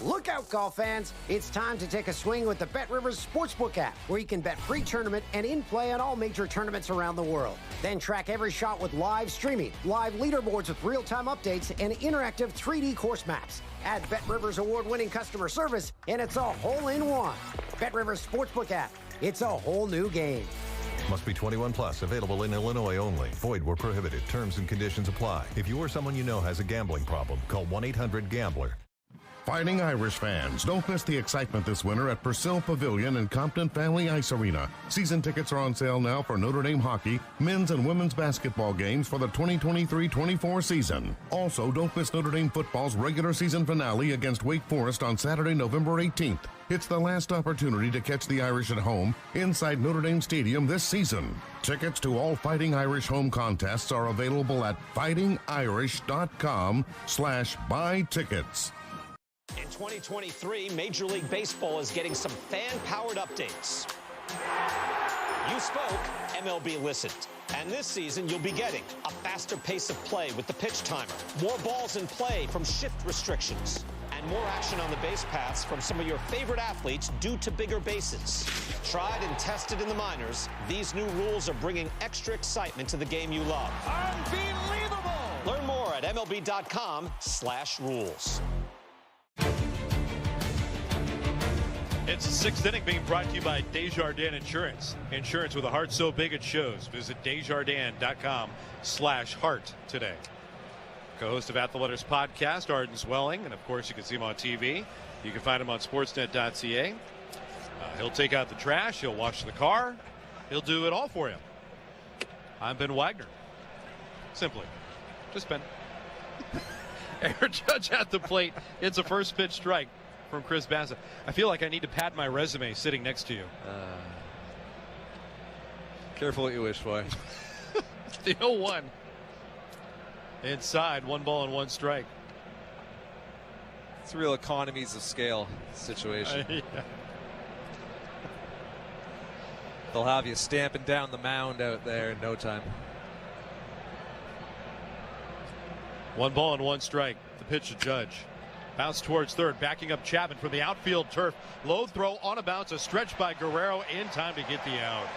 Look out, golf fans. It's time to take a swing with the Bet Rivers Sportsbook app, where you can bet pre-tournament and in-play on all major tournaments around the world. Then track every shot with live streaming, live leaderboards with real-time updates, and interactive 3D course maps. Add Bet Rivers award-winning customer service, and it's a hole-in-one. Bet Rivers Sportsbook app. It's a whole new game. Must be 21 plus. Available in Illinois only. Void where prohibited. Terms and conditions apply. If you or someone you know has a gambling problem, call 1-800-GAMBLER. Fighting Irish fans, don't miss the excitement this winter at Purcell Pavilion and Compton Family Ice Arena. Season tickets are on sale now for Notre Dame hockey, men's and women's basketball games for the 2023-24 season. Also, don't miss Notre Dame football's regular season finale against Wake Forest on Saturday, November 18th. It's the last opportunity to catch the Irish at home inside Notre Dame Stadium this season. Tickets to all Fighting Irish home contests are available at fightingirish.com/buy tickets. In 2023, Major League Baseball is getting some fan-powered updates. You spoke, MLB listened. And this season, you'll be getting a faster pace of play with the pitch timer, more balls in play from shift restrictions, and more action on the base paths from some of your favorite athletes due to bigger bases. Tried and tested in the minors, these new rules are bringing extra excitement to the game you love. Unbelievable! Learn more at MLB.com/rules. It's the sixth inning being brought to you by Desjardins Insurance. Insurance with a heart so big it shows. Visit Desjardins.com/heart today. Co-host of At the Letters podcast, Arden Zwelling, and of course you can see him on TV. You can find him on sportsnet.ca. He'll take out the trash. He'll wash the car. He'll do it all for you. I'm Ben Wagner. Simply. Just Ben. Aaron Judge at the plate. It's a first pitch strike from Chris Bassett. I feel like I need to pad my resume sitting next to you. Careful what you wish for. The 0-1. Inside, 1 ball and 1 strike. It's real economies of scale situation. Yeah. They'll have you stamping down the mound out there in no time. 1 ball and 1 strike. The pitch to Judge. Bounce towards third, backing up Chapman from the outfield turf. Low throw on a bounce, a stretch by Guerrero in time to get the out.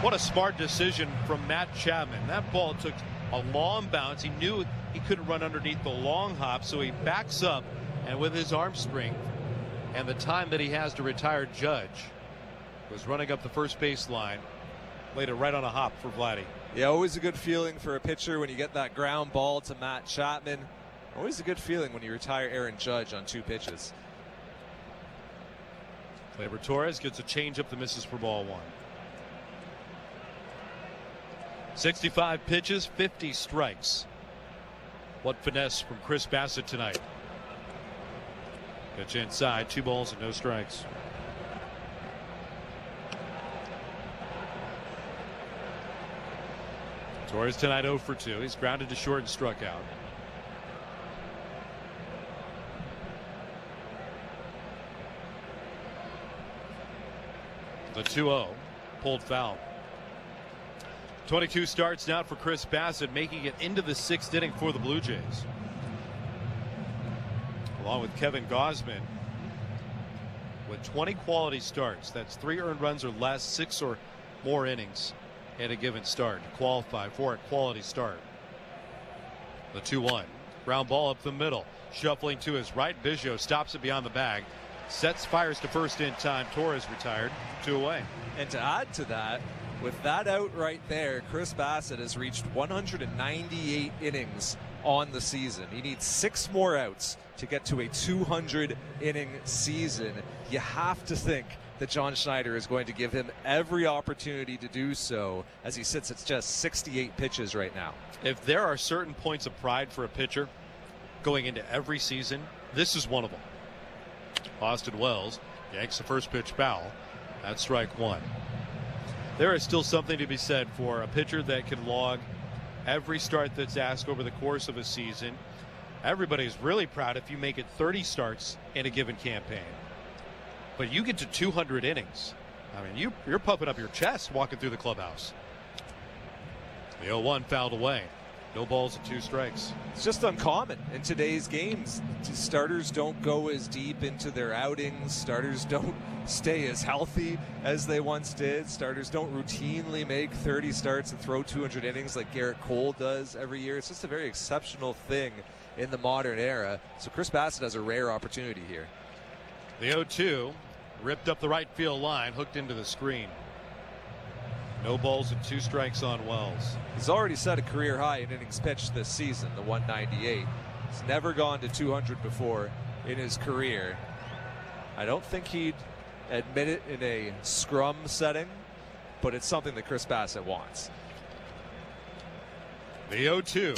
What a smart decision from Matt Chapman. That ball took a long bounce. He knew he couldn't run underneath the long hop, so he backs up, and with his arm strength and the time that he has to retire Judge, was running up the first base line, laid it right on a hop for Vladdy. Yeah, always a good feeling for a pitcher when you get that ground ball to Matt Chapman. Always a good feeling when you retire Aaron Judge on 2 pitches. Gleyber Torres gets a changeup that misses for ball 1. 65 pitches, 50 strikes. What finesse from Chris Bassett tonight. Pitch inside, 2 balls and no strikes. Torres tonight 0 for 2. He's grounded to short and struck out. The 2-0 pulled foul. 22 starts now for Chris Bassett, making it into the 6th inning for the Blue Jays. Along with Kevin Gausman with 20 quality starts. That's 3 earned runs or less, 6 or more innings in a given start to qualify for a quality start. The 2-1. Ground ball up the middle. Shuffling to his right. Biggio stops it beyond the bag. Sets, fires to first in time. Torres retired. 2 away. And to add to that, with that out right there, Chris Bassett has reached 198 innings on the season. He needs 6 more outs to get to a 200-inning season. You have to think that John Schneider is going to give him every opportunity to do so as he sits at just 68 pitches right now. If there are certain points of pride for a pitcher going into every season, this is one of them. Austin Wells yanks the first pitch foul. That's strike 1. There is still something to be said for a pitcher that can log every start that's asked over the course of a season. Everybody's really proud if you make it 30 starts in a given campaign. But you get to 200 innings. I mean, you're puffing up your chest walking through the clubhouse. The 0-1 fouled away. No balls and 2 strikes. It's just uncommon in today's games. Starters don't go as deep into their outings. Starters don't stay as healthy as they once did. Starters don't routinely make 30 starts and throw 200 innings like Garrett Cole does every year. It's just a very exceptional thing in the modern era. So Chris Bassett has a rare opportunity here. The 0-2 ripped up the right field line, hooked into the screen. No balls and 2 strikes on Wells. He's already set a career high in innings pitched this season, the 198. He's never gone to 200 before in his career. I don't think he'd admit it in a scrum setting, but it's something that Chris Bassett wants. The 0-2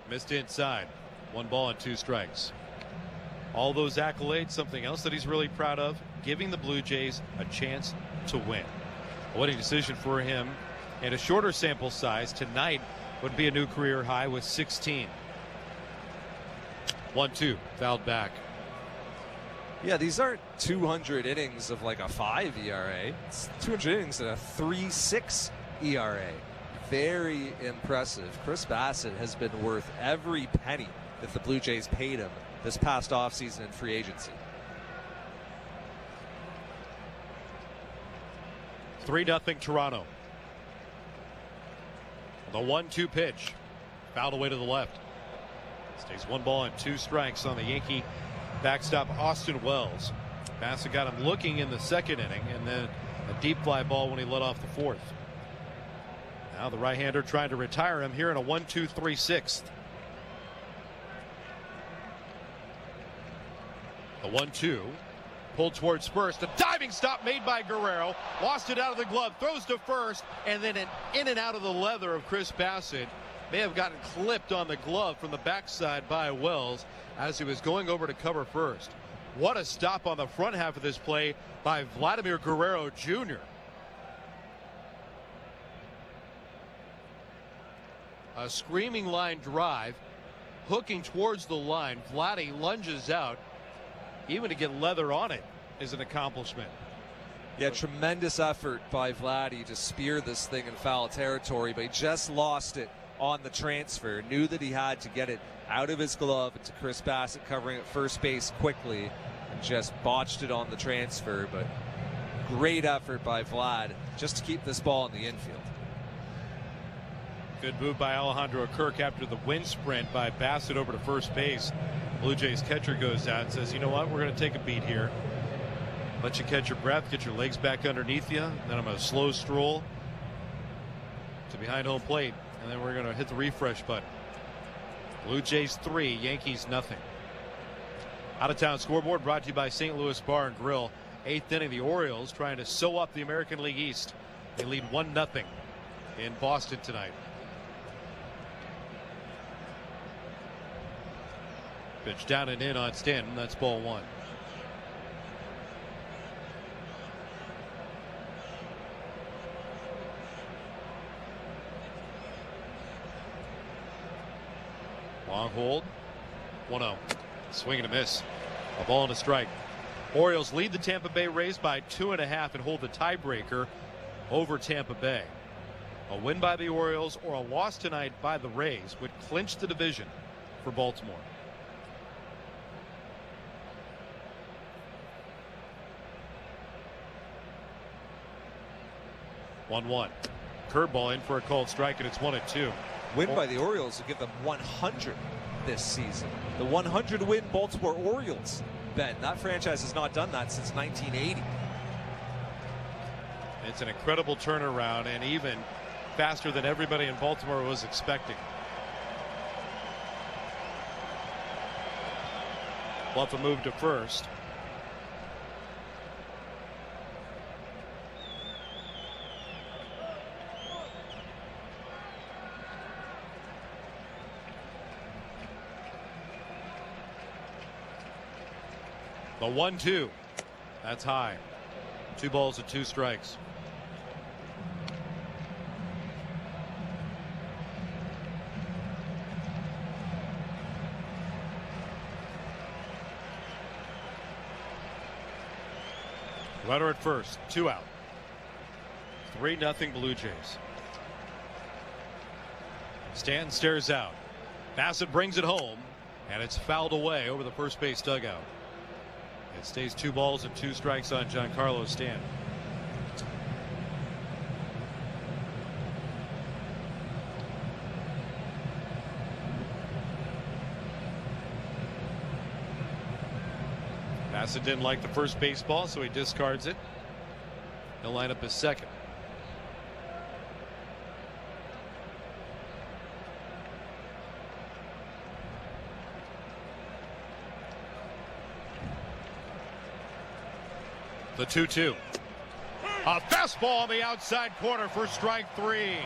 missed inside. 1 ball and 2 strikes. All those accolades, something else that he's really proud of, giving the Blue Jays a chance to win. A winning decision for him and a shorter sample size tonight would be a new career high with 16. 1-2 fouled back. Yeah, these aren't 200 innings of like a 5 ERA. It's 200 innings at a 3.6 ERA. Very impressive. Chris Bassett has been worth every penny that the Blue Jays paid him this past offseason in free agency. 3-0 Toronto. The 1-2 pitch. Fouled away to the left. Stays 1 ball and 2 strikes on the Yankee backstop, Austin Wells. Bassett got him looking in the 2nd inning, and then a deep fly ball when he led off the 4th. Now the right-hander trying to retire him here in a 1-2-3 6th. The 1-2 pulled towards first. A diving stop made by Guerrero. Lost it out of the glove. Throws to first. And then an in and out of the leather of Chris Bassett. May have gotten clipped on the glove from the backside by Wells as he was going over to cover first. What a stop on the front half of this play by Vladimir Guerrero Jr. A screaming line drive. Hooking towards the line. Vladdy lunges out. Even to get leather on it is an accomplishment. Yeah, tremendous effort by Vladdy to spear this thing in foul territory, but he just lost it on the transfer. Knew that he had to get it out of his glove into Chris Bassett covering at first base quickly, and just botched it on the transfer. But great effort by Vlad just to keep this ball in the infield. Good move by Alejandro Kirk after the wind sprint by Bassett over to first base. Blue Jays catcher goes out and says, you know what, we're going to take a beat here. Let you catch your breath, get your legs back underneath you. Then I'm going to slow stroll to behind home plate. And then we're going to hit the refresh button. Blue Jays 3, Yankees nothing. Out of town scoreboard brought to you by St. Louis Bar and Grill. 8th inning, the Orioles trying to sew up the American League East. They lead 1-0 in Boston tonight. Pitch down and in on Stanton. That's ball 1. Long hold. 1-0. Swing and a miss. A ball and a strike. Orioles lead the Tampa Bay Rays by 2.5 and hold the tiebreaker over Tampa Bay. A win by the Orioles or a loss tonight by the Rays would clinch the division for Baltimore. 1-1. Curveball in for a called strike, and it's 1-2. Win by the Orioles will give them 100 this season. The 100 win Baltimore Orioles. Ben, that franchise has not done that since 1980. It's an incredible turnaround, and even faster than everybody in Baltimore was expecting. Bluff move to first. The 1-2. That's high. 2 balls and 2 strikes. Runner at first. 2 out. 3-0 Blue Jays. Stanton stares out. Bassett brings it home, and it's fouled away over the first base dugout. It stays 2 balls and 2 strikes on Giancarlo Stanton. Bassett didn't like the first baseball, so he discards it. He'll line up his second. The 2-2. A fastball on the outside corner for strike 3.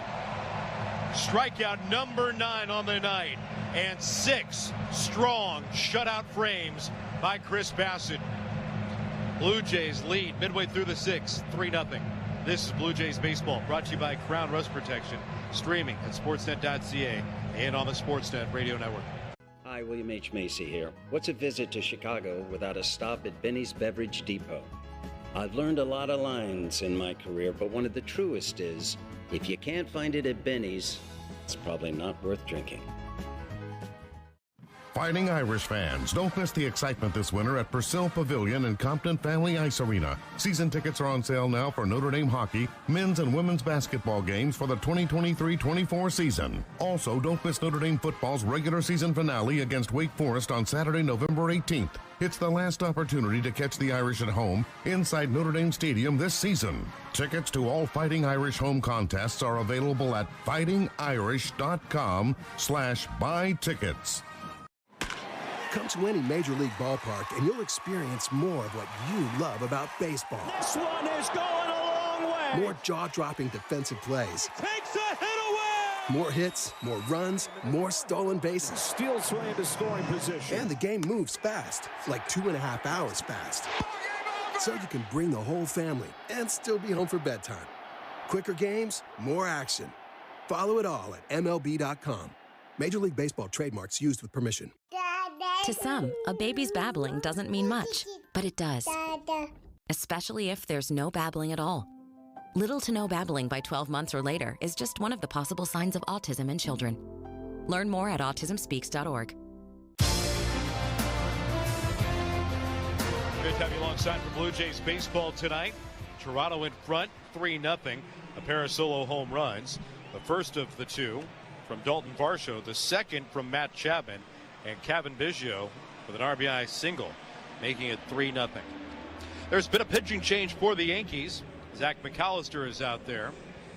Strikeout number 9 on the night. And 6 strong shutout frames by Chris Bassett. Blue Jays lead midway through the 6th, 3-0. This is Blue Jays Baseball, brought to you by Crown Rust Protection, streaming at sportsnet.ca and on the Sportsnet Radio Network. Hi, William H. Macy here. What's a visit to Chicago without a stop at Benny's Beverage Depot? I've learned a lot of lines in my career, but one of the truest is, if you can't find it at Benny's, it's probably not worth drinking. Fighting Irish fans, don't miss the excitement this winter at Purcell Pavilion and Compton Family Ice Arena. Season tickets are on sale now for Notre Dame hockey, men's and women's basketball games for the 2023-24 season. Also, don't miss Notre Dame football's regular season finale against Wake Forest on Saturday, November 18th. It's the last opportunity to catch the Irish at home inside Notre Dame Stadium this season. Tickets to all Fighting Irish home contests are available at fightingirish.com/buy tickets. Come to any Major League ballpark and you'll experience more of what you love about baseball. This one is going a long way. More jaw-dropping defensive plays. Takes a hit away. More hits, more runs, more stolen bases. Steals way into scoring position. And the game moves fast, like 2.5 hours fast. So you can bring the whole family and still be home for bedtime. Quicker games, more action. Follow it all at MLB.com. Major League Baseball trademarks used with permission. To some, a baby's babbling doesn't mean much, but it does. Especially if there's no babbling at all. Little to no babbling by 12 months or later is just one of the possible signs of autism in children. Learn more at autismspeaks.org. Good to have you alongside for Blue Jays baseball tonight. Toronto in front, 3-0. A pair of solo home runs. The first of the two from Dalton Varsho, the second from Matt Chapman, and Kevin Biggio with an RBI single, making it 3-0. There's been a pitching change for the Yankees. Zach McAllister is out there.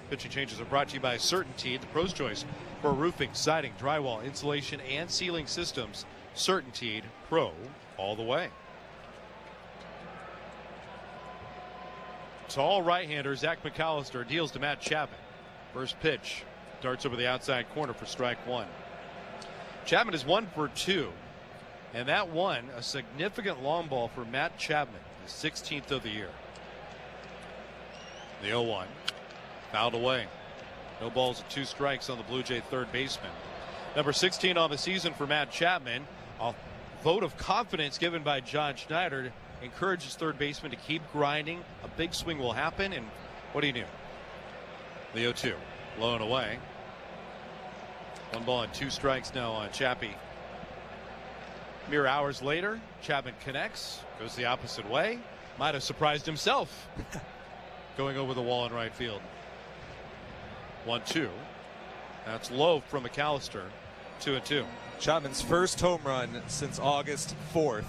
Pitching changes are brought to you by Certainty, the pro's choice for roofing, siding, drywall, insulation, and ceiling systems. Certainty Pro all the way. Tall right-hander Zach McAllister deals to Matt Chapman. First pitch darts over the outside corner for strike one. Chapman is 1 for 2, and that one a significant long ball for Matt Chapman, his 16th of the year. The 0-1 fouled away. No balls and 2 strikes on the Blue Jay third baseman. Number 16 on the season for Matt Chapman. A vote of confidence given by John Schneider encourages third baseman to keep grinding. A big swing will happen, and what do you do? The 0-2 low and away. 1 ball and 2 strikes now on Chappie. Mere hours later, Chapman connects, goes the opposite way. Might have surprised himself going over the wall in right field. 1-2. That's low from McAllister. 2-2. Chapman's first home run since August 4th.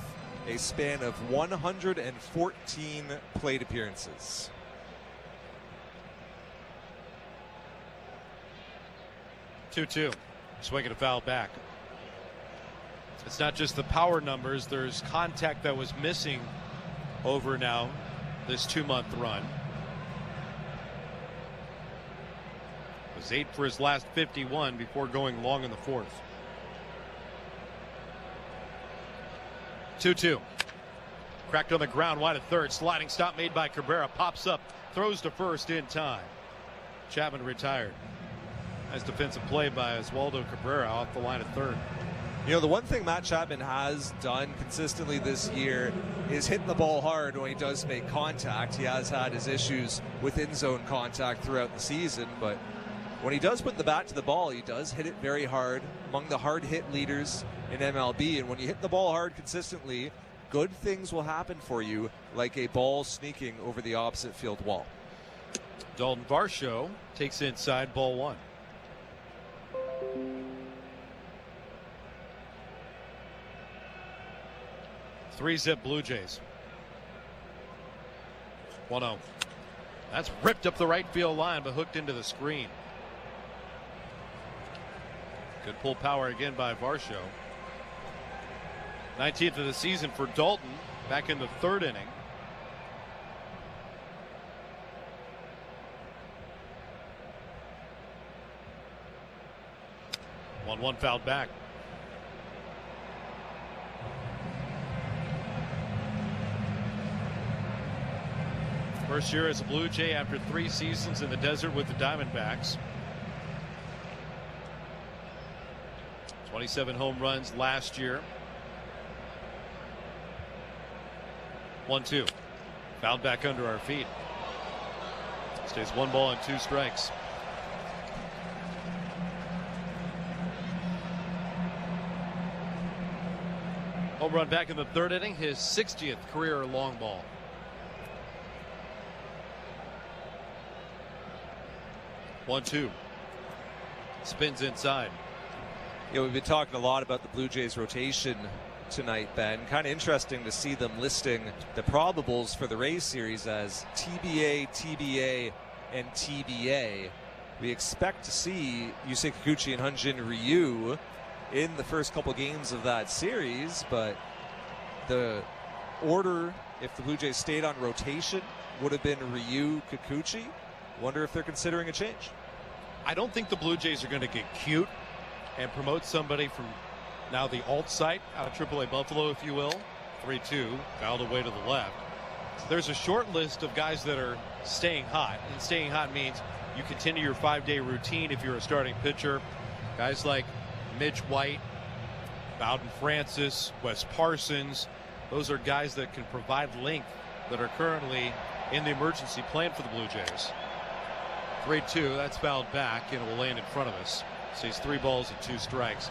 A span of 114 plate appearances. Two. Swinging a foul back. It's not just the power numbers. There's contact that was missing over now this 2-month run. It was 8 for his last 51 before going long in the 4th. 2-2. Cracked on the ground wide at third. Sliding stop made by Cabrera. Pops up. Throws to first in time. Chapman retired. Nice defensive play by Oswaldo Cabrera off the line at third. You know, the one thing Matt Chapman has done consistently this year is hitting the ball hard when he does make contact. He has had his issues with in-zone contact throughout the season, but when he does put the bat to the ball, he does hit it very hard, among the hard hit leaders in MLB. And when you hit the ball hard consistently, good things will happen for you, like a ball sneaking over the opposite field wall. Dalton Varsho takes inside, ball 1. Three-zip Blue Jays. 1-0. That's ripped up the right field line, but hooked into the screen. Good pull power again by Varsho. 19th of the season for Dalton, back in the 3rd inning. One fouled back. First year as a Blue Jay after 3 seasons in the desert with the Diamondbacks. 27 home runs last year. 1-2. Fouled back under our feet. Stays 1 ball and 2 strikes. Home run back in the third inning, his 60th career long ball. One, two. Spins inside. Yeah, we've been talking a lot about the Blue Jays rotation tonight, Ben. Kind of interesting to see them listing the probables for the Rays series as TBA, TBA, and TBA. We expect to see Yusei Kikuchi and Hyunjin Ryu in the first couple games of that series, but the order, if the Blue Jays stayed on rotation, would have been Ryu, Kikuchi. Wonder if they're considering a change. I don't think the Blue Jays are going to get cute and promote somebody from now the alt site out of AAA Buffalo, if you will. 3-2, fouled away to the left. There's a short list of guys that are staying hot, and staying hot means you continue your 5-day routine if you're a starting pitcher. Guys like Mitch White, Bowden Francis, Wes Parsons, those are guys that can provide length that are currently in the emergency plan for the Blue Jays. 3-2, that's fouled back and it will land in front of us. So he's 3 balls and 2 strikes.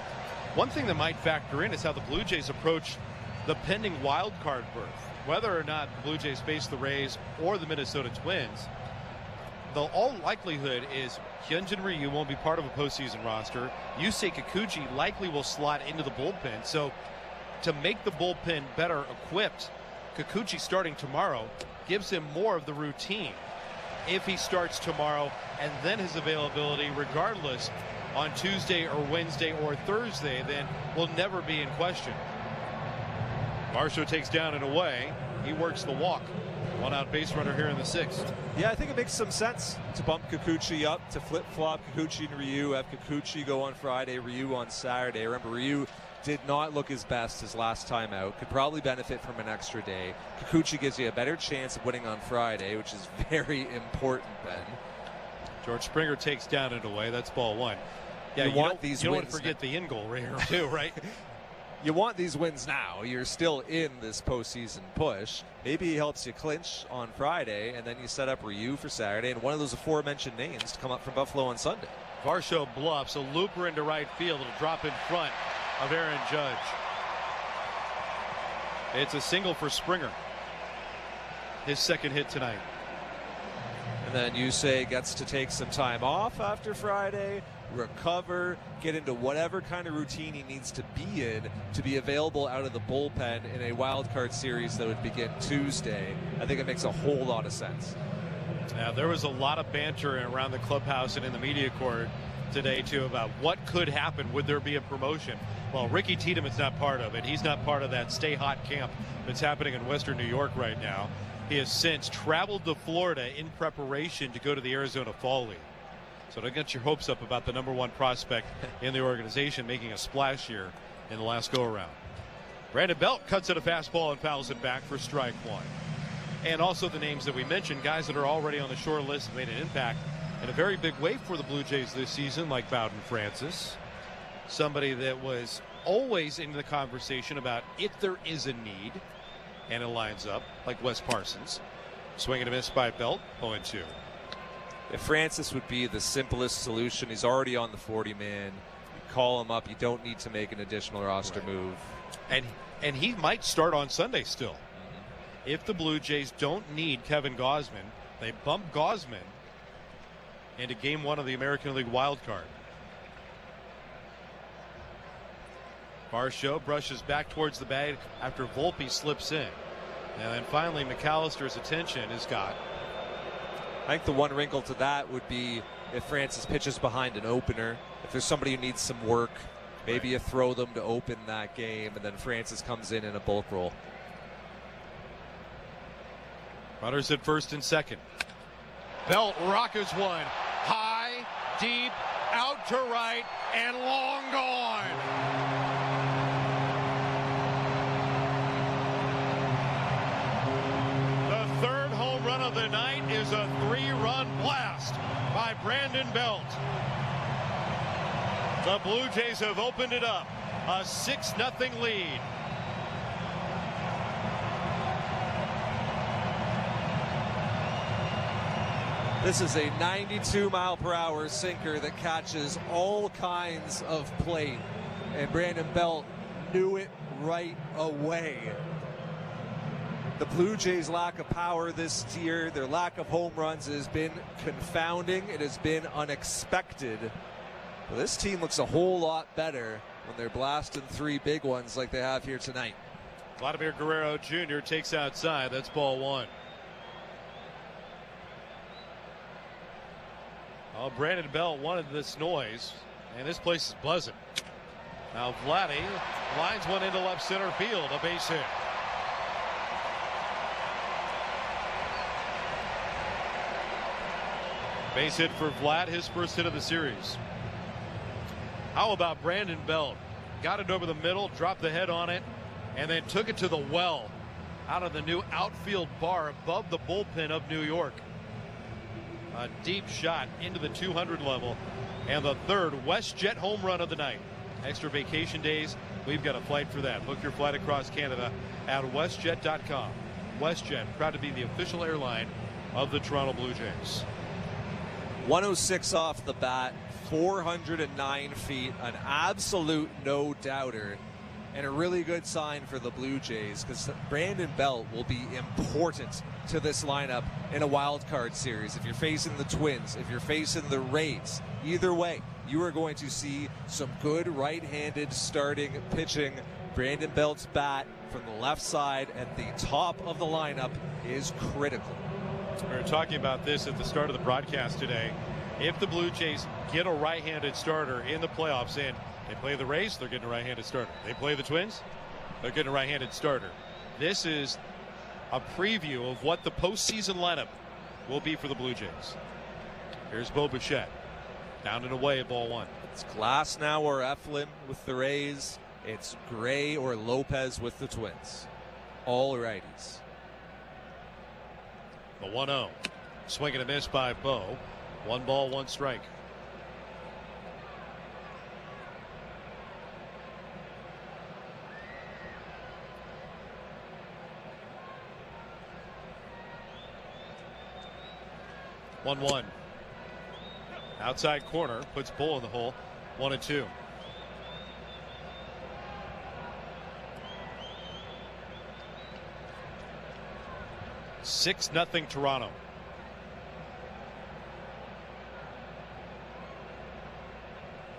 One thing that might factor in is how the Blue Jays approach the pending wild card berth. Whether or not the Blue Jays face the Rays or the Minnesota Twins, the all likelihood is Hyunjin Ryu won't be part of a postseason roster. Yusei Kikuchi likely will slot into the bullpen. So to make the bullpen better equipped, Kikuchi starting tomorrow gives him more of the routine. If he starts tomorrow and then his availability, regardless, on Tuesday or Wednesday or Thursday, then will never be in question. Varsho takes down and away. He works the walk. 1 out base runner here in the 6th. Yeah, I think it makes some sense to bump Kikuchi up, to flip-flop Kikuchi and Ryu, have Kikuchi go on Friday, Ryu on Saturday. Remember, Ryu did not look his best his last time out. Could probably benefit from an extra day. Kikuchi gives you a better chance of winning on Friday, which is very important, Ben. George Springer takes down and away. That's ball 1. Yeah, you want these you wins. don't want to forget the in goal right here, too, right? You want these wins now. You're still in this postseason push. Maybe he helps you clinch on Friday, and then you set up Ryu for Saturday, and one of those aforementioned names to come up from Buffalo on Sunday. Varsho bluffs a looper into right field. It'll drop in front of Aaron Judge. It's a single for Springer. His second hit tonight. And then Yusei gets to take some time off after Friday, recover, get into whatever kind of routine he needs to be in to be available out of the bullpen in a wild card series that would begin Tuesday. I think it makes a whole lot of sense. Yeah, there was a lot of banter around the clubhouse and in the media court today, too, about what could happen. Would there be a promotion? Well, Ricky Tiedeman's not part of it. He's not part of that stay hot camp that's happening in Western New York right now. He has since traveled to Florida in preparation to go to the Arizona Fall League. So don't get your hopes up about the #1 prospect in the organization making a splash here in the last go-around. Brandon Belt cuts at a fastball and fouls it back for strike 1. And also the names that we mentioned, guys that are already on the short list and made an impact in a very big way for the Blue Jays this season, like Bowden Francis. Somebody that was always in the conversation about if there is a need, and it lines up, like Wes Parsons. Swing and a miss by Belt, 0-2. If Francis would be the simplest solution, he's already on the 40-man. You call him up, you don't need to make an additional roster move. And he might start on Sunday still. If the Blue Jays don't need Kevin Gausman, they bump Gausman into Game 1 of the American League wild card. Varsho brushes back towards the bag after Volpe slips in. And then finally McAllister's attention is got. I think the one wrinkle to that would be if Francis pitches behind an opener. If there's somebody who needs some work, maybe you throw them to open that game, and then Francis comes in a bulk roll. Runners at first and second. Belt rockets one. High, deep, out to right, and long gone. The third home run of the night is a 3-run blast by Brandon Belt. The Blue Jays have opened it up. A 6-0 lead. This is a 92-mile-per-hour sinker that catches all kinds of plate. And Brandon Belt knew it right away. The Blue Jays' lack of power this year, their lack of home runs has been confounding. It has been unexpected. But this team looks a whole lot better when they're blasting 3 big ones like they have here tonight. Vladimir Guerrero Jr. takes outside. That's ball 1. Oh, Brandon Belt wanted this noise, and this place is buzzing. Now Vladdy lines one into left center field, a base hit. Base hit for Vlad, his first hit of the series. How about Brandon Belt? Got it over the middle, dropped the head on it, and then took it to the well out of the new outfield bar above the bullpen of New York. A deep shot into the 200 level, and the 3rd WestJet home run of the night. Extra vacation days, we've got a flight for that. Book your flight across Canada at WestJet.com. WestJet, proud to be the official airline of the Toronto Blue Jays. 106 off the bat, 409 feet, an absolute no-doubter, and a really good sign for the Blue Jays because Brandon Belt will be important to this lineup in a wild card series. If you're facing the Twins, if you're facing the Rays, either way, you are going to see some good right-handed starting pitching. Brandon Belt's bat from the left side at the top of the lineup is critical. We were talking about this at the start of the broadcast today. If the Blue Jays get a right-handed starter in the playoffs, and they play the Rays, they're getting a right-handed starter. They play the Twins, they're getting a right-handed starter. This is a preview of what the postseason lineup will be for the Blue Jays. Here's Bo Bichette. Down and away at ball 1. It's Glasnow or Eflin with the Rays. It's Gray or Lopez with the Twins. All righties. The 1-0. Swing and a miss by Bo. 1 ball, 1 strike. One one. Outside corner puts Bull in the hole. 1-2. Nothing Toronto.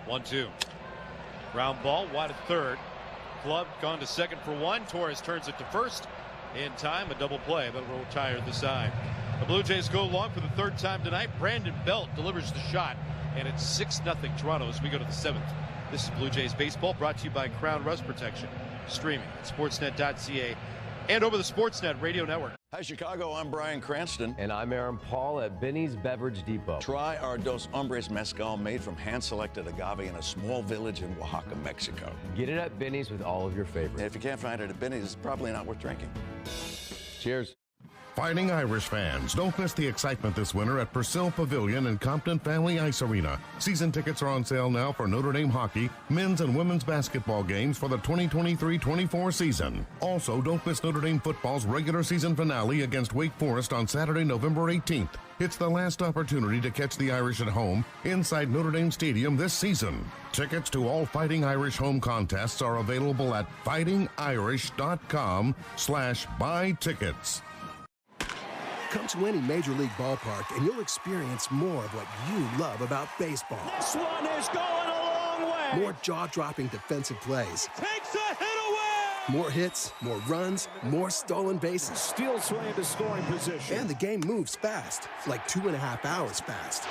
One two. Ground ball wide at 3rd. Glove gone to 2nd for 1. Torres turns it to 1st in time. A double play, but will retire the side. The Blue Jays go long for the 3rd time tonight. Brandon Belt delivers the shot, and it's 6-0 Toronto as we go to the 7th. This is Blue Jays baseball, brought to you by Crown Rust Protection. Streaming at sportsnet.ca and over the Sportsnet Radio Network. Hi, Chicago. I'm Brian Cranston. And I'm Aaron Paul at Benny's Beverage Depot. Try our Dos Hombres Mezcal made from hand-selected agave in a small village in Oaxaca, Mexico. Get it at Benny's with all of your favorites. And if you can't find it at Benny's, it's probably not worth drinking. Cheers. Fighting Irish fans, don't miss the excitement this winter at Purcell Pavilion and Compton Family Ice Arena. Season tickets are on sale now for Notre Dame hockey, men's and women's basketball games for the 2023-24 season. Also, don't miss Notre Dame football's regular season finale against Wake Forest on Saturday, November 18th. It's the last opportunity to catch the Irish at home inside Notre Dame Stadium this season. Tickets to all Fighting Irish home contests are available at fightingirish.com/buy tickets. Come to any Major League ballpark and you'll experience more of what you love about baseball. This one is going a long way. More jaw-dropping defensive plays. Takes a hit away. More hits, more runs, more stolen bases. Steals way into scoring position. And the game moves fast, like 2.5 hours fast.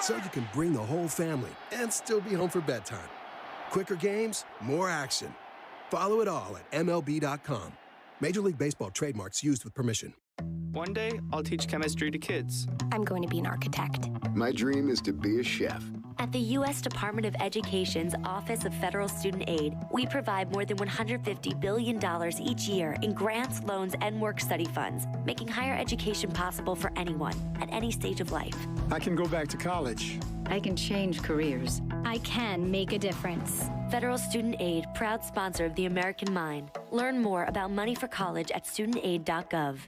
So you can bring the whole family and still be home for bedtime. Quicker games, more action. Follow it all at MLB.com. Major League Baseball trademarks used with permission. One day, I'll teach chemistry to kids. I'm going to be an architect. My dream is to be a chef. At the U.S. Department of Education's Office of Federal Student Aid, we provide more than $150 billion each year in grants, loans, and work-study funds, making higher education possible for anyone at any stage of life. I can go back to college. I can change careers. I can make a difference. Federal Student Aid, proud sponsor of the American Mind. Learn more about money for college at studentaid.gov.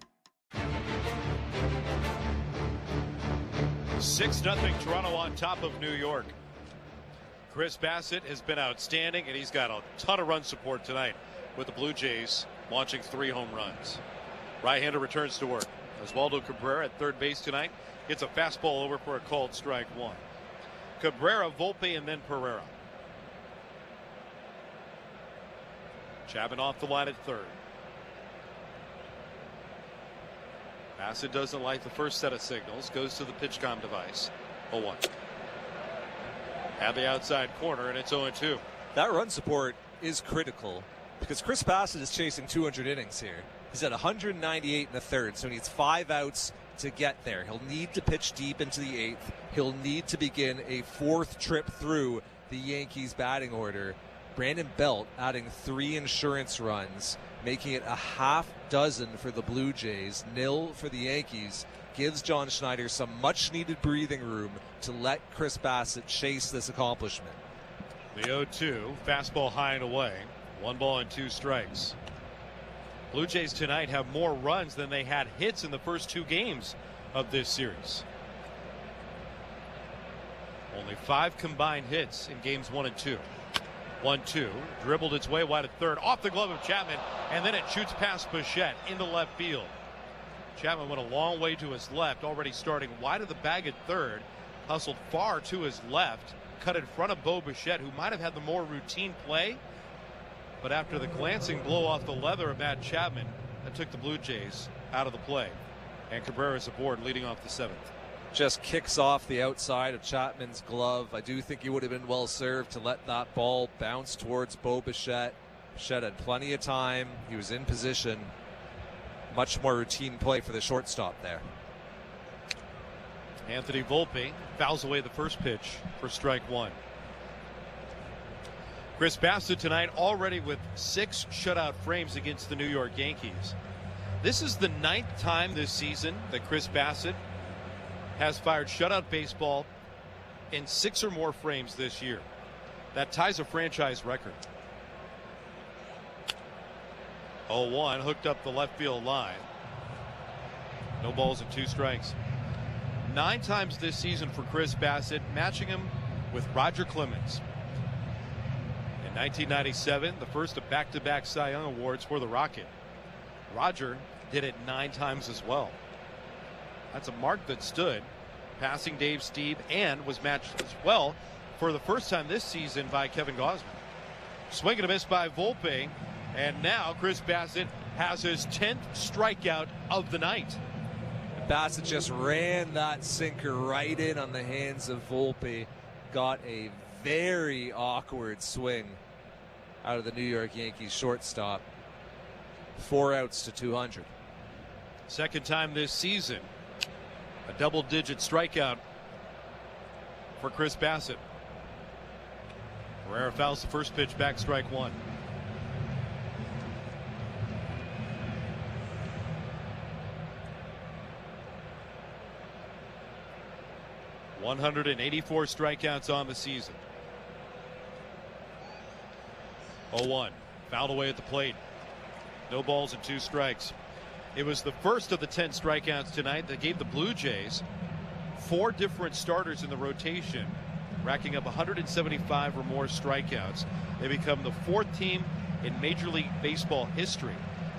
6-0 Toronto on top of New York. Chris Bassett has been outstanding, and he's got a ton of run support tonight with the Blue Jays launching 3 home runs. Right-hander returns to work. Oswaldo Cabrera at third base tonight gets a fastball over for a called strike 1. Cabrera, Volpe, and then Pereira. Chapman off the line at third. Bassett doesn't like the first set of signals, goes to the PitchCom device. 0-1. At the outside corner, and it's 0-2. That run support is critical because Chris Bassett is chasing 200 innings here. He's at 198 in the third, so he needs 5 outs to get there. He'll need to pitch deep into the 8th. He'll need to begin a 4th trip through the Yankees batting order. Brandon Belt adding 3 insurance runs, making it a half dozen for the Blue Jays, 0 for the Yankees, gives John Schneider some much-needed breathing room to let Chris Bassett chase this accomplishment. The 0-2, fastball high and away. 1 ball and 2 strikes. Blue Jays tonight have more runs than they had hits in the first 2 games of this series. Only 5 combined hits in games 1 and 2. 1-2, dribbled its way wide at third, off the glove of Chapman, and then it shoots past Bichette into left field. Chapman went a long way to his left, already starting wide of the bag at third, hustled far to his left, cut in front of Bo Bichette, who might have had the more routine play, but after the glancing blow off the leather of Matt Chapman, that took the Blue Jays out of the play. And Cabrera's aboard, leading off the 7th. Just kicks off the outside of Chapman's glove. I do think he would have been well served to let that ball bounce towards Bo Bichette. Bichette had plenty of time. He was in position. Much more routine play for the shortstop there. Anthony Volpe fouls away the first pitch for strike 1. Chris Bassett tonight already with 6 shutout frames against the New York Yankees. This is the 9th time this season that Chris Bassett has fired shutout baseball in 6 or more frames this year. That ties a franchise record. 0-1, hooked up the left field line. No balls and 2 strikes. 9 times this season for Chris Bassett, matching him with Roger Clemens. In 1997, the first of back-to-back Cy Young awards for the Rocket. Roger did it 9 times as well. That's a mark that stood, passing Dave Stieb, and was matched as well for the first time this season by Kevin Gausman. Swing and a miss by Volpe, and now Chris Bassett has his 10th strikeout of the night. Bassett just ran that sinker right in on the hands of Volpe. Got a very awkward swing out of the New York Yankees shortstop. 4 outs to 200. Second time this season. A double-digit strikeout for Chris Bassett. Pereira fouls the first pitch, back strike 1. .184 strikeouts on the season. 0-1, fouled away at the plate. No balls and 2 strikes. It was the first of the 10 strikeouts tonight that gave the Blue Jays 4 different starters in the rotation, racking up 175 or more strikeouts. They become the 4th team in Major League Baseball history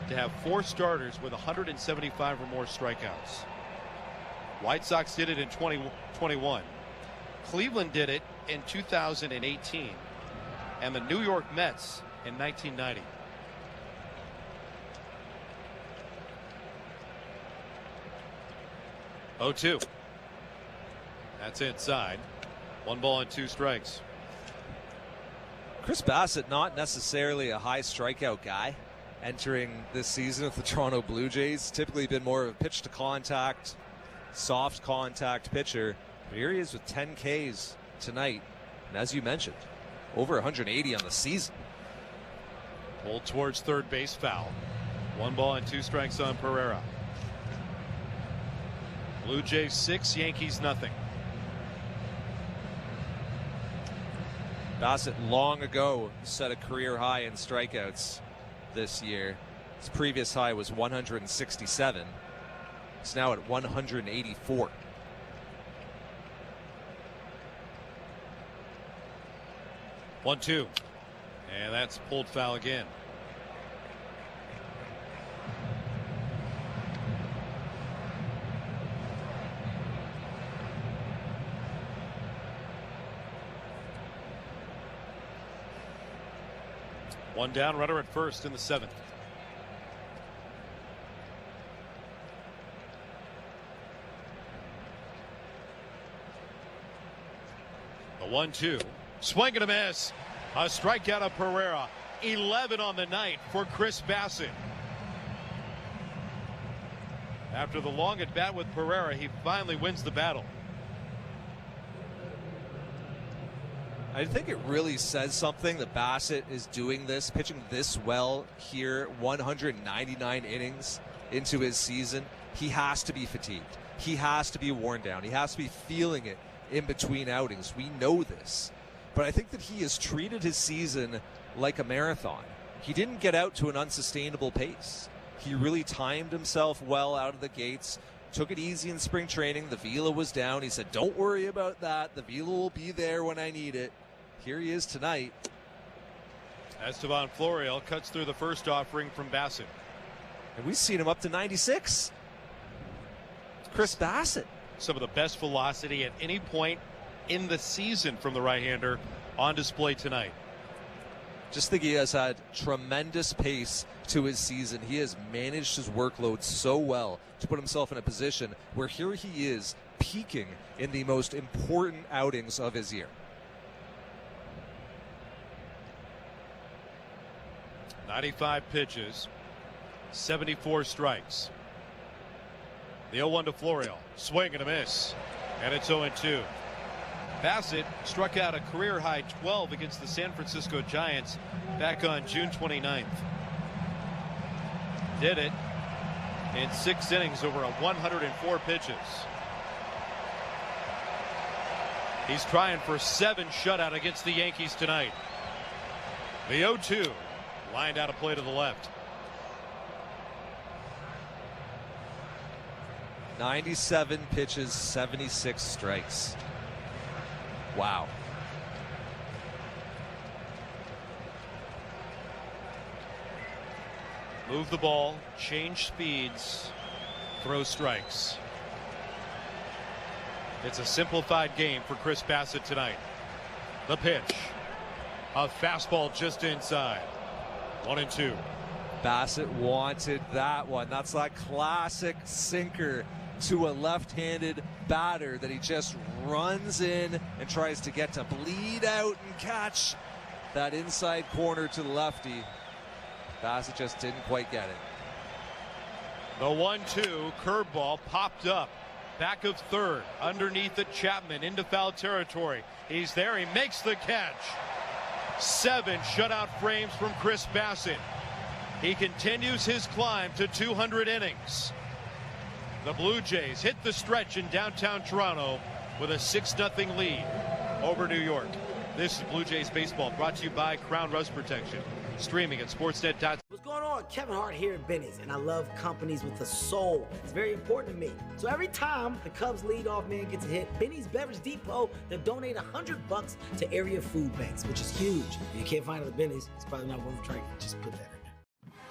to have 4 starters with 175 or more strikeouts. White Sox did it in 2021. Cleveland did it in 2018. And the New York Mets in 1990. .02. That's inside. 1 ball and 2 strikes. Chris Bassett, not necessarily a high strikeout guy entering this season with the Toronto Blue Jays. Typically been more of a pitch to contact, soft contact pitcher. But here he is with 10 Ks tonight. And as you mentioned, over 180 on the season. Pulled towards third base, foul. 1 ball and 2 strikes on Pereira. Blue Jays 6, Yankees nothing. Bassett long ago set a career high in strikeouts this year. His previous high was 167. It's now at 184. 1-2. And that's pulled foul again. One down, runner at first in the 7th. The 1-2. Swing and a miss. A strikeout of Pereira. 11 on the night for Chris Bassett. After the long at bat with Pereira, he finally wins the battle. I think it really says something that Bassett is doing this, pitching this well here, 199 innings into his season. He has to be fatigued. He has to be worn down. He has to be feeling it in between outings. We know this. But I think that he has treated his season like a marathon. He didn't get out to an unsustainable pace. He really timed himself well out of the gates, took it easy in spring training. The velo was down. He said, don't worry about that. The velo will be there when I need it. Here he is tonight. Esteban Florial cuts through the first offering from Bassett. And we've seen him up to 96. Chris Bassett. Some of the best velocity at any point in the season from the right-hander on display tonight. Just think he has had tremendous pace to his season. He has managed his workload so well to put himself in a position where here he is peaking in the most important outings of his year. 95 pitches, 74 strikes. The 0-1 to Florial. Swing and a miss. And it's 0-2. Bassett struck out a career-high 12 against the San Francisco Giants back on June 29th. Did it in 6 innings over 104 pitches. He's trying for 7 shutout against the Yankees tonight. The 0-2 lined out a play to the left. 97 pitches, 76 strikes. Wow. Move the ball, change speeds, throw strikes. It's a simplified game for Chris Bassett tonight. The pitch. A fastball just inside. 1-2. Bassett wanted that one. That's that classic sinker to a left-handed batter that he just runs in and tries to get to bleed out and catch that inside corner to the lefty. Bassett just didn't quite get it. The 1-2 curveball popped up. Back of third, underneath it, Chapman into foul territory. He's there, he makes the catch. 7 shutout frames from Chris Bassett. He continues his climb to 200 innings. The Blue Jays hit the stretch in downtown Toronto with a 6-0 lead over New York. This is Blue Jays baseball, brought to you by Crown Rust Protection. Streaming at sportsnet.com. What's going on? Kevin Hart here at Benny's, and I love companies with a soul. It's very important to me. So every time the Cubs leadoff man gets a hit, Benny's Beverage Depot, they'll donate $100 to area food banks, which is huge. If you can't find it at Benny's, it's probably not worth trying. Just put that in there.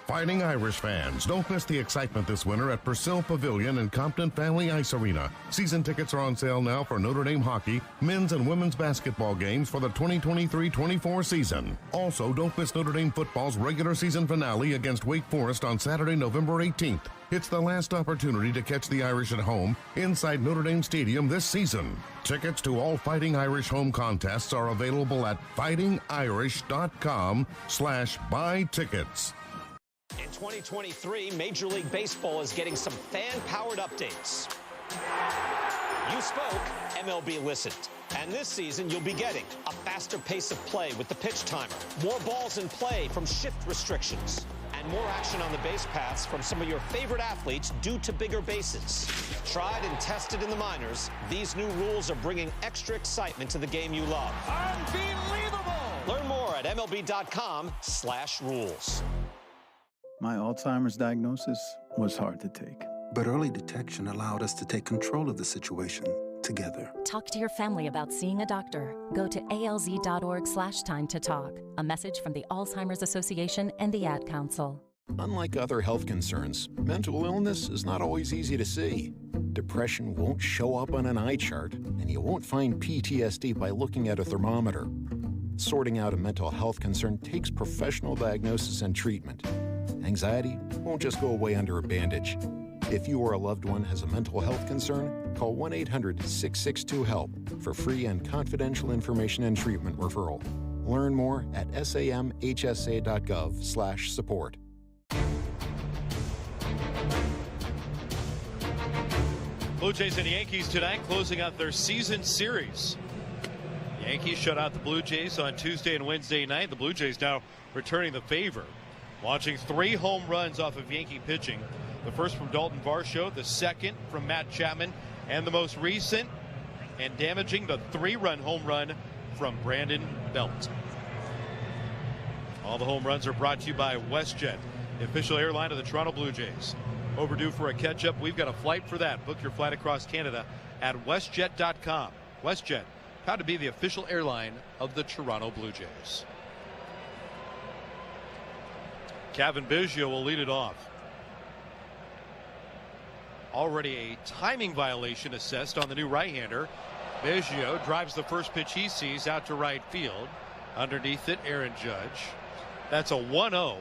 Fighting Irish fans, don't miss the excitement this winter at Purcell Pavilion and Compton Family Ice Arena. Season tickets are on sale now for Notre Dame hockey, men's and women's basketball games for the 2023-24 season. Also, don't miss Notre Dame football's regular season finale against Wake Forest on Saturday, November 18th. It's the last opportunity to catch the Irish at home inside Notre Dame Stadium this season. Tickets to all Fighting Irish home contests are available at fightingirish.com/buy tickets. In 2023, Major League Baseball is getting some fan-powered updates. You spoke, MLB listened. And this season, you'll be getting a faster pace of play with the pitch timer, more balls in play from shift restrictions, and more action on the base paths from some of your favorite athletes due to bigger bases. Tried and tested in the minors, these new rules are bringing extra excitement to the game you love. Unbelievable! Learn more at MLB.com/rules. My Alzheimer's diagnosis was hard to take. But early detection allowed us to take control of the situation, together. Talk to your family about seeing a doctor. Go to alz.org/time to talk. A message from the Alzheimer's Association and the Ad Council. Unlike other health concerns, mental illness is not always easy to see. Depression won't show up on an eye chart, and you won't find PTSD by looking at a thermometer. Sorting out a mental health concern takes professional diagnosis and treatment. Anxiety won't just go away under a bandage. If you or a loved one has a mental health concern, call 1-800-662-HELP for free and confidential information and treatment referral. Learn more at samhsa.gov/support. Blue Jays and Yankees tonight closing out their season series. The Yankees shut out the Blue Jays on Tuesday and Wednesday night. The Blue Jays now returning the favor, launching 3 home runs off of Yankee pitching. The first from Dalton Varsho, the second from Matt Chapman, and the most recent and damaging, the 3-run home run from Brandon Belt. All the home runs are brought to you by WestJet, the official airline of the Toronto Blue Jays. Overdue for a catch-up? We've got a flight for that. Book your flight across Canada at WestJet.com. WestJet, proud to be the official airline of the Toronto Blue Jays. Kevin Biggio will lead it off. Already a timing violation assessed on the new right-hander. Biggio drives the first pitch he sees out to right field. Underneath it, Aaron Judge. That's a 1-0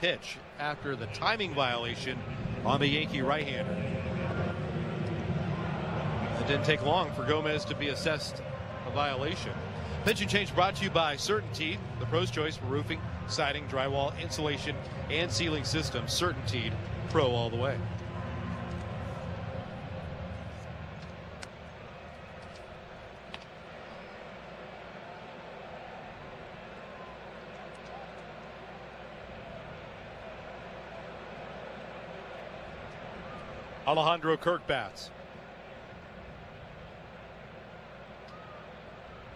pitch after the timing violation on the Yankee right-hander. It didn't take long for Gomez to be assessed a violation. Pitching change brought to you by Certainteed, the pro's choice for roofing, siding, drywall, insulation, and ceiling systems. Certainteed, pro all the way. Alejandro Kirk bats.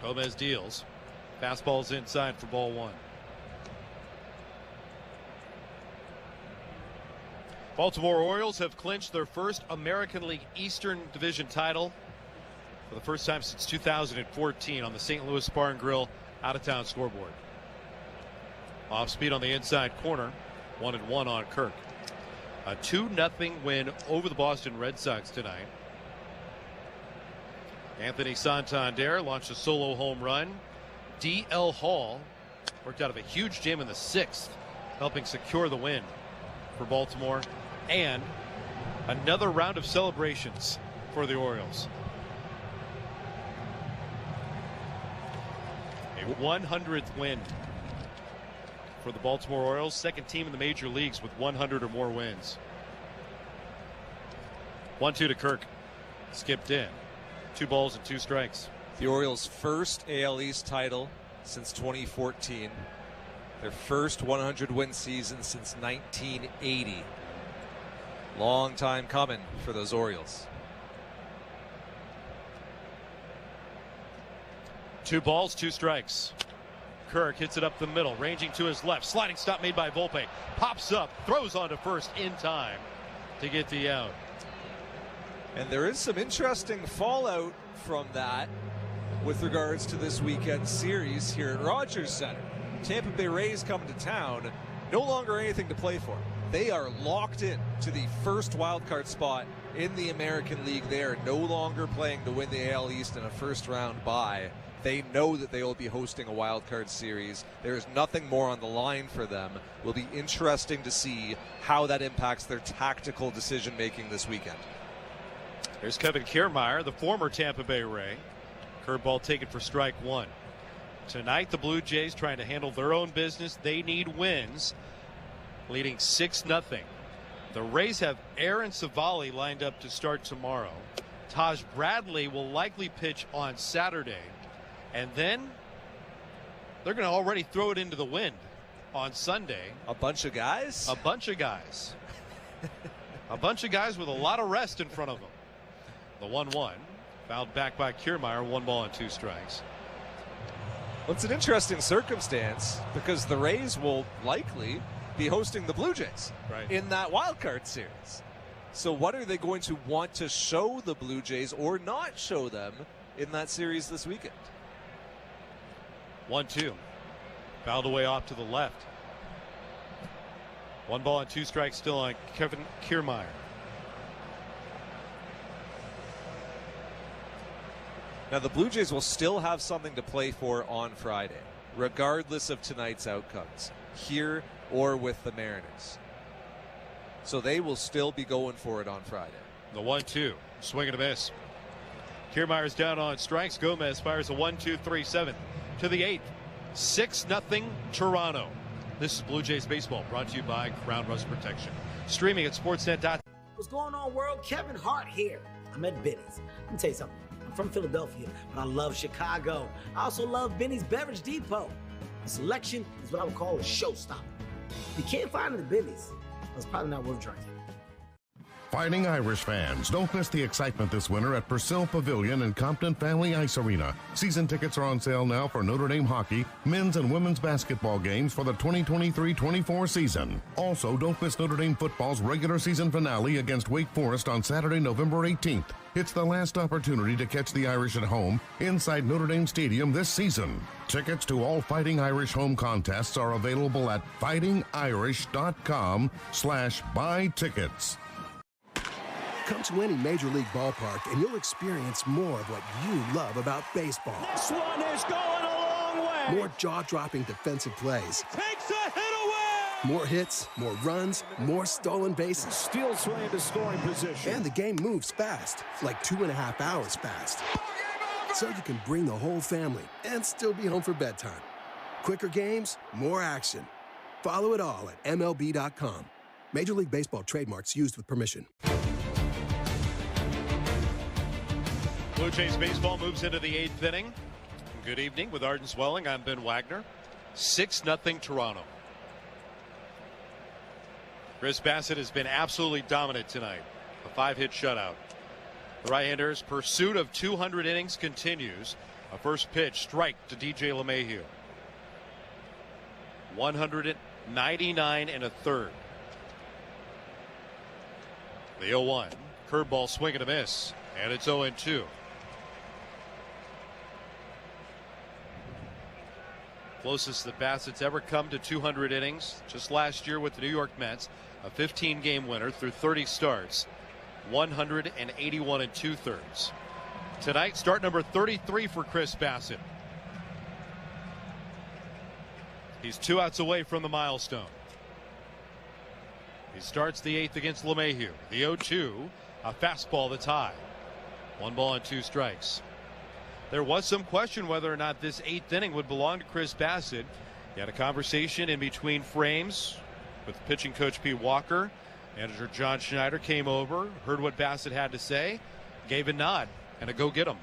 Gomez deals. Fastball's inside for ball 1. Baltimore Orioles have clinched their first American League Eastern Division title for the first time since 2014 on the St. Louis Bar and Grill out-of-town scoreboard. Off speed on the inside corner. 1-1 on Kirk. A 2-0 win over the Boston Red Sox tonight. Anthony Santander launched a solo home run. D.L. Hall worked out of a huge jam in the 6th, helping secure the win for Baltimore. And another round of celebrations for the Orioles. A 100th win for the Baltimore Orioles, second team in the major leagues with 100 or more wins. 1-2 to Kirk. Skipped in. 2 balls and 2 strikes. The Orioles' first AL East title since 2014. Their first 100-win season since 1980. Long time coming for those Orioles. 2 balls, 2 strikes. Kirk hits it up the middle, ranging to his left. Sliding stop made by Volpe. Pops up, throws onto first in time to get the out. And there is some interesting fallout from that with regards to this weekend series here at Rogers Center. Tampa Bay Rays come to town, no longer anything to play for. They are locked in to the first wild card spot in the American League. They are no longer playing to win the AL East in a first-round bye. They know that they will be hosting a wild card series. There is nothing more on the line for them. It will be interesting to see how that impacts their tactical decision-making this weekend. There's Kevin Kiermaier, the former Tampa Bay Ray. Curveball taken for strike 1. Tonight, the Blue Jays trying to handle their own business. They need wins, leading 6-0. The Rays have Aaron Savali lined up to start tomorrow. Taj Bradley will likely pitch on Saturday. And then they're going to already throw it into the wind on Sunday. A bunch of guys? A bunch of guys. A bunch of guys with a lot of rest in front of them. The 1-1. Fouled back by Kiermaier. 1 ball and 2 strikes. Well, it's an interesting circumstance because the Rays will likely be hosting the Blue Jays in that wild card series. So what are they going to want to show the Blue Jays or not show them in that series this weekend? 1-2. Fouled away off to the left. 1 ball and 2 strikes still on Kevin Kiermaier. Now the Blue Jays will still have something to play for on Friday, regardless of tonight's outcomes, here or with the Mariners. So they will still be going for it on Friday. The 1-2. Swing and a miss. Kiermaier's down on strikes. Gomez fires a 1-2-3-7 to the 8th. 6-0 Toronto. This is Blue Jays Baseball, brought to you by Crown Rust Protection. Streaming at sportsnet.com. What's going on, world? Kevin Hart here. I'm at Benny's. Let me tell you something. I'm from Philadelphia, but I love Chicago. I also love Benny's Beverage Depot. The selection is what I would call a showstopper. If you can't find it at Benny's, it's probably not worth trying. Fighting Irish fans, don't miss the excitement this winter at Purcell Pavilion and Compton Family Ice Arena. Season tickets are on sale now for Notre Dame hockey, men's and women's basketball games for the 2023-24 season. Also, don't miss Notre Dame football's regular season finale against Wake Forest on Saturday, November 18th. It's the last opportunity to catch the Irish at home inside Notre Dame Stadium this season. Tickets to all Fighting Irish home contests are available at fightingirish.com/buy tickets. Come to any Major League ballpark and you'll experience more of what you love about baseball. This one is going a long way. More jaw-dropping defensive plays. Takes a hit away. More hits, more runs, more stolen bases. Steals sway into scoring position. And the game moves fast, like 2.5 hours fast. So you can bring the whole family and still be home for bedtime. Quicker games, more action. Follow it all at MLB.com. Major League Baseball trademarks used with permission. Blue Jays baseball moves into the 8th inning. Good evening with Arden Swelling. I'm Ben Wagner. 6-0 Toronto. Chris Bassitt has been absolutely dominant tonight. A 5-hit shutout. The right-hander's pursuit of 200 innings continues. A first pitch strike to DJ LeMahieu. 199 1/3. The 0-1. Curveball swing and a miss. And it's 0-2. Closest that Bassett's ever come to 200 innings just last year with the New York Mets, a 15-game winner through 30 starts, 181 2/3. Tonight, start number 33 for Chris Bassitt. He's 2 outs away from the milestone. He starts the 8th against LeMahieu. The 0-2, a fastball that's high. 1 ball and 2 strikes. There was some question whether or not this 8th inning would belong to Chris Bassitt. He had a conversation in between frames with pitching coach Pete Walker. Manager John Schneider came over, heard what Bassitt had to say, gave a nod and a go get him.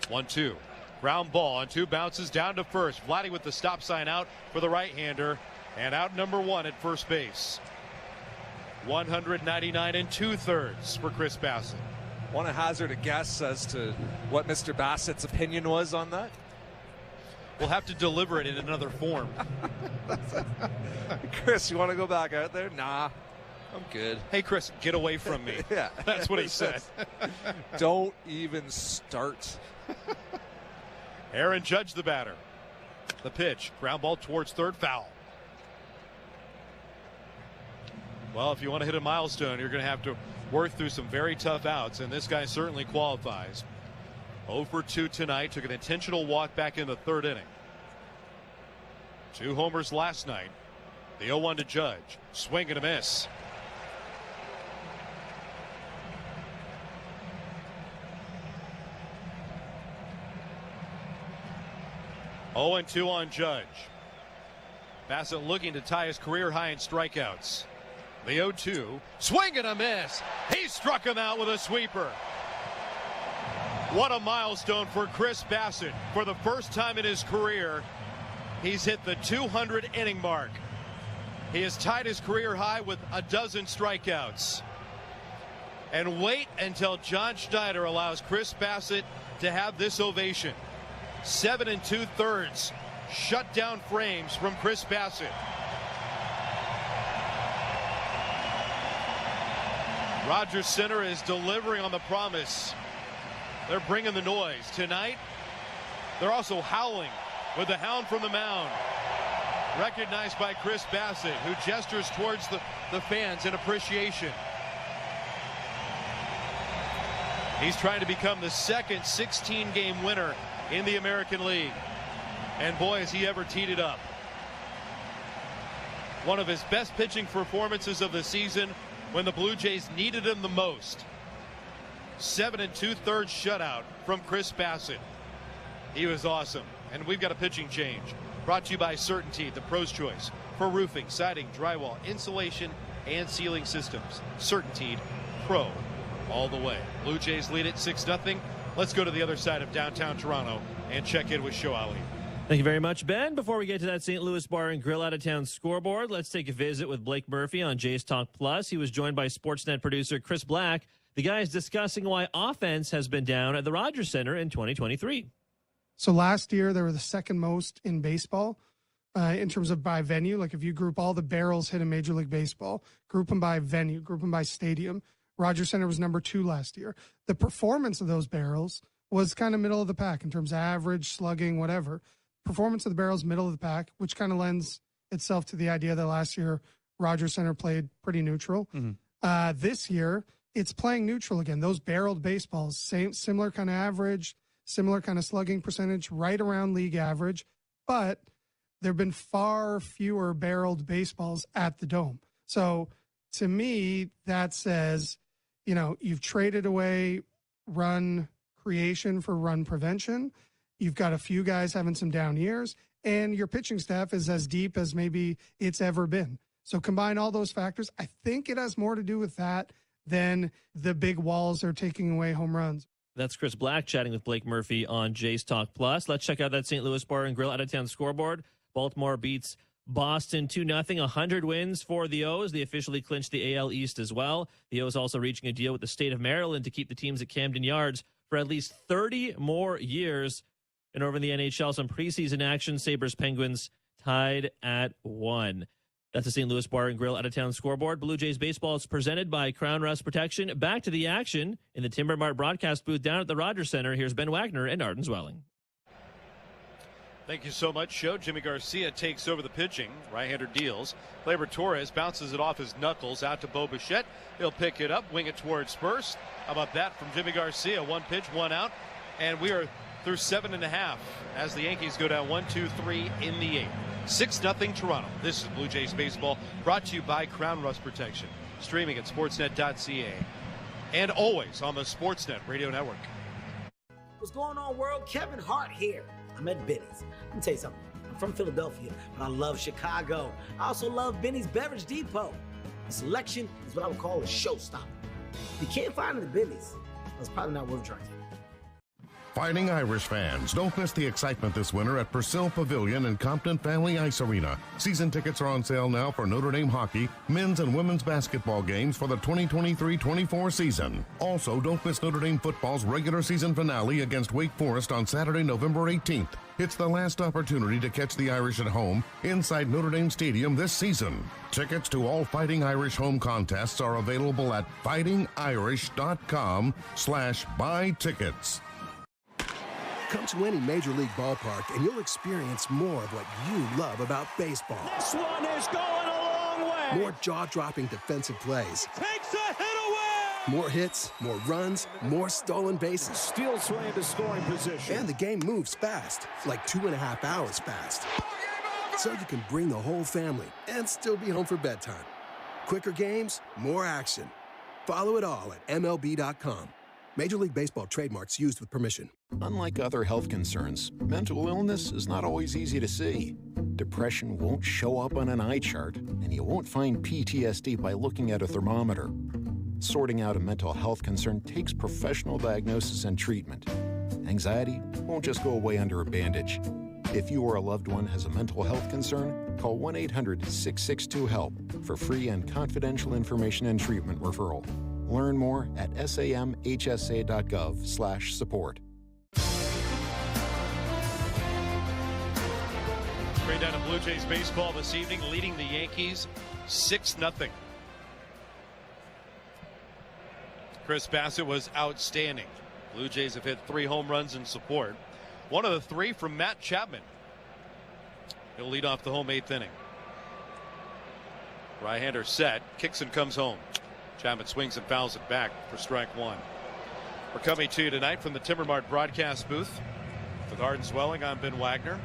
1-2. Ground ball on 2 bounces down to first. Vladdy with the stop sign out for the right-hander, and out number 1 at first base. 199 2/3 for Chris Bassitt. Want to hazard a guess as to what Mr. Bassett's opinion was on that? We'll have to deliver it in another form. Chris, you want to go back out there? Nah, I'm good. Hey, Chris, get away from me. Yeah. That's what he said. Don't even start. Aaron Judge, the batter. The pitch, ground ball towards third, foul. Well, if you want to hit a milestone, you're going to have to work through some very tough outs, and this guy certainly qualifies. 0 for 2 tonight. Took an intentional walk back in the 3rd inning. 2 homers last night. The 0-1 to Judge. Swing and a miss. Oh, 0-2 on Judge. Bassitt looking to tie his career high in strikeouts. The 0-2, swing and a miss. He struck him out with a sweeper. What a milestone for Chris Bassitt. For the first time in his career, he's hit the 200 inning mark. He has tied his career high with a dozen strikeouts. And wait until John Schneider allows Chris Bassitt to have this ovation. 7 2/3 shutdown frames from Chris Bassitt. Rogers Center is delivering on the promise. They're bringing the noise. Tonight, they're also howling with the hound from the mound. Recognized by Chris Bassett, who gestures towards the fans in appreciation. He's trying to become the second 16-game winner in the American League. And boy, has he ever teed it up. One of his best pitching performances of the season when the Blue Jays needed him the most. 7 2/3 shutout from Chris Bassett. He was awesome. And we've got a pitching change. Brought to you by Certainty, the pro's choice for roofing, siding, drywall, insulation, and ceiling systems. Certainty Pro all the way. Blue Jays lead it 6-0. Let's go to the other side of downtown Toronto and check in with Show Ali. Thank you very much, Ben. Before we get to that St. Louis Bar and Grill out-of-town scoreboard, let's take a visit with Blake Murphy on Jays Talk Plus. He was joined by Sportsnet producer Chris Black. The guy is discussing why offense has been down at the Rogers Center in 2023. So last year, they were the second most in baseball in terms of by venue. Like if you group all the barrels hit in Major League Baseball, group them by venue, group them by stadium, Rogers Center was number 2 last year. The performance of those barrels was kind of middle of the pack in terms of average, slugging, whatever. Performance of the barrels, middle of the pack, which kind of lends itself to the idea that last year Rogers Center played pretty neutral. This year, it's playing neutral again. Those barreled baseballs, similar kind of average, similar kind of slugging percentage, right around league average, but there have been far fewer barreled baseballs at the Dome. So to me, that says, you've traded away run creation for run prevention. You've got a few guys having some down years, and your pitching staff is as deep as maybe it's ever been. So combine all those factors. I think it has more to do with that than the big walls are taking away home runs. That's Chris Black chatting with Blake Murphy on Jays Talk Plus. Let's check out that St. Louis Bar and Grill out-of-town scoreboard. Baltimore beats Boston 2-0, 100 wins for the O's. They officially clinched the AL East as well. The O's also reaching a deal with the state of Maryland to keep the teams at Camden Yards for at least 30 more years. And over in the NHL, some preseason action. Sabres-Penguins tied at 1. That's the St. Louis Bar and Grill out-of-town scoreboard. Blue Jays baseball is presented by Crown Rust Protection. Back to the action in the Timber Mart broadcast booth down at the Rogers Center. Here's Ben Wagner and Arden Zwelling. Thank you so much, Joe. Jimmy Garcia takes over the pitching. Right-hander deals. Gleyber Torres bounces it off his knuckles out to Bo Bichette. He'll pick it up, wing it towards first. How about that from Jimmy Garcia? 1 pitch, 1 out. And we are through 7.5 as the Yankees go down 1-2-3 in the 8th. 6-0 Toronto. This is Blue Jays baseball, brought to you by Crown Rust Protection. Streaming at sportsnet.ca and always on the Sportsnet Radio Network. What's going on, world? Kevin Hart here. I'm at Benny's. Let me tell you something. I'm from Philadelphia, but I love Chicago. I also love Benny's Beverage Depot. The selection is what I would call a showstopper. If you can't find it at Benny's, well, it's probably not worth drinking. Fighting Irish fans, don't miss the excitement this winter at Purcell Pavilion and Compton Family Ice Arena. Season tickets are on sale now for Notre Dame hockey, men's and women's basketball games for the 2023-24 season. Also, don't miss Notre Dame football's regular season finale against Wake Forest on Saturday, November 18th. It's the last opportunity to catch the Irish at home inside Notre Dame Stadium this season. Tickets to all Fighting Irish home contests are available at fightingirish.com/buy tickets. Come to any Major League ballpark and you'll experience more of what you love about baseball. This one is going a long way. More jaw-dropping defensive plays. Takes a hit away. More hits, more runs, more stolen bases. Steals way into scoring position. And the game moves fast, like 2.5 hours fast. So you can bring the whole family and still be home for bedtime. Quicker games, more action. Follow it all at MLB.com. Major League Baseball trademarks used with permission. Unlike other health concerns, mental illness is not always easy to see. Depression won't show up on an eye chart, and you won't find PTSD by looking at a thermometer. Sorting out a mental health concern takes professional diagnosis and treatment. Anxiety won't just go away under a bandage. If you or a loved one has a mental health concern, call 1-800-662-HELP for free and confidential information and treatment referral. Learn more at samhsa.gov/support. Straight down to Blue Jays baseball this evening, leading the Yankees 6-0. Chris Bassett was outstanding. Blue Jays have hit 3 home runs in support. One of the 3 from Matt Chapman. He'll lead off the home 8th inning. Right-hander set. Kicks and comes home. Chapman swings and fouls it back for strike 1. We're coming to you tonight from the Timber Mart broadcast booth. With Arden Zwelling, I'm Ben Wagner.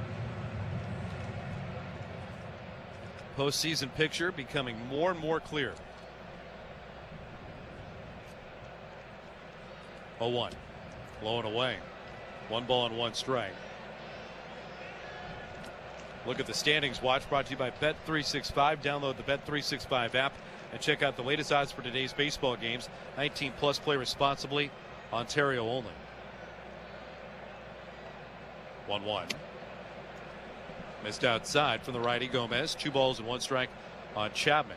Postseason picture becoming more and more clear. 0-1. Low and away. 1 ball and 1 strike. Look at the standings watch brought to you by Bet365. Download the Bet365 app and check out the latest odds for today's baseball games. 19 plus, play responsibly. Ontario only. 1-1. Missed outside from the righty Gomez. 2 balls and 1 strike on Chapman.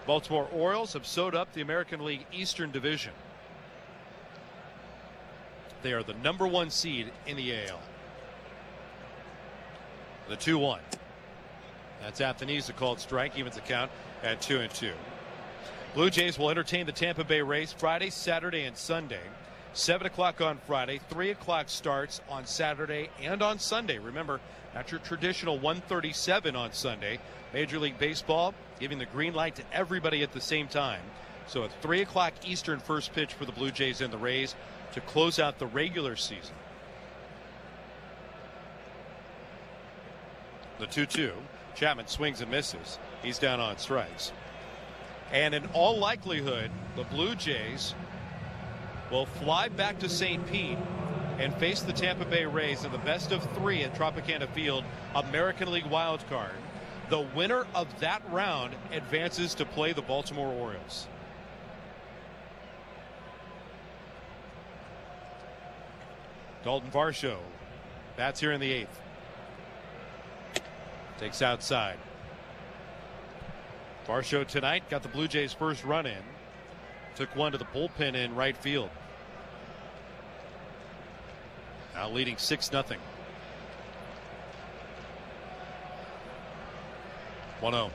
Baltimore Orioles have sewed up the American League Eastern Division. They are the number 1 seed in the AL. The 2-1. That's Athanase, called strike, evens the count at 2-2. Blue Jays will entertain the Tampa Bay Rays Friday, Saturday, and Sunday. 7 o'clock on Friday, 3 o'clock starts on Saturday and on Sunday. Remember, that's your traditional 1:37 on Sunday. Major League Baseball giving the green light to everybody at the same time. So at 3 o'clock Eastern, first pitch for the Blue Jays and the Rays to close out the regular season. The 2-2. Chapman swings and misses. He's down on strikes. And in all likelihood, the Blue Jays will fly back to St. Pete and face the Tampa Bay Rays in the best of 3 at Tropicana Field, American League wild card. The winner of that round advances to play the Baltimore Orioles. Dalton Varsho bats here in the 8th. Takes outside. Varsho tonight got the Blue Jays' first run in. Took one to the bullpen in right field. Now leading 6-0. 1-0.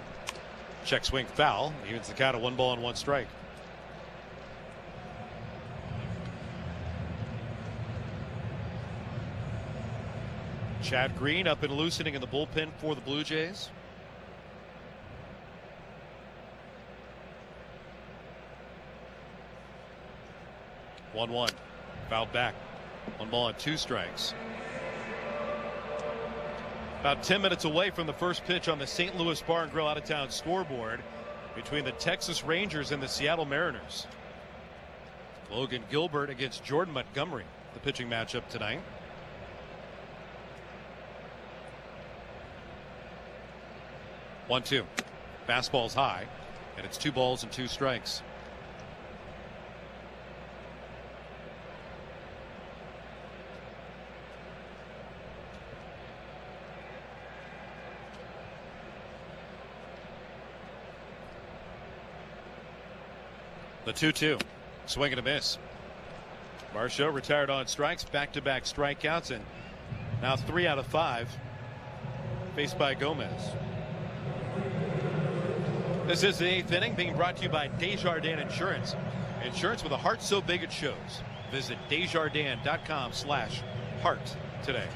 Check swing foul. Evens the count at 1 ball and 1 strike. Chad Green up and loosening in the bullpen for the Blue Jays. One. Fouled back. 1 ball and 2 strikes. About 10 minutes away from the first pitch on the St. Louis Bar and Grill out of town scoreboard between the Texas Rangers and the Seattle Mariners. Logan Gilbert against Jordan Montgomery, the pitching matchup tonight. 1-2. Fastball's high, and it's 2 balls and 2 strikes. The 2-2. Swing and a miss. Varsho retired on strikes, back-to-back strikeouts, and now 3 out of 5 faced by Gomez. This is the 8th inning, being brought to you by Desjardins Insurance. Insurance with a heart so big it shows. Visit Desjardins.com/heart today.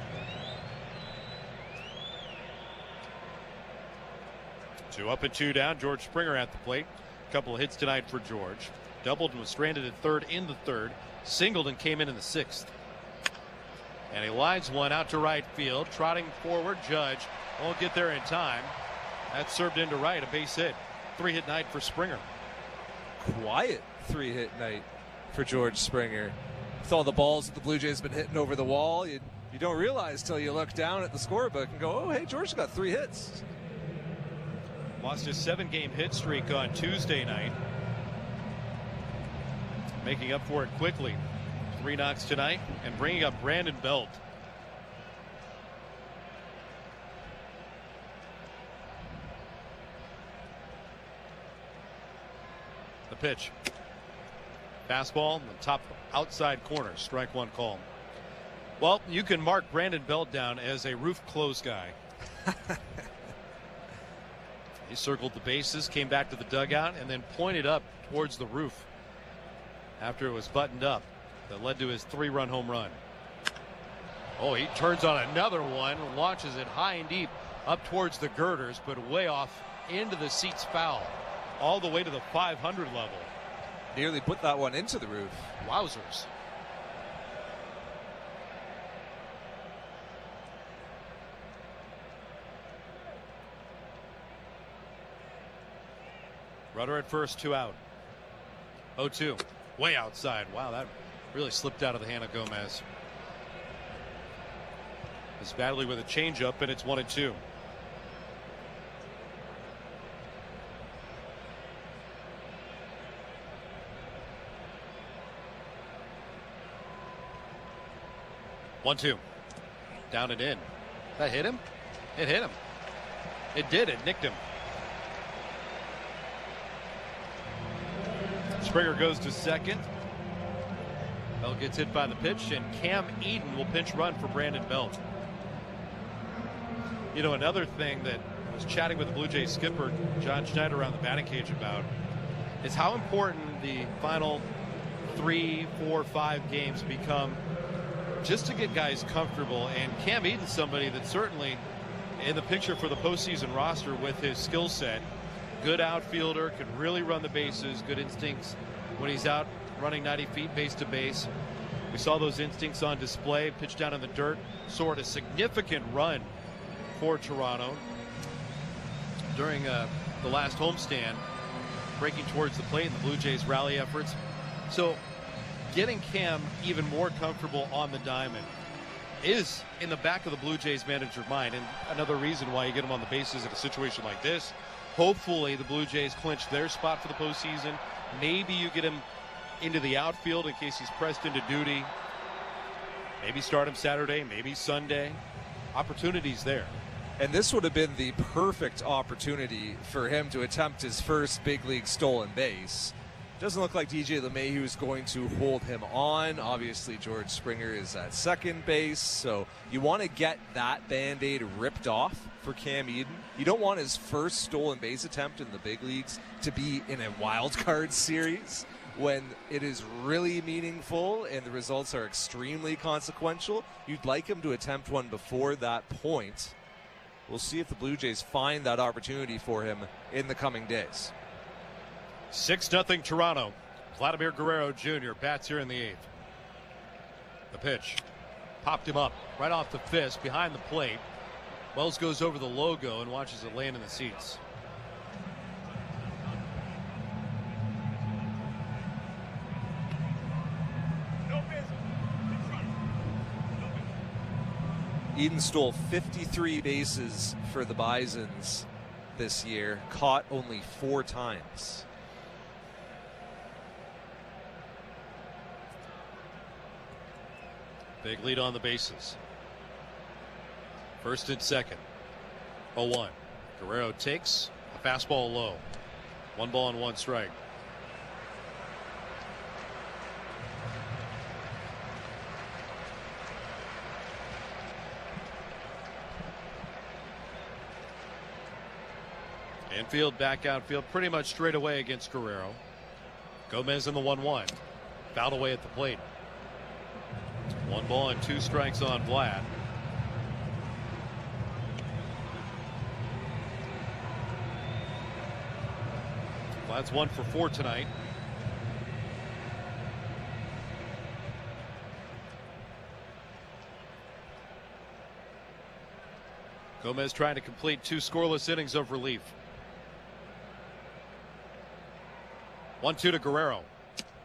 Two up and 2 down. George Springer at the plate. A couple of hits tonight for George. Doubled and was stranded at third in the 3rd. Singled and came in the 6th. And he lines one out to right field. Trotting forward, Judge won't get there in time. That's served into right, a base hit. 3-hit night for Springer. Quiet 3-hit night for George Springer. With all the balls that the Blue Jays have been hitting over the wall, you don't realize till you look down at the scorebook and go, oh, hey, George got 3 hits. Lost his 7-game hit streak on Tuesday night. Making up for it quickly. 3 knocks tonight and bringing up Brandon Belt. The pitch. Fastball in the top outside corner. Strike 1 call. Well, you can mark Brandon Belt down as a roof close guy. He circled the bases, came back to the dugout, and then pointed up towards the roof. after it was buttoned up that led to his 3-run home run. Oh, he turns on another one, launches it high and deep up towards the girders, but way off into the seats foul, all the way to the 500 level. Nearly put that one into the roof. Wowzers. Runner at first, 2 out. 0-2. Way outside. Wow, that really slipped out of the hand of Gomez. He's battling with a changeup, and it's 1-2. One, two. Down and in. That hit him? It hit him. It did. It nicked him. Springer goes to second. Bell gets hit by the pitch, and Cam Eden will pinch run for Brandon Belt. You know, another thing that I was chatting with the Blue Jays skipper, John Schneider, around the batting cage about is how important the final 3, 4, 5 games become just to get guys comfortable. And Cam Eden's somebody that's certainly in the picture for the postseason roster with his skill set. Good outfielder, can really run the bases, good instincts when he's out running 90 feet base to base. We saw those instincts on display, pitched down in the dirt, soared a significant run for Toronto during the last homestand, breaking towards the plate in the Blue Jays rally efforts. So getting Cam even more comfortable on the diamond is in the back of the Blue Jays manager's mind, and another reason why you get him on the bases in a situation like this. Hopefully the Blue Jays clinch their spot for the postseason. Maybe you get him into the outfield in case he's pressed into duty. Maybe start him Saturday, maybe Sunday. Opportunities there. And this would have been the perfect opportunity for him to attempt his first big league stolen base. Doesn't look like DJ LeMahieu is going to hold him on. Obviously, George Springer is at second base, so you want to get that Band-Aid ripped off for Cam Eden. You don't want his first stolen base attempt in the big leagues to be in a wild card series when it is really meaningful and the results are extremely consequential. You'd like him to attempt one before that point. We'll see if the Blue Jays find that opportunity for him in the coming days. 6-0 Toronto. Vladimir Guerrero Jr. bats here in the 8th. The pitch. Popped him up right off the fist behind the plate. Wells goes over the logo and watches it land in the seats. Eden stole 53 bases for the Bisons this year, caught only 4 times. Big lead on the bases. First and second. 0-1. Guerrero takes a fastball low. 1 ball and 1 strike. Infield, back outfield, pretty much straight away against Guerrero. Gomez in the 1-1. Fouled away at the plate. 1 ball and 2 strikes on Vlad. Vlad's 1 for 4 tonight. Gomez trying to complete 2 scoreless innings of relief. 1-2 to Guerrero.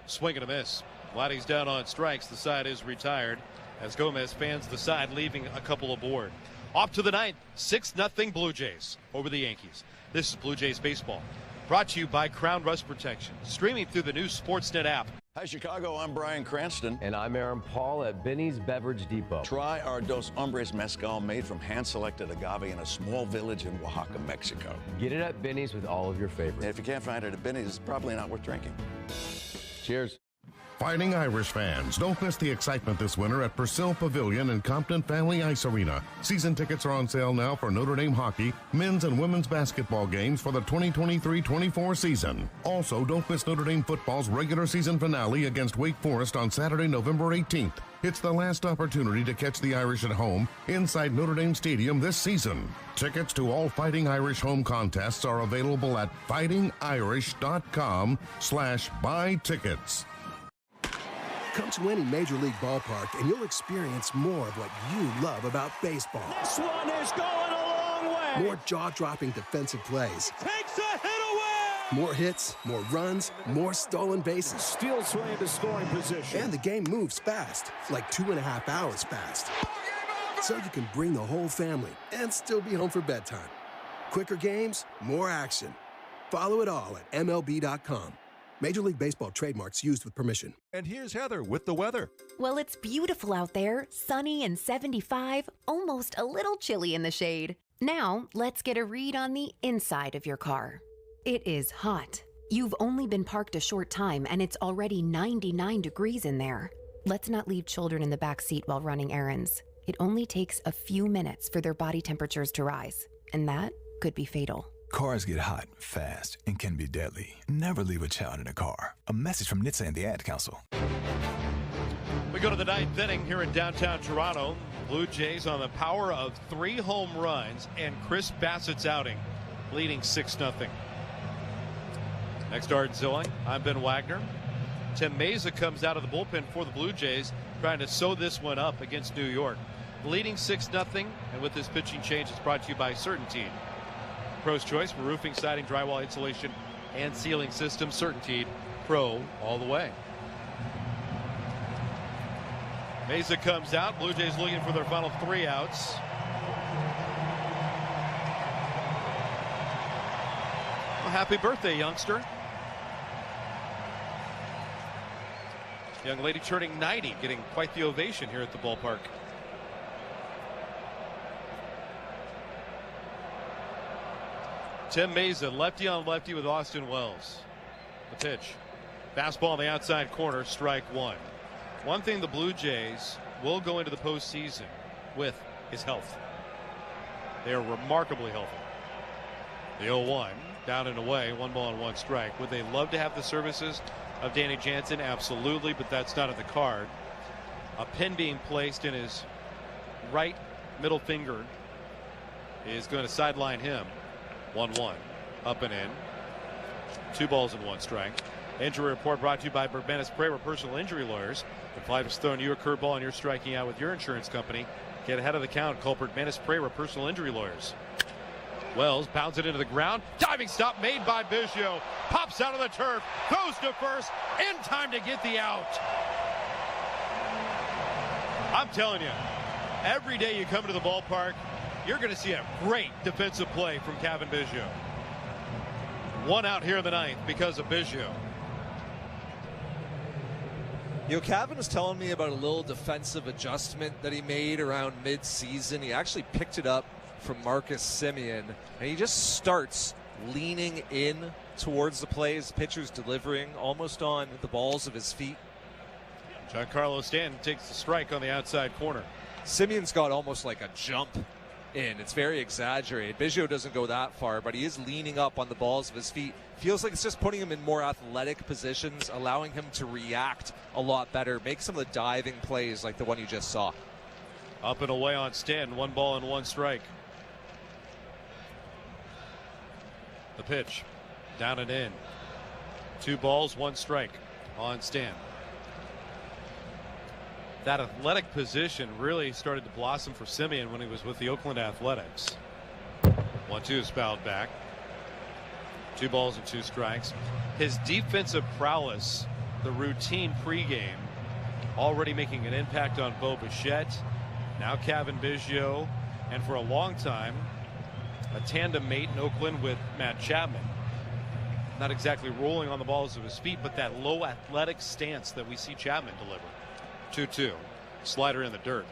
Swing and a miss. Vladdy's down on strikes. The side is retired as Gomez fans the side, leaving a couple aboard. Off to the 9th. 6-0 Blue Jays over the Yankees. This is Blue Jays baseball. Brought to you by Crown Rust Protection. Streaming through the new Sportsnet app. Hi, Chicago. I'm Brian Cranston. And I'm Aaron Paul at Benny's Beverage Depot. Try our Dos Hombres Mezcal made from hand-selected agave in a small village in Oaxaca, Mexico. Get it at Benny's with all of your favorites. And if you can't find it at Benny's, it's probably not worth drinking. Cheers. Fighting Irish fans, don't miss the excitement this winter at Purcell Pavilion and Compton Family Ice Arena. Season tickets are on sale now for Notre Dame hockey, men's and women's basketball games for the 2023-24 season. Also, don't miss Notre Dame football's regular season finale against Wake Forest on Saturday, November 18th. It's the last opportunity to catch the Irish at home inside Notre Dame Stadium this season. Tickets to all Fighting Irish home contests are available at fightingirish.com/buy tickets. Come to any Major League ballpark and you'll experience more of what you love about baseball. This one is going a long way. More jaw-dropping defensive plays. Takes a hit away. More hits, more runs, more stolen bases. Steals way into scoring position. And the game moves fast, like 2.5 hours fast. So you can bring the whole family and still be home for bedtime. Quicker games, more action. Follow it all at MLB.com. Major League Baseball trademarks used with permission. And here's Heather with the weather. Well, it's beautiful out there, sunny and 75, almost a little chilly in the shade. Now, let's get a read on the inside of your car. It is hot. You've only been parked a short time and it's already 99 degrees in there. Let's not leave children in the back seat while running errands. It only takes a few minutes for their body temperatures to rise, and that could be fatal. Cars get hot, fast, and can be deadly. Never leave a child in a car. A message from NHTSA and the Ad Council. We go to the ninth inning here in downtown Toronto. Blue Jays on the power of 3 home runs and Chris Bassett's outing, leading 6-0. Next, Art Zilling. I'm Ben Wagner. Tim Meza comes out of the bullpen for the Blue Jays, trying to sew this one up against New York. Leading 6-0, and with this pitching change, it's brought to you by Certainteed. Pro's choice for roofing, siding, drywall, insulation, and ceiling systems. Certainteed, Pro all the way. Meza comes out. Blue Jays looking for their final 3 outs. Well, happy birthday, youngster. Young lady turning 90, getting quite the ovation here at the ballpark. Tim Meza, lefty on lefty with Austin Wells. The pitch. Fastball on the outside corner, strike 1. One thing the Blue Jays will go into the postseason with is health. They are remarkably healthy. The 0-1, down and away, 1 ball and 1 strike. Would they love to have the services of Danny Jansen? Absolutely, but that's not in the card. A pin being placed in his right middle finger is going to sideline him. 1-1, up and in. 2 balls and 1 strike. Injury report brought to you by Burbanus Prayer Personal Injury Lawyers. If life has thrown you a curveball and you're striking out with your insurance company, get ahead of the count. Call Burbanus Prayer Personal Injury Lawyers. Wells pounds it into the ground. Diving stop made by Biggio. Pops out of the turf. Goes to first. In time to get the out. I'm telling you, every day you come to the ballpark, you're going to see a great defensive play from Cavan Biggio. 1 out here in the 9th because of Biggio. You know, Cavan was telling me about a little defensive adjustment that he made around mid-season. He actually picked it up from Marcus Semien, and he just starts leaning in towards the play. His pitcher's delivering almost on the balls of his feet. Giancarlo Stanton takes the strike on the outside corner. Semien's got almost like a jump in. It's very exaggerated. Biggio doesn't go that far, but he is leaning up on the balls of his feet. Feels like it's just putting him in more athletic positions, allowing him to react a lot better, make some of the diving plays like the one you just saw. Up and away on Stanton, 1 ball and 1 strike. The pitch, down and in. 2 balls, 1 strike on Stanton. That athletic position really started to blossom for Semien when he was with the Oakland Athletics. 1-2 is fouled back. 2 balls and 2 strikes. His defensive prowess, the routine pregame, already making an impact on Bo Bichette. Now Cavan Biggio, and for a long time, a tandem mate in Oakland with Matt Chapman. Not exactly rolling on the balls of his feet, but that low athletic stance that we see Chapman deliver. 2-2. Slider in the dirt.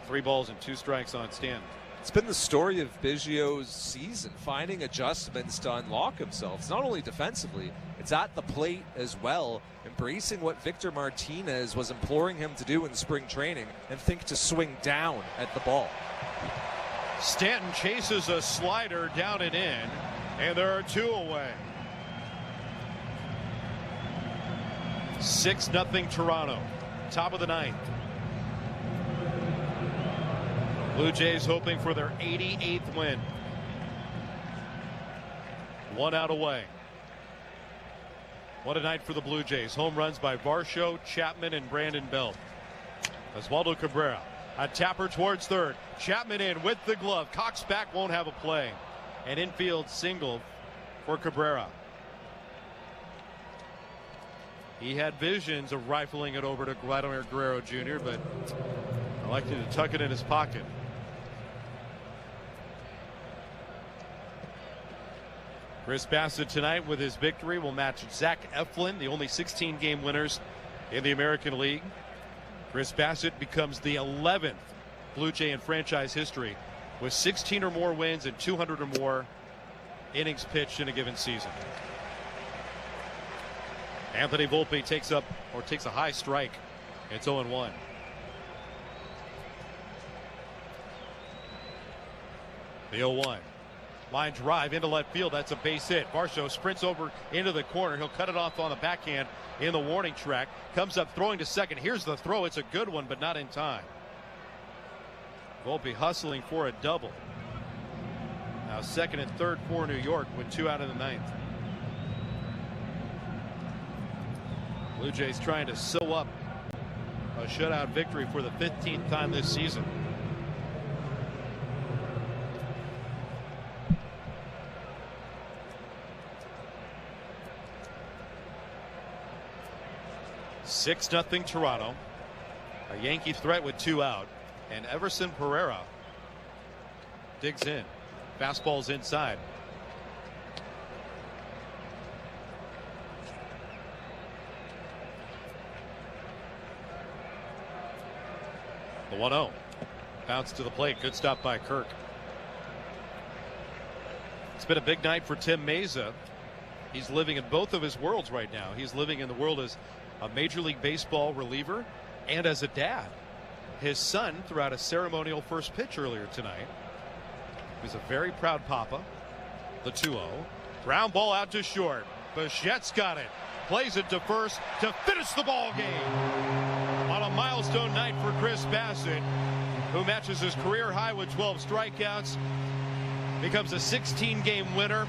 3 balls and 2 strikes on Stanton. It's been the story of Biggio's season, finding adjustments to unlock himself. It's not only defensively, it's at the plate as well, embracing what Victor Martinez was imploring him to do in spring training and think to swing down at the ball. Stanton chases a slider down and in, and there are 2 away. 6-0 Toronto, top of the 9th. Blue Jays hoping for their 88th win. 1 out away. What a night for the Blue Jays. Home runs by Varsho, Chapman, and Brandon Belt. Oswaldo Cabrera, a tapper towards third. Chapman in with the glove. Cox back, won't have a play. An infield single for Cabrera. He had visions of rifling it over to Vladimir Guerrero Jr., but elected to tuck it in his pocket. Chris Bassett tonight with his victory will match Zach Eflin, the only 16-game winners in the American League. Chris Bassett becomes the 11th Blue Jay in franchise history with 16 or more wins and 200 or more innings pitched in a given season. Anthony Volpe takes a high strike. It's 0-1. The 0-1. Line drive into left field. That's a base hit. Varsho sprints over into the corner. He'll cut it off on the backhand in the warning track. Comes up throwing to second. Here's the throw. It's a good one, but not in time. Volpe hustling for a double. Now second and third for New York with 2 out of the 9th. Blue Jays trying to sew up a shutout victory for the 15th time this season. Six 0 Toronto. A Yankee threat with 2 out, and Everson Pereira digs in. Fastball's inside. The 1-0. Bounce to the plate. Good stop by Kirk. It's been a big night for Tim Meza. He's living in both of his worlds right now. He's living in the world as a Major League Baseball reliever and as a dad. His son threw out a ceremonial first pitch earlier tonight. He's a very proud papa. The 2-0. Ground ball out to short. Bichette's got it. Plays it to first to finish the ball game. On a milestone night for Chris Bassett, who matches his career high with 12 strikeouts, becomes a 16-game winner,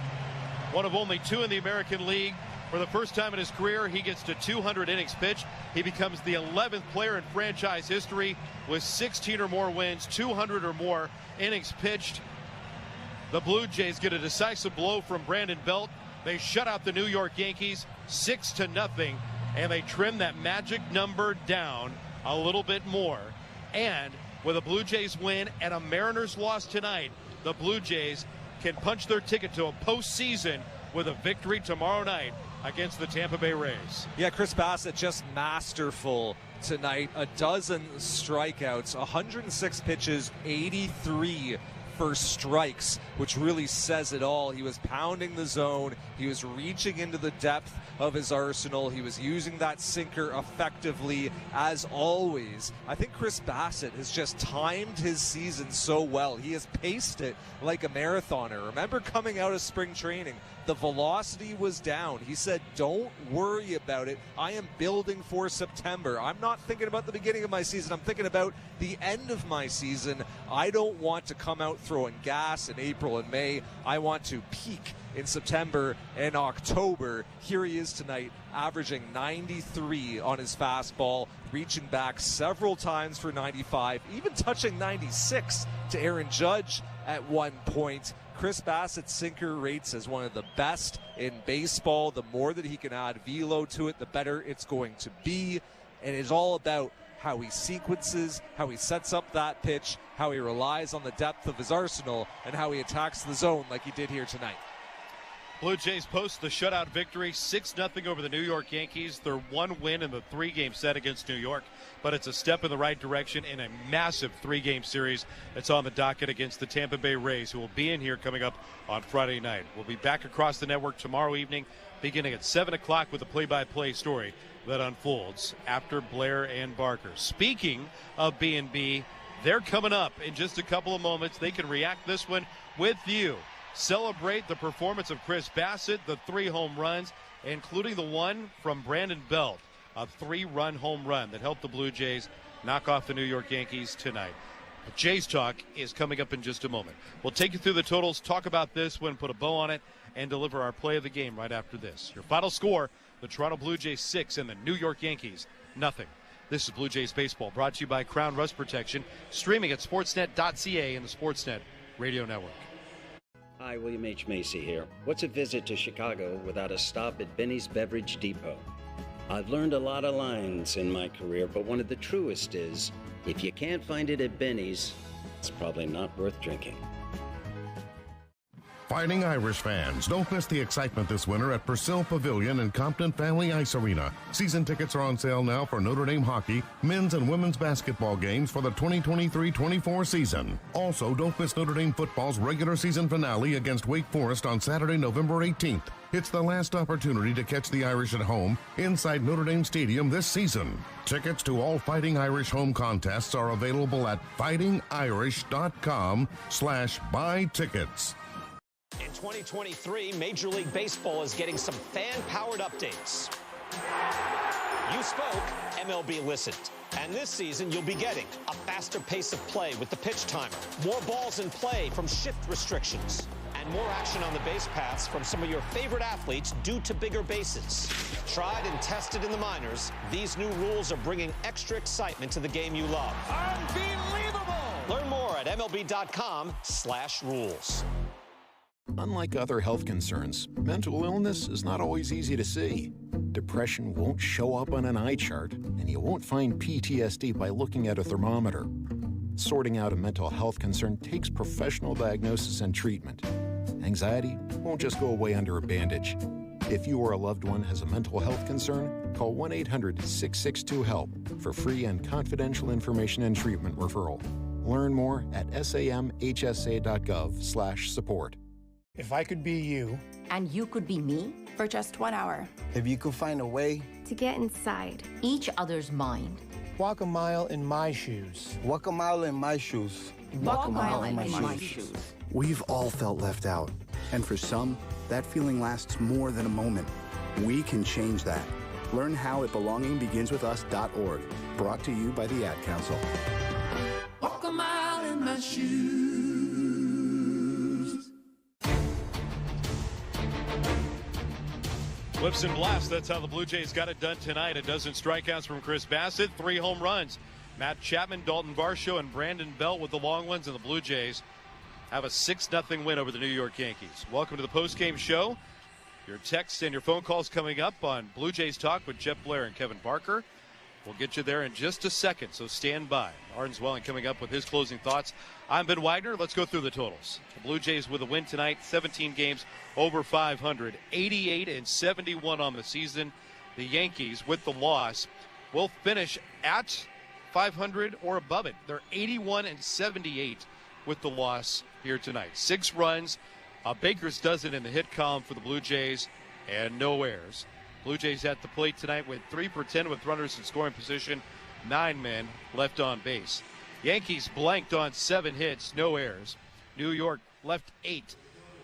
one of only 2 in the American League. For the first time in his career, he gets to 200 innings pitched. He becomes the 11th player in franchise history with 16 or more wins, 200 or more innings pitched. The Blue Jays get a decisive blow from Brandon Belt. They shut out the New York Yankees 6-0, and they trim that magic number down a little bit more. And with a Blue Jays win and a Mariners loss tonight, the Blue Jays can punch their ticket to a postseason with a victory tomorrow night against the Tampa Bay Rays. Yeah, Chris Bassett just masterful tonight. A dozen strikeouts, 106 pitches, 83 for strikes, which really says it all. He was pounding the zone. He was reaching into the depth of his arsenal. He was using that sinker effectively, as always. I think Chris Bassett has just timed his season so well. He has paced it like a marathoner. Remember coming out of spring training, the velocity was down. He said, don't worry about it. I am building for September. I'm not thinking about the beginning of my season. I'm thinking about the end of my season. I don't want to come out throwing gas in April and May. I want to peak in September and October. Here he is tonight, averaging 93 on his fastball, reaching back several times for 95, even touching 96 to Aaron Judge at one point. Chris Bassett's sinker rates as one of the best in baseball. The more that he can add velo to it, the better it's going to be. And it's all about how he sequences, how he sets up that pitch, how he relies on the depth of his arsenal, and how he attacks the zone like he did here tonight. Blue Jays post the shutout victory, 6-0 over the New York Yankees. Their one win in the three-game set against New York, but it's a step in the right direction in a massive three-game series that's on the docket against the Tampa Bay Rays, who will be in here coming up on Friday night. We'll be back across the network tomorrow evening, beginning at 7 o'clock with a play-by-play story that unfolds after Blair and Barker. Speaking of B&B, they're coming up in just a couple of moments. They can react this one with you. Celebrate the performance of Chris Bassett, the 3 home runs, including the one from Brandon Belt, a 3-run home run that helped the Blue Jays knock off the New York Yankees tonight. But Jays Talk is coming up in just a moment. We'll take you through the totals, talk about this one, put a bow on it, and deliver our play of the game right after this. Your final score, the Toronto Blue Jays 6 and the New York Yankees 0. This is Blue Jays Baseball, brought to you by Crown Rust Protection, streaming at sportsnet.ca and the Sportsnet Radio Network. Hi, William H. Macy here. What's a visit to Chicago without a stop at Benny's Beverage Depot? I've learned a lot of lines in my career, but one of the truest is, if you can't find it at Benny's, it's probably not worth drinking. Fighting Irish fans, don't miss the excitement this winter at Purcell Pavilion and Compton Family Ice Arena. Season tickets are on sale now for Notre Dame hockey, men's and women's basketball games for the 2023-24 season. Also, don't miss Notre Dame football's regular season finale against Wake Forest on Saturday, November 18th. It's the last opportunity to catch the Irish at home inside Notre Dame Stadium this season. Tickets to all Fighting Irish home contests are available at fightingirish.com/buy tickets. In 2023, Major League Baseball is getting some fan-powered updates. You spoke, MLB listened. And this season, you'll be getting a faster pace of play with the pitch timer, more balls in play from shift restrictions, and more action on the base paths from some of your favorite athletes due to bigger bases. Tried and tested in the minors, these new rules are bringing extra excitement to the game you love. Unbelievable! Learn more at MLB.com/rules. Unlike other health concerns, mental illness is not always easy to see. Depression won't show up on an eye chart, and you won't find PTSD by looking at a thermometer. Sorting out a mental health concern takes professional diagnosis and treatment. Anxiety won't just go away under a bandage. If you or a loved one has a mental health concern, call 1-800-662-HELP for free and confidential information and treatment referral. Learn more at samhsa.gov/support. If I could be you, and you could be me, for just 1 hour, if you could find a way to get inside each other's mind, walk a mile in my shoes. Walk a mile in my shoes. Walk a mile in my shoes. We've all felt left out, and for some, that feeling lasts more than a moment. We can change that. Learn how at belongingbeginswithus.org. Brought to you by the Ad Council. Walk a mile in my shoes. Whips and blasts, that's how the Blue Jays got it done tonight. A dozen strikeouts from Chris Bassett, 3 home runs. Matt Chapman, Dalton Varsho, and Brandon Belt with the long ones, and the Blue Jays have a 6-0 win over the New York Yankees. Welcome to the postgame show. Your texts and your phone calls coming up on Blue Jays Talk with Jeff Blair and Kevin Barker. We'll get you there in just a second, so stand by. Arden Zwelling coming up with his closing thoughts. I'm Ben Wagner. Let's go through the totals. The Blue Jays with a win tonight, 17 games over 500, 88-71 on the season. The Yankees with the loss will finish at 500 or above it. They're 81-78 with the loss here tonight. 6 runs, a baker's dozen in the hit column for the Blue Jays, and no errors. Blue Jays at the plate tonight with 3 for 10 with runners in scoring position, 9 men left on base. Yankees blanked on 7 hits, no errors. New York left 8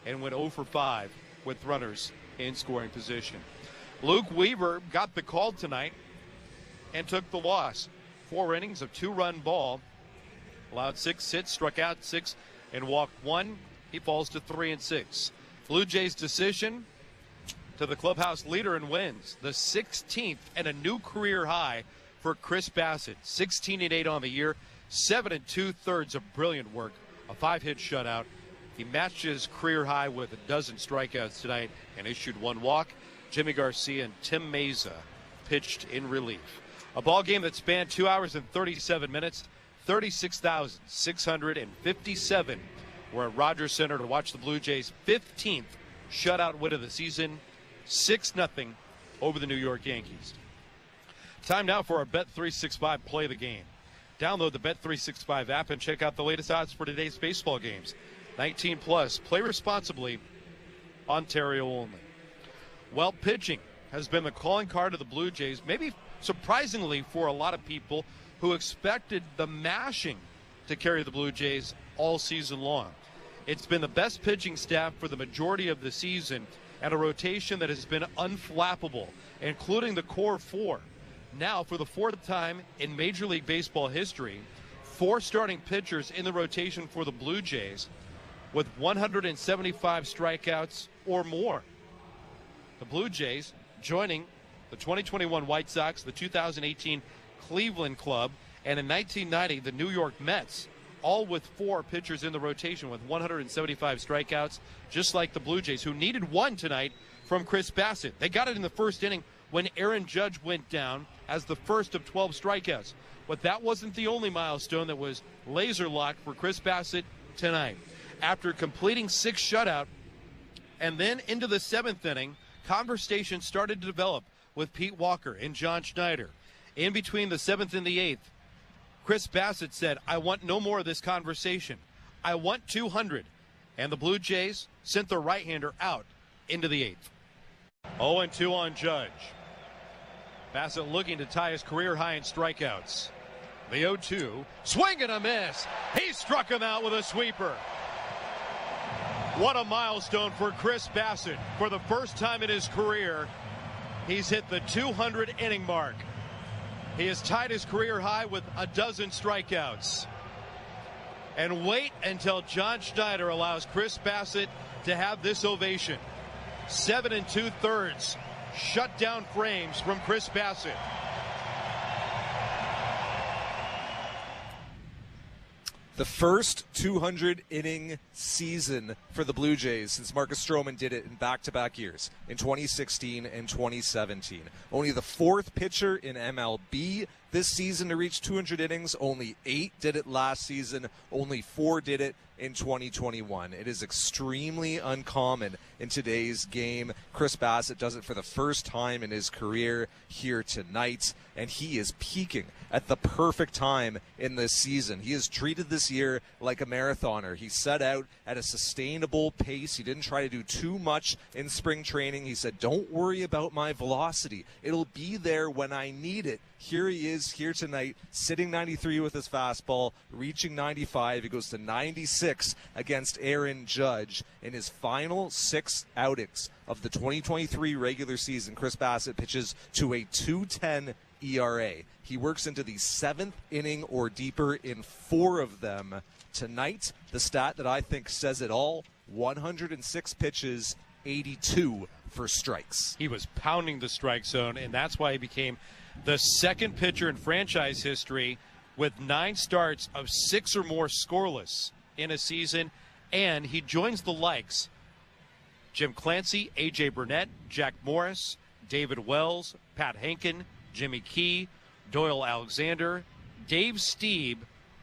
and went 0 for 5 with runners in scoring position. Luke Weaver got the call tonight and took the loss. 4 innings of 2-run ball, allowed 6 hits, struck out 6, and walked 1. He falls to 3-6. Blue Jays decision to the clubhouse leader in wins, the 16th and a new career high for Chris Bassett. 16-8 on the year, 7 2/3 of brilliant work, a 5-hit shutout. He matched his career high with a dozen strikeouts tonight and issued 1 walk. Jimmy Garcia and Tim Meza pitched in relief. A ball game that spanned 2 hours and 37 minutes. 36,657 were at Rogers Center to watch the Blue Jays' 15th shutout win of the season, 6-0 over the New York Yankees. Time now for our Bet365 Play the Game. Download the Bet365 app and check out the latest odds for today's baseball games. 19 plus. Play responsibly. Ontario only. Well, pitching has been the calling card of the Blue Jays, maybe surprisingly for a lot of people who expected the mashing to carry the Blue Jays all season long. It's been the best pitching staff for the majority of the season and a rotation that has been unflappable, including the core four. Now, for the fourth time in Major League Baseball history, 4 starting pitchers in the rotation for the Blue Jays with 175 strikeouts or more. The Blue Jays joining the 2021 White Sox, the 2018 Cleveland Club, and in 1990, the New York Mets, all with 4 pitchers in the rotation with 175 strikeouts, just like the Blue Jays, who needed 1 tonight from Chris Bassett. They got it in the first inning when Aaron Judge went down as the first of 12 strikeouts. But that wasn't the only milestone that was laser-locked for Chris Bassett tonight. After completing 6 shutout, and then into the 7th inning, conversation started to develop with Pete Walker and John Schneider. In between the 7th and the 8th, Chris Bassett said, "I want no more of this conversation. I want 200. And the Blue Jays sent their right-hander out into the 8th. 0-2 on Judge. Bassett looking to tie his career high in strikeouts. The 0-2, swing and a miss. He struck him out with a sweeper. What a milestone for Chris Bassett. For the first time in his career, he's hit the 200 inning mark. He has tied his career high with a dozen strikeouts. And wait until John Schneider allows Chris Bassett to have this ovation. 7 2/3 shutdown frames from Chris Bassett. The first 200-inning season for the Blue Jays since Marcus Stroman did it in back-to-back years, in 2016 and 2017. Only the 4th pitcher in MLB this season to reach 200 innings. Only 8 did it last season. Only 4 did it in 2021. It is extremely uncommon in today's game. Chris Bassett does it for the first time in his career here tonight, and he is peaking at the perfect time in this season. He is treated this year like a marathoner. He set out at a sustainable pace. He didn't try to do too much in spring training. He said, "Don't worry about my velocity. It'll be there when I need it." Here he is here tonight, sitting 93 with his fastball, reaching 95. He goes to 96 against Aaron Judge. In his final 6 outings of the 2023 regular season, Chris Bassett pitches to a 2.10 ERA. He works into the 7th inning or deeper in 4 of them. Tonight, the stat that I think says it all, 106 pitches, 82 for strikes. He was pounding the strike zone, and that's why he became the 2nd pitcher in franchise history with 9 starts of 6 or more scoreless in a season. And he joins the likes Jim Clancy, A.J. Burnett, Jack Morris, David Wells, Pat Henkin, Jimmy Key, Doyle Alexander, Dave Stieb,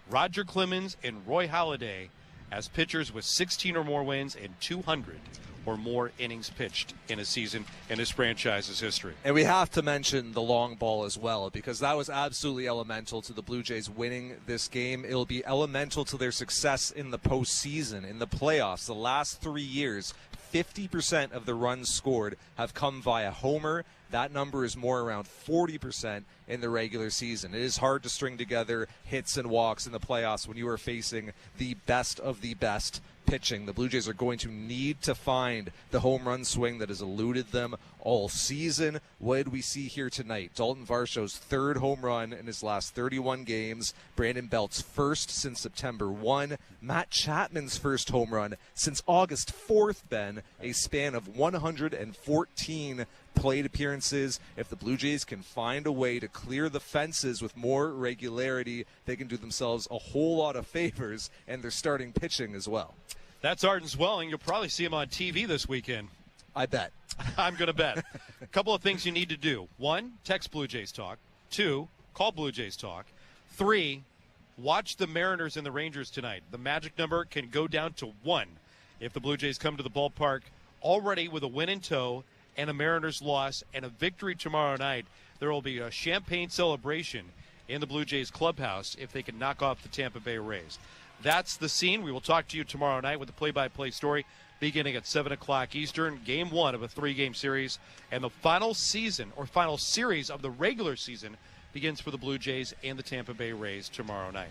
Roger Clemens, and Roy Halladay as pitchers with 16 or more wins and 200 or more innings pitched in a season in his franchise's history. And we have to mention the long ball as well, because that was absolutely elemental to the Blue Jays winning this game. It'll be elemental to their success in the postseason, in the playoffs. The last 3 years, 50% of the runs scored have come via homer. That number is more around 40% in the regular season. It is hard to string together hits and walks in the playoffs when you are facing the best of the best pitching. The Blue Jays are going to need to find the home run swing that has eluded them all season. What did we see here tonight? Dalton Varsho's 3rd home run in his last 31 games. Brandon Belt's 1st since September 1. Matt Chapman's 1st home run since August 4th, Ben. A span of 114 plate appearances. If the Blue Jays can find a way to clear the fences with more regularity, they can do themselves a whole lot of favors, and they're starting pitching as well. That's Arden Zwelling. You'll probably see him on TV this weekend. I bet. I'm going to bet. A couple of things you need to do. 1, text Blue Jays Talk. 2, call Blue Jays Talk. 3, watch the Mariners and the Rangers tonight. The magic number can go down to 1 if the Blue Jays come to the ballpark already with a win in tow and a Mariners loss and a victory tomorrow night, there will be a champagne celebration in the Blue Jays clubhouse if they can knock off the Tampa Bay Rays. That's the scene. We will talk to you tomorrow night with the play-by-play story beginning at 7 o'clock Eastern, Game 1 of a 3-game series. And the final series of the regular season begins for the Blue Jays and the Tampa Bay Rays tomorrow night.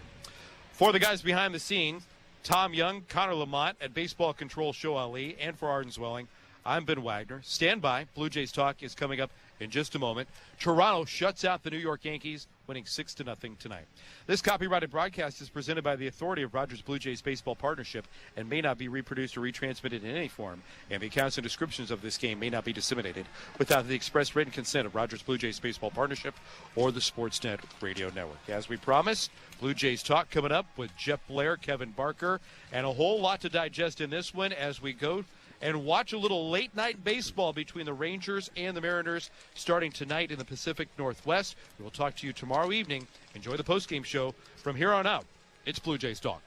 For the guys behind the scenes, Tom Young, Connor Lamont at Baseball Control Show Ali, and for Arden Zwelling, I'm Ben Wagner. Stand by. Blue Jays Talk is coming up in just a moment. Toronto shuts out the New York Yankees, winning 6-0 tonight. This copyrighted broadcast is presented by the authority of Rogers Blue Jays Baseball Partnership and may not be reproduced or retransmitted in any form, and the accounts and descriptions of this game may not be disseminated without the express written consent of Rogers Blue Jays Baseball Partnership or the Sportsnet Radio Network. As we promised, Blue Jays Talk coming up with Jeff Blair, Kevin Barker, and a whole lot to digest in this one as we go and watch a little late-night baseball between the Rangers and the Mariners starting tonight in the Pacific Northwest. We will talk to you tomorrow evening. Enjoy the postgame show. From here on out, it's Blue Jays Talk.